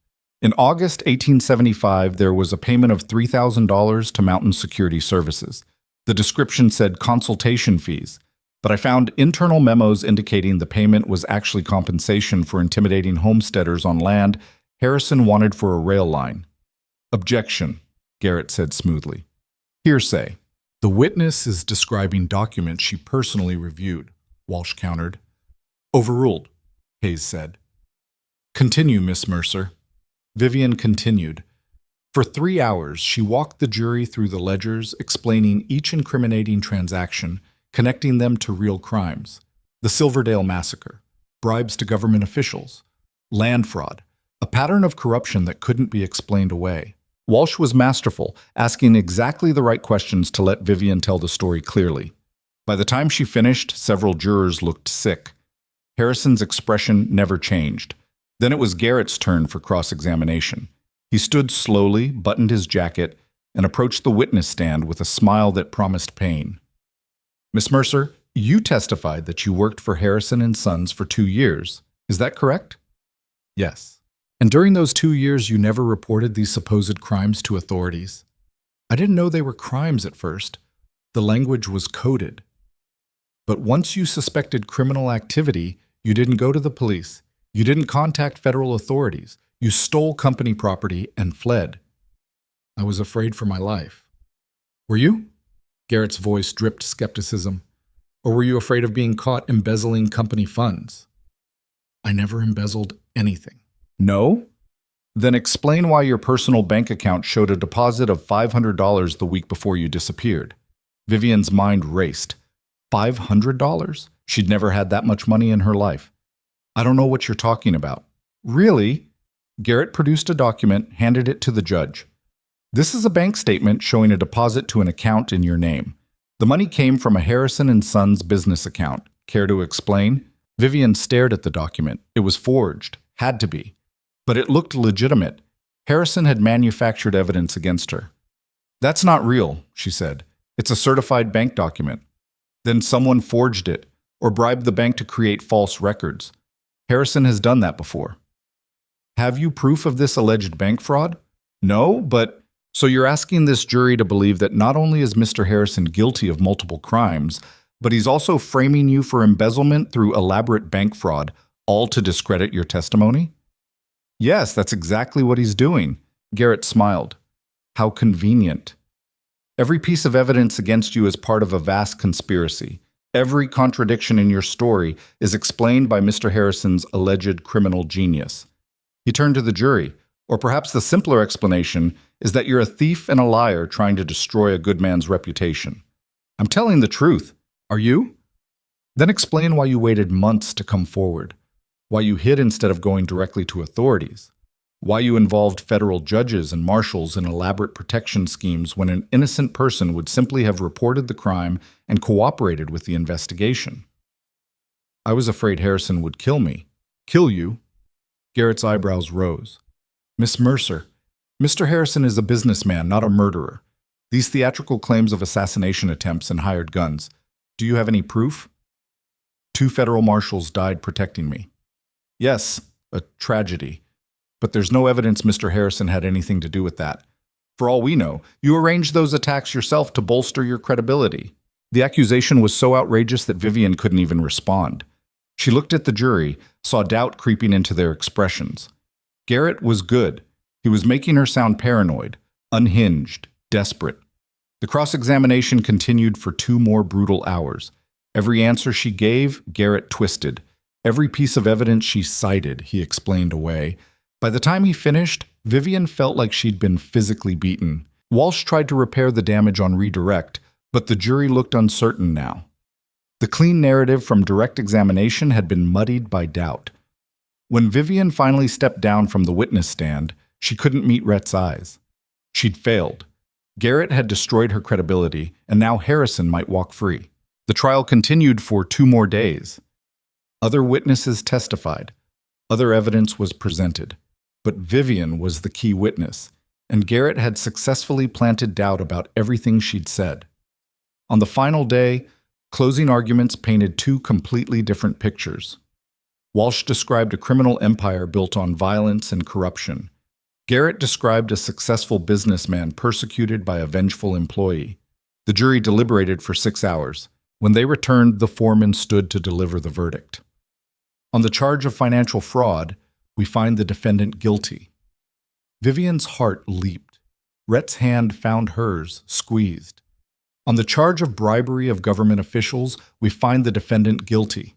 In August 1875, there was a payment of $3,000 to Mountain Security Services. The description said consultation fees, but I found internal memos indicating the payment was actually compensation for intimidating homesteaders on land Harrison wanted for a rail line. Objection, Garrett said smoothly. Hearsay. The witness is describing documents she personally reviewed, Walsh countered. Overruled, Hayes said. Continue, Miss Mercer. Vivian continued. For 3 hours, she walked the jury through the ledgers, explaining each incriminating transaction, connecting them to real crimes. The Silverdale Massacre, bribes to government officials, land fraud, a pattern of corruption that couldn't be explained away. Walsh was masterful, asking exactly the right questions to let Vivian tell the story clearly. By the time she finished, several jurors looked sick. Harrison's expression never changed. Then it was Garrett's turn for cross-examination. He stood slowly, buttoned his jacket, and approached the witness stand with a smile that promised pain. Miss Mercer, you testified that you worked for Harrison and Sons for 2 years. Is that correct? Yes. And during those 2 years, you never reported these supposed crimes to authorities? I didn't know they were crimes at first. The language was coded. But once you suspected criminal activity, you didn't go to the police. You didn't contact federal authorities. You stole company property and fled. I was afraid for my life. Were you? Garrett's voice dripped skepticism. Or were you afraid of being caught embezzling company funds? I never embezzled anything. No? Then explain why your personal bank account showed a deposit of $500 the week before you disappeared. Vivian's mind raced. $500? She'd never had that much money in her life. I don't know what you're talking about. Really? Garrett produced a document, handed it to the judge. This is a bank statement showing a deposit to an account in your name. The money came from a Harrison and Sons business account. Care to explain? Vivian stared at the document. It was forged. Had to be. But it looked legitimate. Harrison had manufactured evidence against her. That's not real, she said. It's a certified bank document. Then someone forged it, or bribed the bank to create false records. Harrison has done that before. Have you proof of this alleged bank fraud? No, but... So you're asking this jury to believe that not only is Mr. Harrison guilty of multiple crimes, but he's also framing you for embezzlement through elaborate bank fraud, all to discredit your testimony? Yes, that's exactly what he's doing. Garrett smiled. How convenient. Every piece of evidence against you is part of a vast conspiracy. Every contradiction in your story is explained by Mr. Harrison's alleged criminal genius. He turned to the jury. Or perhaps the simpler explanation is that you're a thief and a liar trying to destroy a good man's reputation. I'm telling the truth. Are you? Then explain why you waited months to come forward, why you hid instead of going directly to authorities, why you involved federal judges and marshals in elaborate protection schemes when an innocent person would simply have reported the crime and cooperated with the investigation. I was afraid Harrison would kill me. Kill you? Garrett's eyebrows rose. Miss Mercer, Mr. Harrison is a businessman, not a murderer. These theatrical claims of assassination attempts and hired guns. Do you have any proof? 2 federal marshals died protecting me. Yes, a tragedy. But there's no evidence Mr. Harrison had anything to do with that. For all we know, you arranged those attacks yourself to bolster your credibility. The accusation was so outrageous that Vivian couldn't even respond. She looked at the jury, saw doubt creeping into their expressions. Garrett was good. He was making her sound paranoid, unhinged, desperate. The cross-examination continued for 2 more brutal hours. Every answer she gave, Garrett twisted. Every piece of evidence she cited, he explained away. By the time he finished, Vivian felt like she'd been physically beaten. Walsh tried to repair the damage on redirect, but the jury looked uncertain now. The clean narrative from direct examination had been muddied by doubt. When Vivian finally stepped down from the witness stand, she couldn't meet Rhett's eyes. She'd failed. Garrett had destroyed her credibility, and now Harrison might walk free. The trial continued for 2 more days. Other witnesses testified. Other evidence was presented. But Vivian was the key witness, and Garrett had successfully planted doubt about everything she'd said. On the final day, closing arguments painted 2 completely different pictures. Walsh described a criminal empire built on violence and corruption. Garrett described a successful businessman persecuted by a vengeful employee. The jury deliberated for 6 hours. When they returned, the foreman stood to deliver the verdict. On the charge of financial fraud, we find the defendant guilty. Vivian's heart leaped. Rhett's hand found hers, squeezed. On the charge of bribery of government officials, we find the defendant guilty.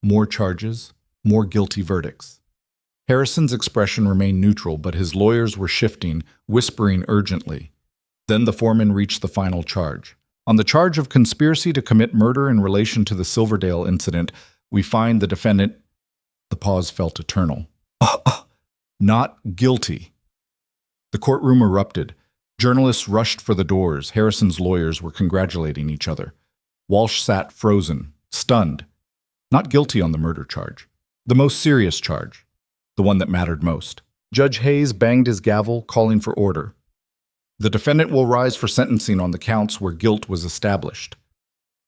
More charges, more guilty verdicts. Harrison's expression remained neutral, but his lawyers were shifting, whispering urgently. Then the foreman reached the final charge. On the charge of conspiracy to commit murder in relation to the Silverdale incident, we find the defendant. The pause felt eternal. Not guilty. The courtroom erupted. Journalists rushed for the doors. Harrison's lawyers were congratulating each other. Walsh sat frozen, stunned. Not guilty on the murder charge. The most serious charge. The one that mattered most. Judge Hayes banged his gavel, calling for order. The defendant will rise for sentencing on the counts where guilt was established.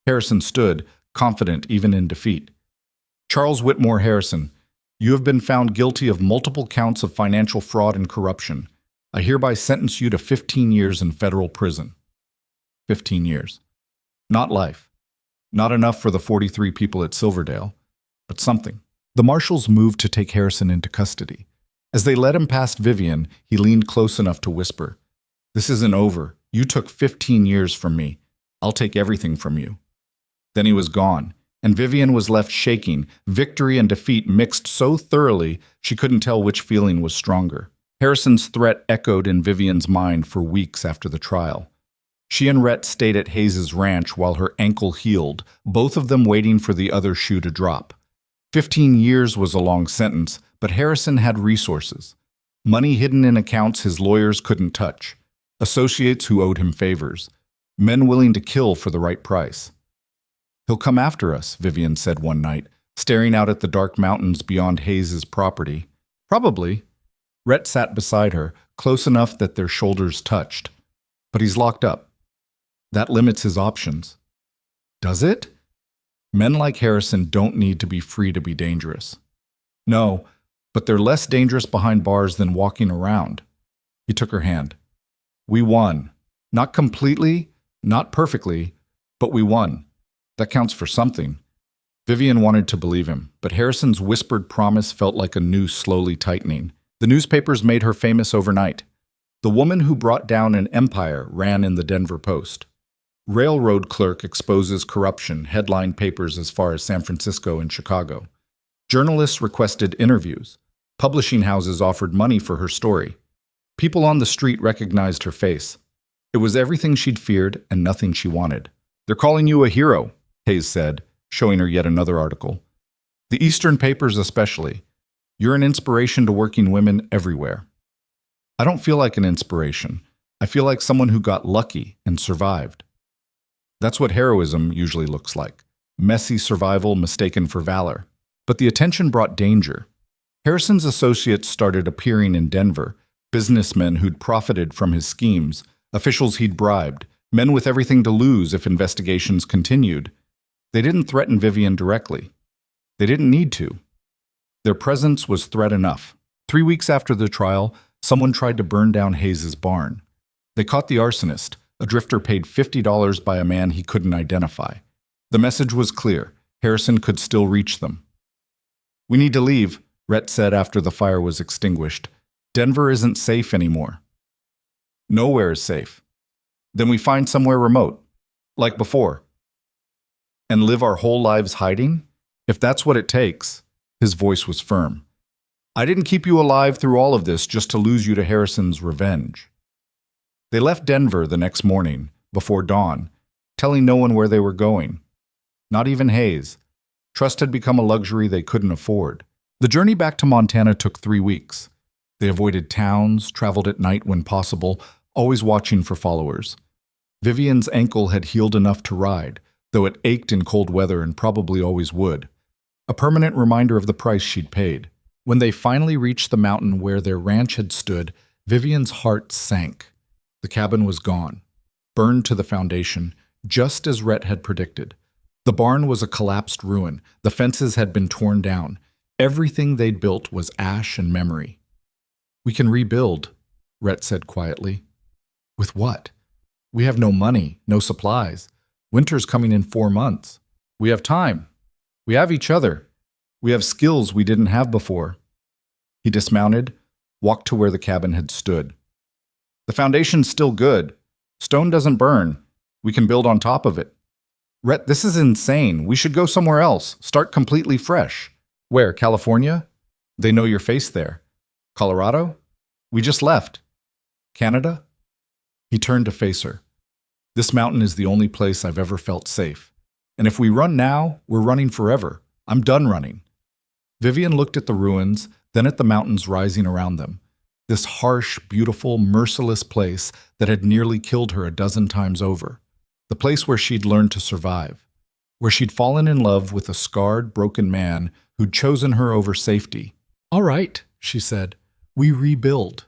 Harrison stood, confident even in defeat. Charles Whitmore Harrison, you have been found guilty of multiple counts of financial fraud and corruption. I hereby sentence you to 15 years in federal prison. 15 years. Not life. Not enough for the 43 people at Silverdale, but something. The marshals moved to take Harrison into custody. As they led him past Vivian, he leaned close enough to whisper, "This isn't over. You took 15 years from me. I'll take everything from you." Then he was gone, and Vivian was left shaking, victory and defeat mixed so thoroughly she couldn't tell which feeling was stronger. Harrison's threat echoed in Vivian's mind for weeks after the trial. She and Rhett stayed at Hayes' ranch while her ankle healed, both of them waiting for the other shoe to drop. 15 years was a long sentence, but Harrison had resources. Money hidden in accounts his lawyers couldn't touch. Associates who owed him favors. Men willing to kill for the right price. "He'll come after us," Vivian said one night, staring out at the dark mountains beyond Hayes' property. "Probably." Rhett sat beside her, close enough that their shoulders touched. "But he's locked up. That limits his options." "Does it?" Men like Harrison don't need to be free to be dangerous. "No, but they're less dangerous behind bars than walking around." He took her hand. "We won. Not completely, not perfectly, but we won. That counts for something." Vivian wanted to believe him, but Harrison's whispered promise felt like a noose slowly tightening. The newspapers made her famous overnight. The woman who brought down an empire ran in the Denver Post. Railroad clerk exposes corruption, headline papers as far as San Francisco and Chicago. Journalists requested interviews. Publishing houses offered money for her story. People on the street recognized her face. It was everything she'd feared and nothing she wanted. "They're calling you a hero," Hayes said, showing her yet another article. "The Eastern papers especially. You're an inspiration to working women everywhere." "I don't feel like an inspiration. I feel like someone who got lucky and survived." That's what heroism usually looks like. Messy survival mistaken for valor. But the attention brought danger. Harrison's associates started appearing in Denver, businessmen who'd profited from his schemes, officials he'd bribed, men with everything to lose if investigations continued. They didn't threaten Vivian directly. They didn't need to. Their presence was threat enough. 3 weeks after the trial, someone tried to burn down Hayes' barn. They caught the arsonist. A drifter paid $50 by a man he couldn't identify. The message was clear. Harrison could still reach them. "We need to leave," Rhett said after the fire was extinguished. "Denver isn't safe anymore." "Nowhere is safe." "Then we find somewhere remote, like before." "And live our whole lives hiding? If that's what it takes." His voice was firm. "I didn't keep you alive through all of this just to lose you to Harrison's revenge." They left Denver the next morning, before dawn, telling no one where they were going. Not even Hayes. Trust had become a luxury they couldn't afford. The journey back to Montana took 3 weeks. They avoided towns, traveled at night when possible, always watching for followers. Vivian's ankle had healed enough to ride, though it ached in cold weather and probably always would. A permanent reminder of the price she'd paid. When they finally reached the mountain where their ranch had stood, Vivian's heart sank. The cabin was gone, burned to the foundation, just as Rhett had predicted. The barn was a collapsed ruin. The fences had been torn down. Everything they'd built was ash and memory. "We can rebuild," Rhett said quietly. "With what? We have no money, no supplies. Winter's coming in 4 months. We have time. We have each other. We have skills we didn't have before." He dismounted, walked to where the cabin had stood. "The foundation's still good. Stone doesn't burn. We can build on top of it." "Rhett, this is insane. We should go somewhere else. Start completely fresh." "Where, California? They know your face there. Colorado? We just left. Canada?" He turned to face her. "This mountain is the only place I've ever felt safe. And if we run now, we're running forever. I'm done running." Vivian looked at the ruins, then at the mountains rising around them. This harsh, beautiful, merciless place that had nearly killed her a dozen times over. The place where she'd learned to survive. Where she'd fallen in love with a scarred, broken man who'd chosen her over safety. "All right," she said. "We rebuild."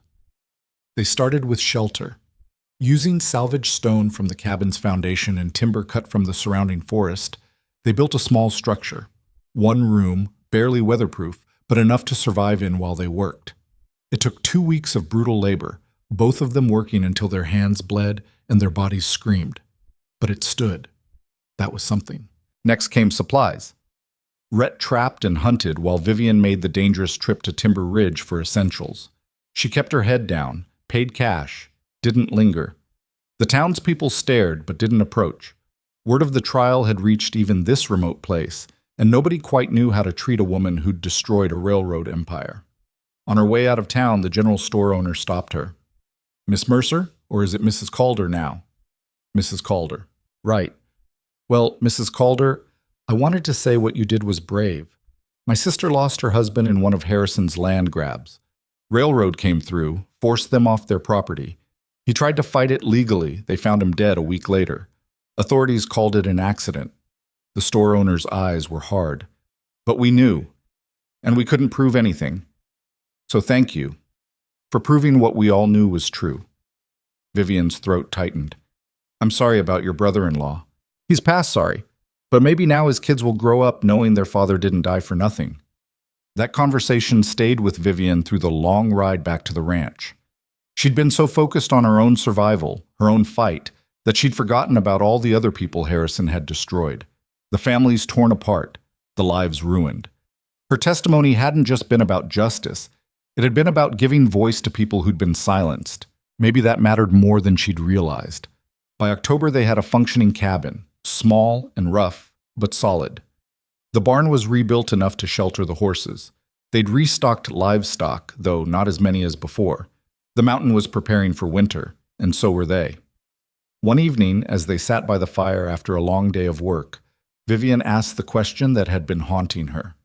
They started with shelter. Using salvaged stone from the cabin's foundation and timber cut from the surrounding forest, they built a small structure. One room, barely weatherproof, but enough to survive in while they worked. It took 2 weeks of brutal labor, both of them working until their hands bled and their bodies screamed. But it stood. That was something. Next came supplies. Rhett trapped and hunted while Vivian made the dangerous trip to Timber Ridge for essentials. She kept her head down, paid cash, didn't linger. The townspeople stared but didn't approach. Word of the trial had reached even this remote place, and nobody quite knew how to treat a woman who'd destroyed a railroad empire. On her way out of town, the general store owner stopped her. "Miss Mercer, or is it Mrs. Calder now?" "Mrs. Calder." "Right. Well, Mrs. Calder, I wanted to say what you did was brave. My sister lost her husband in one of Harrison's land grabs. Railroad came through, forced them off their property. He tried to fight it legally. They found him dead a week later. Authorities called it an accident." The store owner's eyes were hard. "But we knew, and we couldn't prove anything. So thank you for proving what we all knew was true." Vivian's throat tightened. "I'm sorry about your brother-in-law. He's past sorry, but maybe now his kids will grow up knowing their father didn't die for nothing." That conversation stayed with Vivian through the long ride back to the ranch. She'd been so focused on her own survival, her own fight, that she'd forgotten about all the other people Harrison had destroyed. The families torn apart, the lives ruined. Her testimony hadn't just been about justice. It had been about giving voice to people who'd been silenced. Maybe that mattered more than she'd realized. By October, they had a functioning cabin, small and rough, but solid. The barn was rebuilt enough to shelter the horses. They'd restocked livestock, though not as many as before. The mountain was preparing for winter, and so were they. One evening, as they sat by the fire after a long day of work, Vivian asked the question that had been haunting her.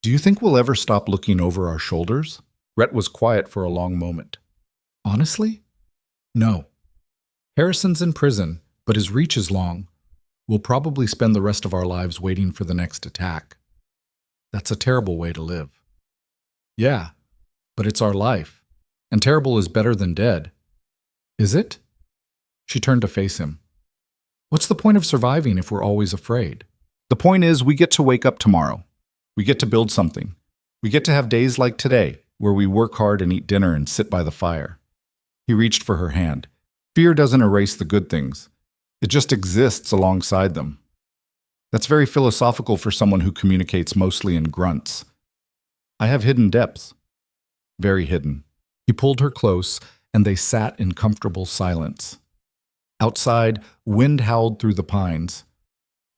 "Do you think we'll ever stop looking over our shoulders?" Rhett was quiet for a long moment. "Honestly? No. Harrison's in prison, but his reach is long. We'll probably spend the rest of our lives waiting for the next attack. That's a terrible way to live." "Yeah, but it's our life. And terrible is better than dead." "Is it?" She turned to face him. "What's the point of surviving if we're always afraid?" "The point is we get to wake up tomorrow. We get to build something. We get to have days like today, where we work hard and eat dinner and sit by the fire." He reached for her hand. "Fear doesn't erase the good things. It just exists alongside them." That's very philosophical for someone who communicates mostly in grunts. "I have hidden depths." "Very hidden." He pulled her close, and they sat in comfortable silence. Outside, wind howled through the pines.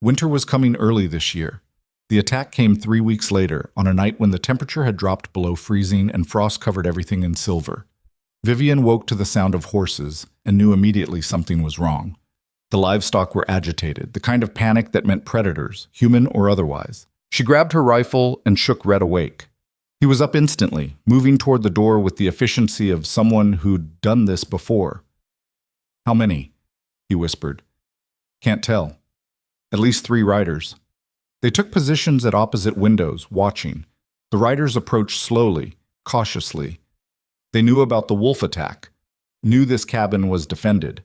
Winter was coming early this year. The attack came 3 weeks later, on a night when the temperature had dropped below freezing and frost covered everything in silver. Vivian woke to the sound of horses and knew immediately something was wrong. The livestock were agitated, the kind of panic that meant predators, human or otherwise. She grabbed her rifle and shook Rhett awake. He He was up instantly, moving toward the door with the efficiency of someone who'd done this before. "How many?" he whispered. "Can't tell. At least 3 riders." They took positions at opposite windows, watching. The riders approached slowly, cautiously. They knew about the wolf attack, knew this cabin was defended.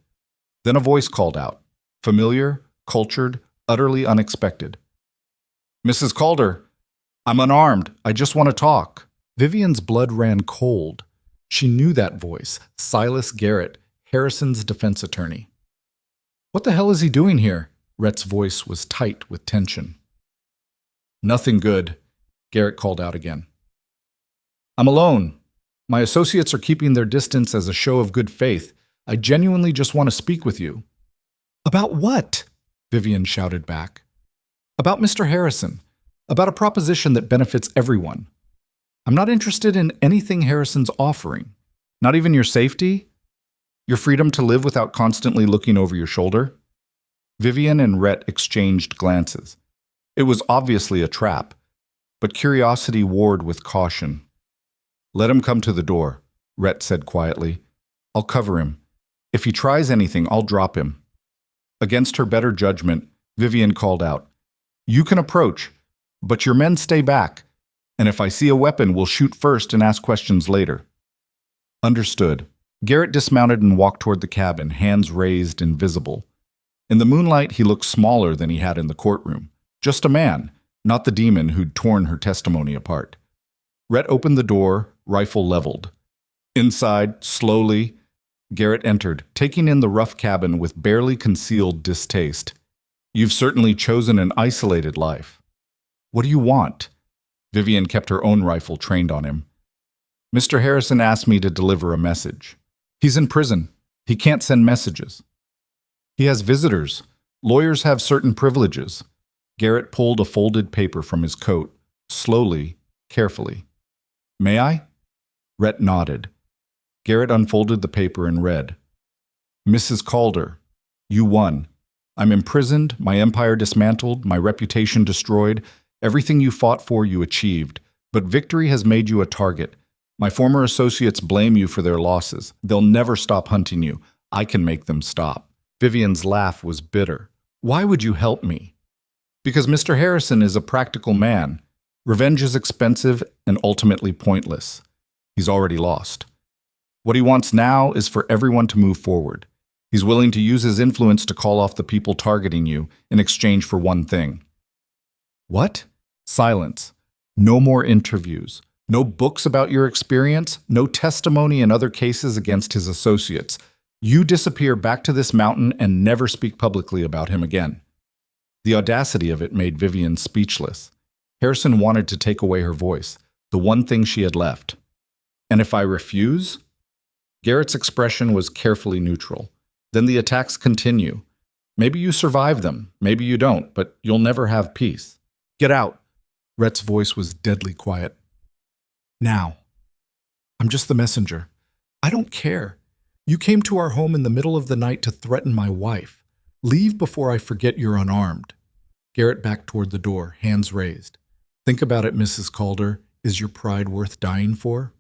Then a voice called out, familiar, cultured, utterly unexpected. "Mrs. Calder, I'm unarmed. I just want to talk." Vivian's blood ran cold. She knew that voice, Silas Garrett, Harrison's defense attorney. "What the hell is he doing here?" Rhett's voice was tight with tension. "Nothing good," Garrett called out again. "I'm alone. My associates are keeping their distance as a show of good faith. I genuinely just want to speak with you." "About what?" Vivian shouted back. "About Mr. Harrison. About a proposition that benefits everyone. I'm not interested in anything Harrison's offering. Not even your safety? Your freedom to live without constantly looking over your shoulder?" Vivian and Rhett exchanged glances. It was obviously a trap, but curiosity warred with caution. "Let him come to the door," Rhett said quietly. "I'll cover him. If he tries anything, I'll drop him." Against her better judgment, Vivian called out, "You can approach, but your men stay back, and if I see a weapon, we'll shoot first and ask questions later." Understood. Garrett dismounted and walked toward the cabin, hands raised and visible. In the moonlight, he looked smaller than he had in the courtroom. Just a man, not the demon who'd torn her testimony apart. Rhett opened the door, rifle leveled. Inside, slowly, Garrett entered, taking in the rough cabin with barely concealed distaste. "You've certainly chosen an isolated life. What do you want?" Vivian kept her own rifle trained on him. "Mr. Harrison asked me to deliver a message. He's in prison. He can't send messages. He has visitors. Lawyers have certain privileges." Garrett pulled a folded paper from his coat, slowly, carefully. "May I?" Rhett nodded. Garrett unfolded the paper and read, "Mrs. Calder, you won. I'm imprisoned, my empire dismantled, my reputation destroyed. Everything you fought for, you achieved. But victory has made you a target. My former associates blame you for their losses. They'll never stop hunting you. I can make them stop." Vivian's laugh was bitter. "Why would you help me?" "Because Mr. Harrison is a practical man. Revenge is expensive and ultimately pointless. He's already lost. What he wants now is for everyone to move forward. He's willing to use his influence to call off the people targeting you in exchange for one thing." "What?" "Silence. No more interviews. No books about your experience. No testimony in other cases against his associates. You disappear back to this mountain and never speak publicly about him again." The audacity of it made Vivian speechless. Harrison wanted to take away her voice, the one thing she had left. "And if I refuse?" Garrett's expression was carefully neutral. "Then the attacks continue. Maybe you survive them, maybe you don't, but you'll never have peace. Get out." Rhett's voice was deadly quiet. "Now. I'm just the messenger. I don't care. You came to our home in the middle of the night to threaten my wife. Leave before I forget you're unarmed." Garrett backed toward the door, hands raised. "Think about it, Mrs. Calder. Is your pride worth dying for?"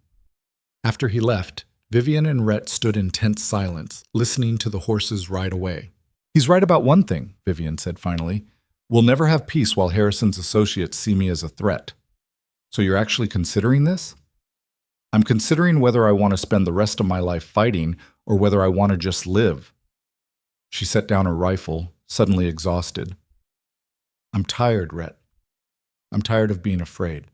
After he left, Vivian and Rhett stood in tense silence, listening to the horses ride away. "He's right about one thing," Vivian said finally. "We'll never have peace while Harrison's associates see me as a threat." "So you're actually considering this?" "I'm considering whether I want to spend the rest of my life fighting or whether I want to just live." She set down her rifle, suddenly exhausted. "I'm tired, Rhett. I'm tired of being afraid.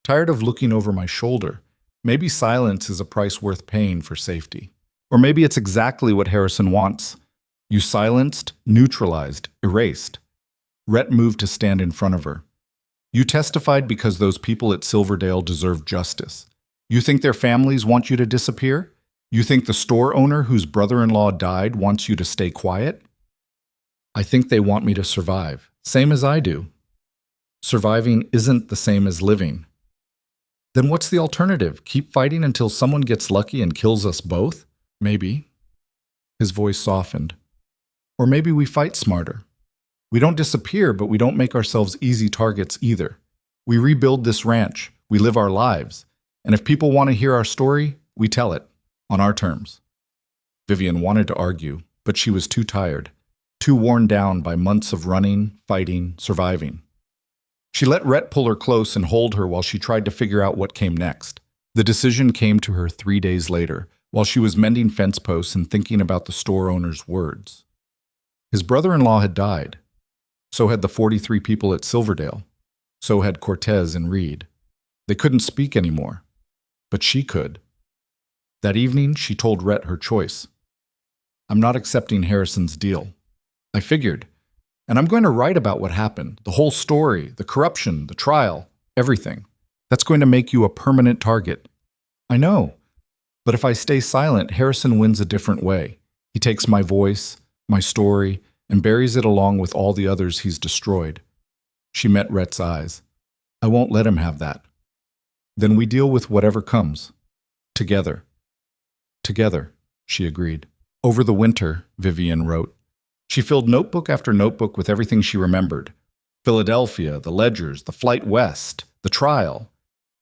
Tired of looking over my shoulder. Maybe silence is a price worth paying for safety. Or maybe it's exactly what Harrison wants. You silenced, neutralized, erased." Rhett moved to stand in front of her. "You testified because those people at Silverdale deserve justice. You think their families want you to disappear? You think the store owner whose brother-in-law died wants you to stay quiet?" "I think they want me to survive, same as I do." "Surviving isn't the same as living." "Then what's the alternative? Keep fighting until someone gets lucky and kills us both?" "Maybe." His voice softened. "Or maybe we fight smarter. We don't disappear, but we don't make ourselves easy targets either. We rebuild this ranch. We live our lives. And if people want to hear our story, we tell it, on our terms. Vivian wanted to argue, but she was too tired, too worn down by months of running, fighting, surviving. She let Rhett pull her close and hold her while she tried to figure out what came next. The decision came to her 3 days later, while she was mending fence posts and thinking about the store owner's words. His brother-in-law had died. So had the 43 people at Silverdale. So had Cortez and Reed. They couldn't speak anymore, but she could. That evening, she told Rhett her choice. I'm not accepting Harrison's deal. I figured. And I'm going to write about what happened, the whole story, the corruption, the trial, everything. That's going to make you a permanent target. I know. But if I stay silent, Harrison wins a different way. He takes my voice, my story, and buries it along with all the others he's destroyed. She met Rhett's eyes. I won't let him have that. Then we deal with whatever comes. Together. Together, she agreed. Over the winter, Vivian wrote. She filled notebook after notebook with everything she remembered. Philadelphia, the ledgers, the flight west, the trial.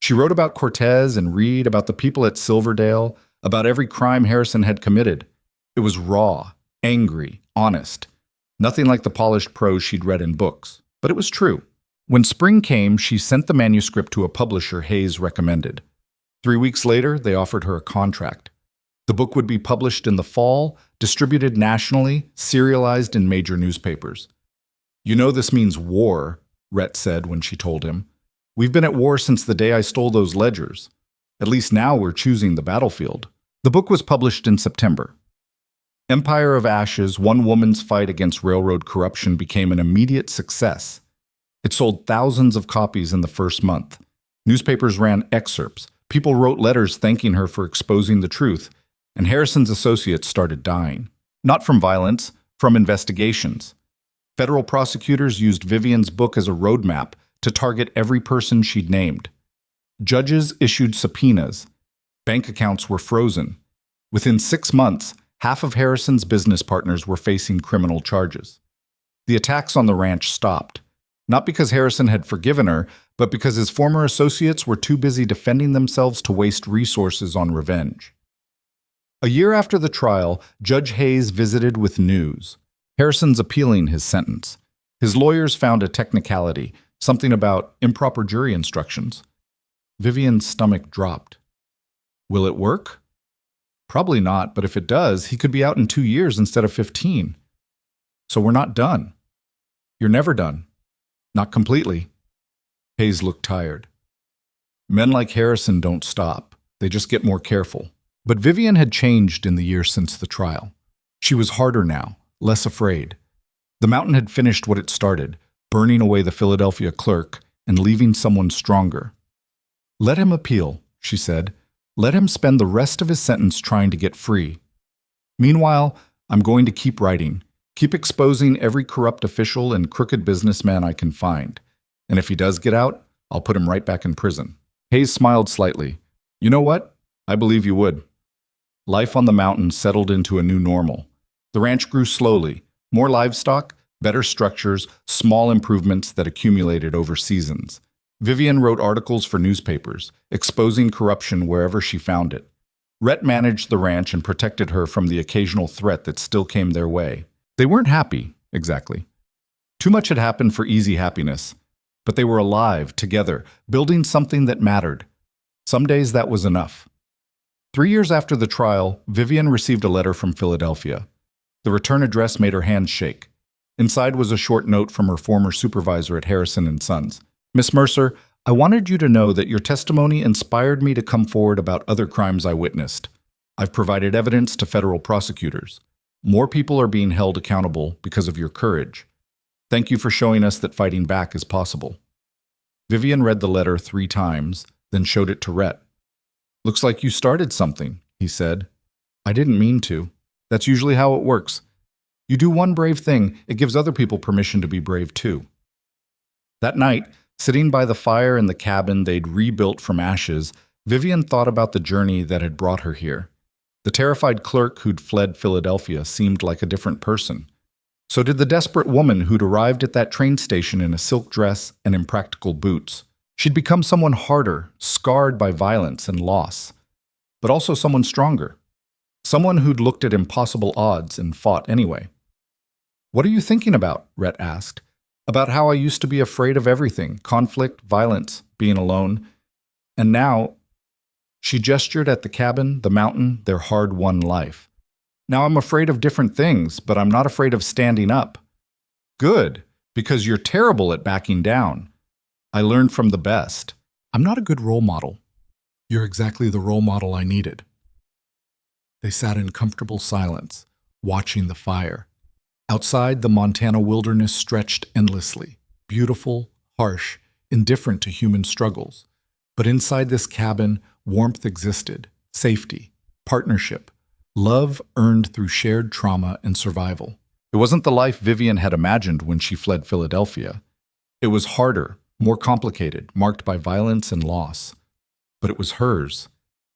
She wrote about Cortez and Reed, about the people at Silverdale, about every crime Harrison had committed. It was raw, angry, honest. Nothing like the polished prose she'd read in books, but it was true. When spring came, she sent the manuscript to a publisher Hayes recommended. 3 weeks later, they offered her a contract. The book would be published in the fall, distributed nationally, serialized in major newspapers. You know this means war, Rhett said when she told him. We've been at war since the day I stole those ledgers. At least now we're choosing the battlefield. The book was published in September. Empire of Ashes, One Woman's Fight Against Railroad Corruption became an immediate success. It sold thousands of copies in the first month. Newspapers ran excerpts. People wrote letters thanking her for exposing the truth. And Harrison's associates started dying. Not from violence, from investigations. Federal prosecutors used Vivian's book as a roadmap to target every person she'd named. Judges issued subpoenas. Bank accounts were frozen. Within 6 months, half of Harrison's business partners were facing criminal charges. The attacks on the ranch stopped, not because Harrison had forgiven her, but because his former associates were too busy defending themselves to waste resources on revenge. A year after the trial, Judge Hayes visited with news. Harrison's appealing his sentence. His lawyers found a technicality, something about improper jury instructions. Vivian's stomach dropped. Will it work? Probably not, but if it does, he could be out in 2 years instead of 15. So we're not done. You're never done. Not completely. Hayes looked tired. Men like Harrison don't stop. They just get more careful. But Vivian had changed in the years since the trial. She was harder now, less afraid. The mountain had finished what it started, burning away the Philadelphia clerk and leaving someone stronger. Let him appeal, she said. Let him spend the rest of his sentence trying to get free. Meanwhile, I'm going to keep writing, keep exposing every corrupt official and crooked businessman I can find. And if he does get out, I'll put him right back in prison. Hayes smiled slightly. You know what? I believe you would. Life on the mountain settled into a new normal. The ranch grew slowly. More livestock, better structures, small improvements that accumulated over seasons. Vivian wrote articles for newspapers, exposing corruption wherever she found it. Rhett managed the ranch and protected her from the occasional threat that still came their way. They weren't happy, exactly. Too much had happened for easy happiness. But they were alive, together, building something that mattered. Some days that was enough. 3 years after the trial, Vivian received a letter from Philadelphia. The return address made her hands shake. Inside was a short note from her former supervisor at Harrison & Sons. Miss Mercer, I wanted you to know that your testimony inspired me to come forward about other crimes I witnessed. I've provided evidence to federal prosecutors. More people are being held accountable because of your courage. Thank you for showing us that fighting back is possible. Vivian read the letter 3 times, then showed it to Rhett. Looks like you started something, he said. I didn't mean to. That's usually how it works. You do one brave thing, it gives other people permission to be brave too. That night, sitting by the fire in the cabin they'd rebuilt from ashes, Vivian thought about the journey that had brought her here. The terrified clerk who'd fled Philadelphia seemed like a different person. So did the desperate woman who'd arrived at that train station in a silk dress and impractical boots. She'd become someone harder, scarred by violence and loss, but also someone stronger. Someone who'd looked at impossible odds and fought anyway. "What are you thinking about?" Rhett asked. "About how I used to be afraid of everything, conflict, violence, being alone. And now," she gestured at the cabin, the mountain, their hard-won life. "Now I'm afraid of different things, but I'm not afraid of standing up." "Good, because you're terrible at backing down. I learned from the best." "I'm not a good role model." "You're exactly the role model I needed." They sat in comfortable silence, watching the fire. Outside, the Montana wilderness stretched endlessly, beautiful, harsh, indifferent to human struggles. But inside this cabin, warmth existed, safety, partnership, love earned through shared trauma and survival. It wasn't the life Vivian had imagined when she fled Philadelphia. It was harder, more complicated, marked by violence and loss. But it was hers,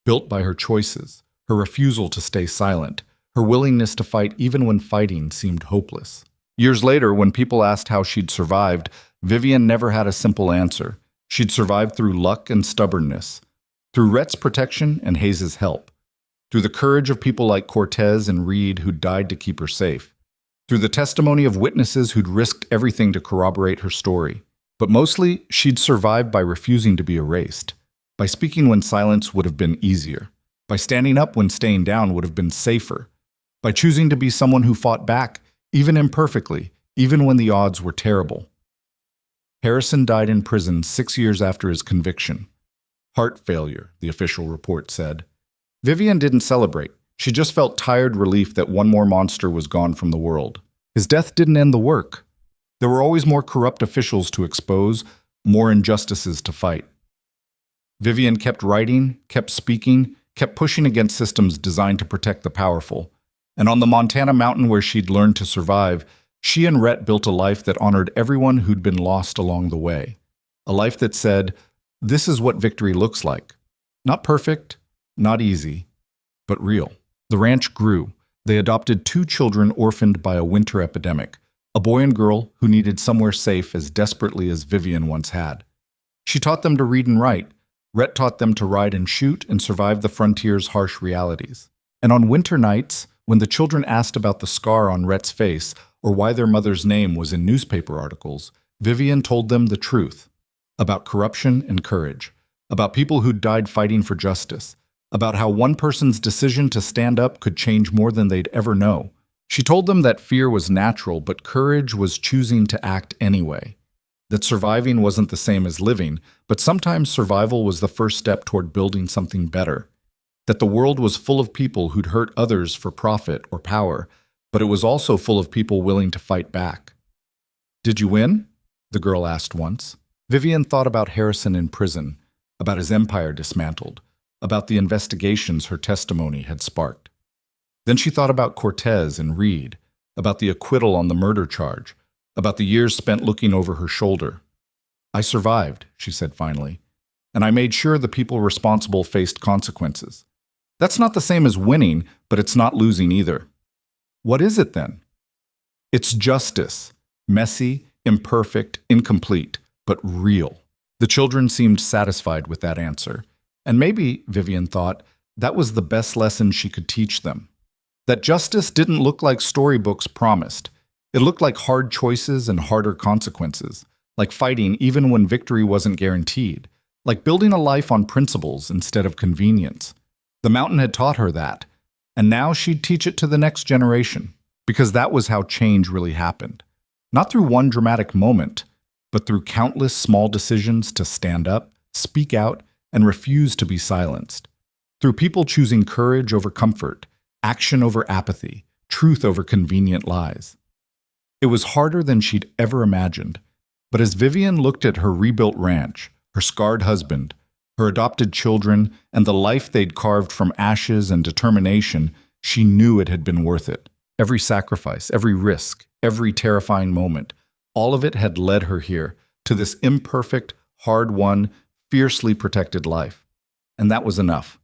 built by her choices, her refusal to stay silent, her willingness to fight even when fighting seemed hopeless. Years later, when people asked how she'd survived, Vivian never had a simple answer. She'd survived through luck and stubbornness, through Rhett's protection and Hayes' help, through the courage of people like Cortez and Reed who died to keep her safe, through the testimony of witnesses who'd risked everything to corroborate her story. But mostly, she'd survived by refusing to be erased, by speaking when silence would have been easier, by standing up when staying down would have been safer, by choosing to be someone who fought back, even imperfectly, even when the odds were terrible. Harrison died in prison 6 years after his conviction. Heart failure, the official report said. Vivian didn't celebrate. She just felt tired relief that one more monster was gone from the world. His death didn't end the work. There were always more corrupt officials to expose, more injustices to fight. Vivian kept writing, kept speaking, kept pushing against systems designed to protect the powerful. And on the Montana mountain where she'd learned to survive, she and Rhett built a life that honored everyone who'd been lost along the way. A life that said, this is what victory looks like. Not perfect, not easy, but real. The ranch grew. They adopted 2 children orphaned by a winter epidemic, a boy and girl who needed somewhere safe as desperately as Vivian once had. She taught them to read and write. Rhett taught them to ride and shoot and survive the frontier's harsh realities. And on winter nights, when the children asked about the scar on Rhett's face or why their mother's name was in newspaper articles, Vivian told them the truth about corruption and courage, about people who'd died fighting for justice, about how one person's decision to stand up could change more than they'd ever know. She told them that fear was natural, but courage was choosing to act anyway. That surviving wasn't the same as living, but sometimes survival was the first step toward building something better. That the world was full of people who'd hurt others for profit or power, but it was also full of people willing to fight back. "Did you win?" the girl asked once. Vivian thought about Harrison in prison, about his empire dismantled, about the investigations her testimony had sparked. Then she thought about Cortez and Reed, about the acquittal on the murder charge, about the years spent looking over her shoulder. "I survived," she said finally, "and I made sure the people responsible faced consequences. That's not the same as winning, but it's not losing either." "What is it then?" "It's justice. Messy, imperfect, incomplete, but real." The children seemed satisfied with that answer. And maybe, Vivian thought, that was the best lesson she could teach them. That justice didn't look like storybooks promised. It looked like hard choices and harder consequences, like fighting even when victory wasn't guaranteed, like building a life on principles instead of convenience. The mountain had taught her that, and now she'd teach it to the next generation, because that was how change really happened. Not through one dramatic moment, but through countless small decisions to stand up, speak out, and refuse to be silenced. Through people choosing courage over comfort, action over apathy, truth over convenient lies. It was harder than she'd ever imagined, but as Vivian looked at her rebuilt ranch, her scarred husband, her adopted children, and the life they'd carved from ashes and determination, she knew it had been worth it. Every sacrifice, every risk, every terrifying moment, all of it had led her here, to this imperfect, hard-won, fiercely protected life. And that was enough.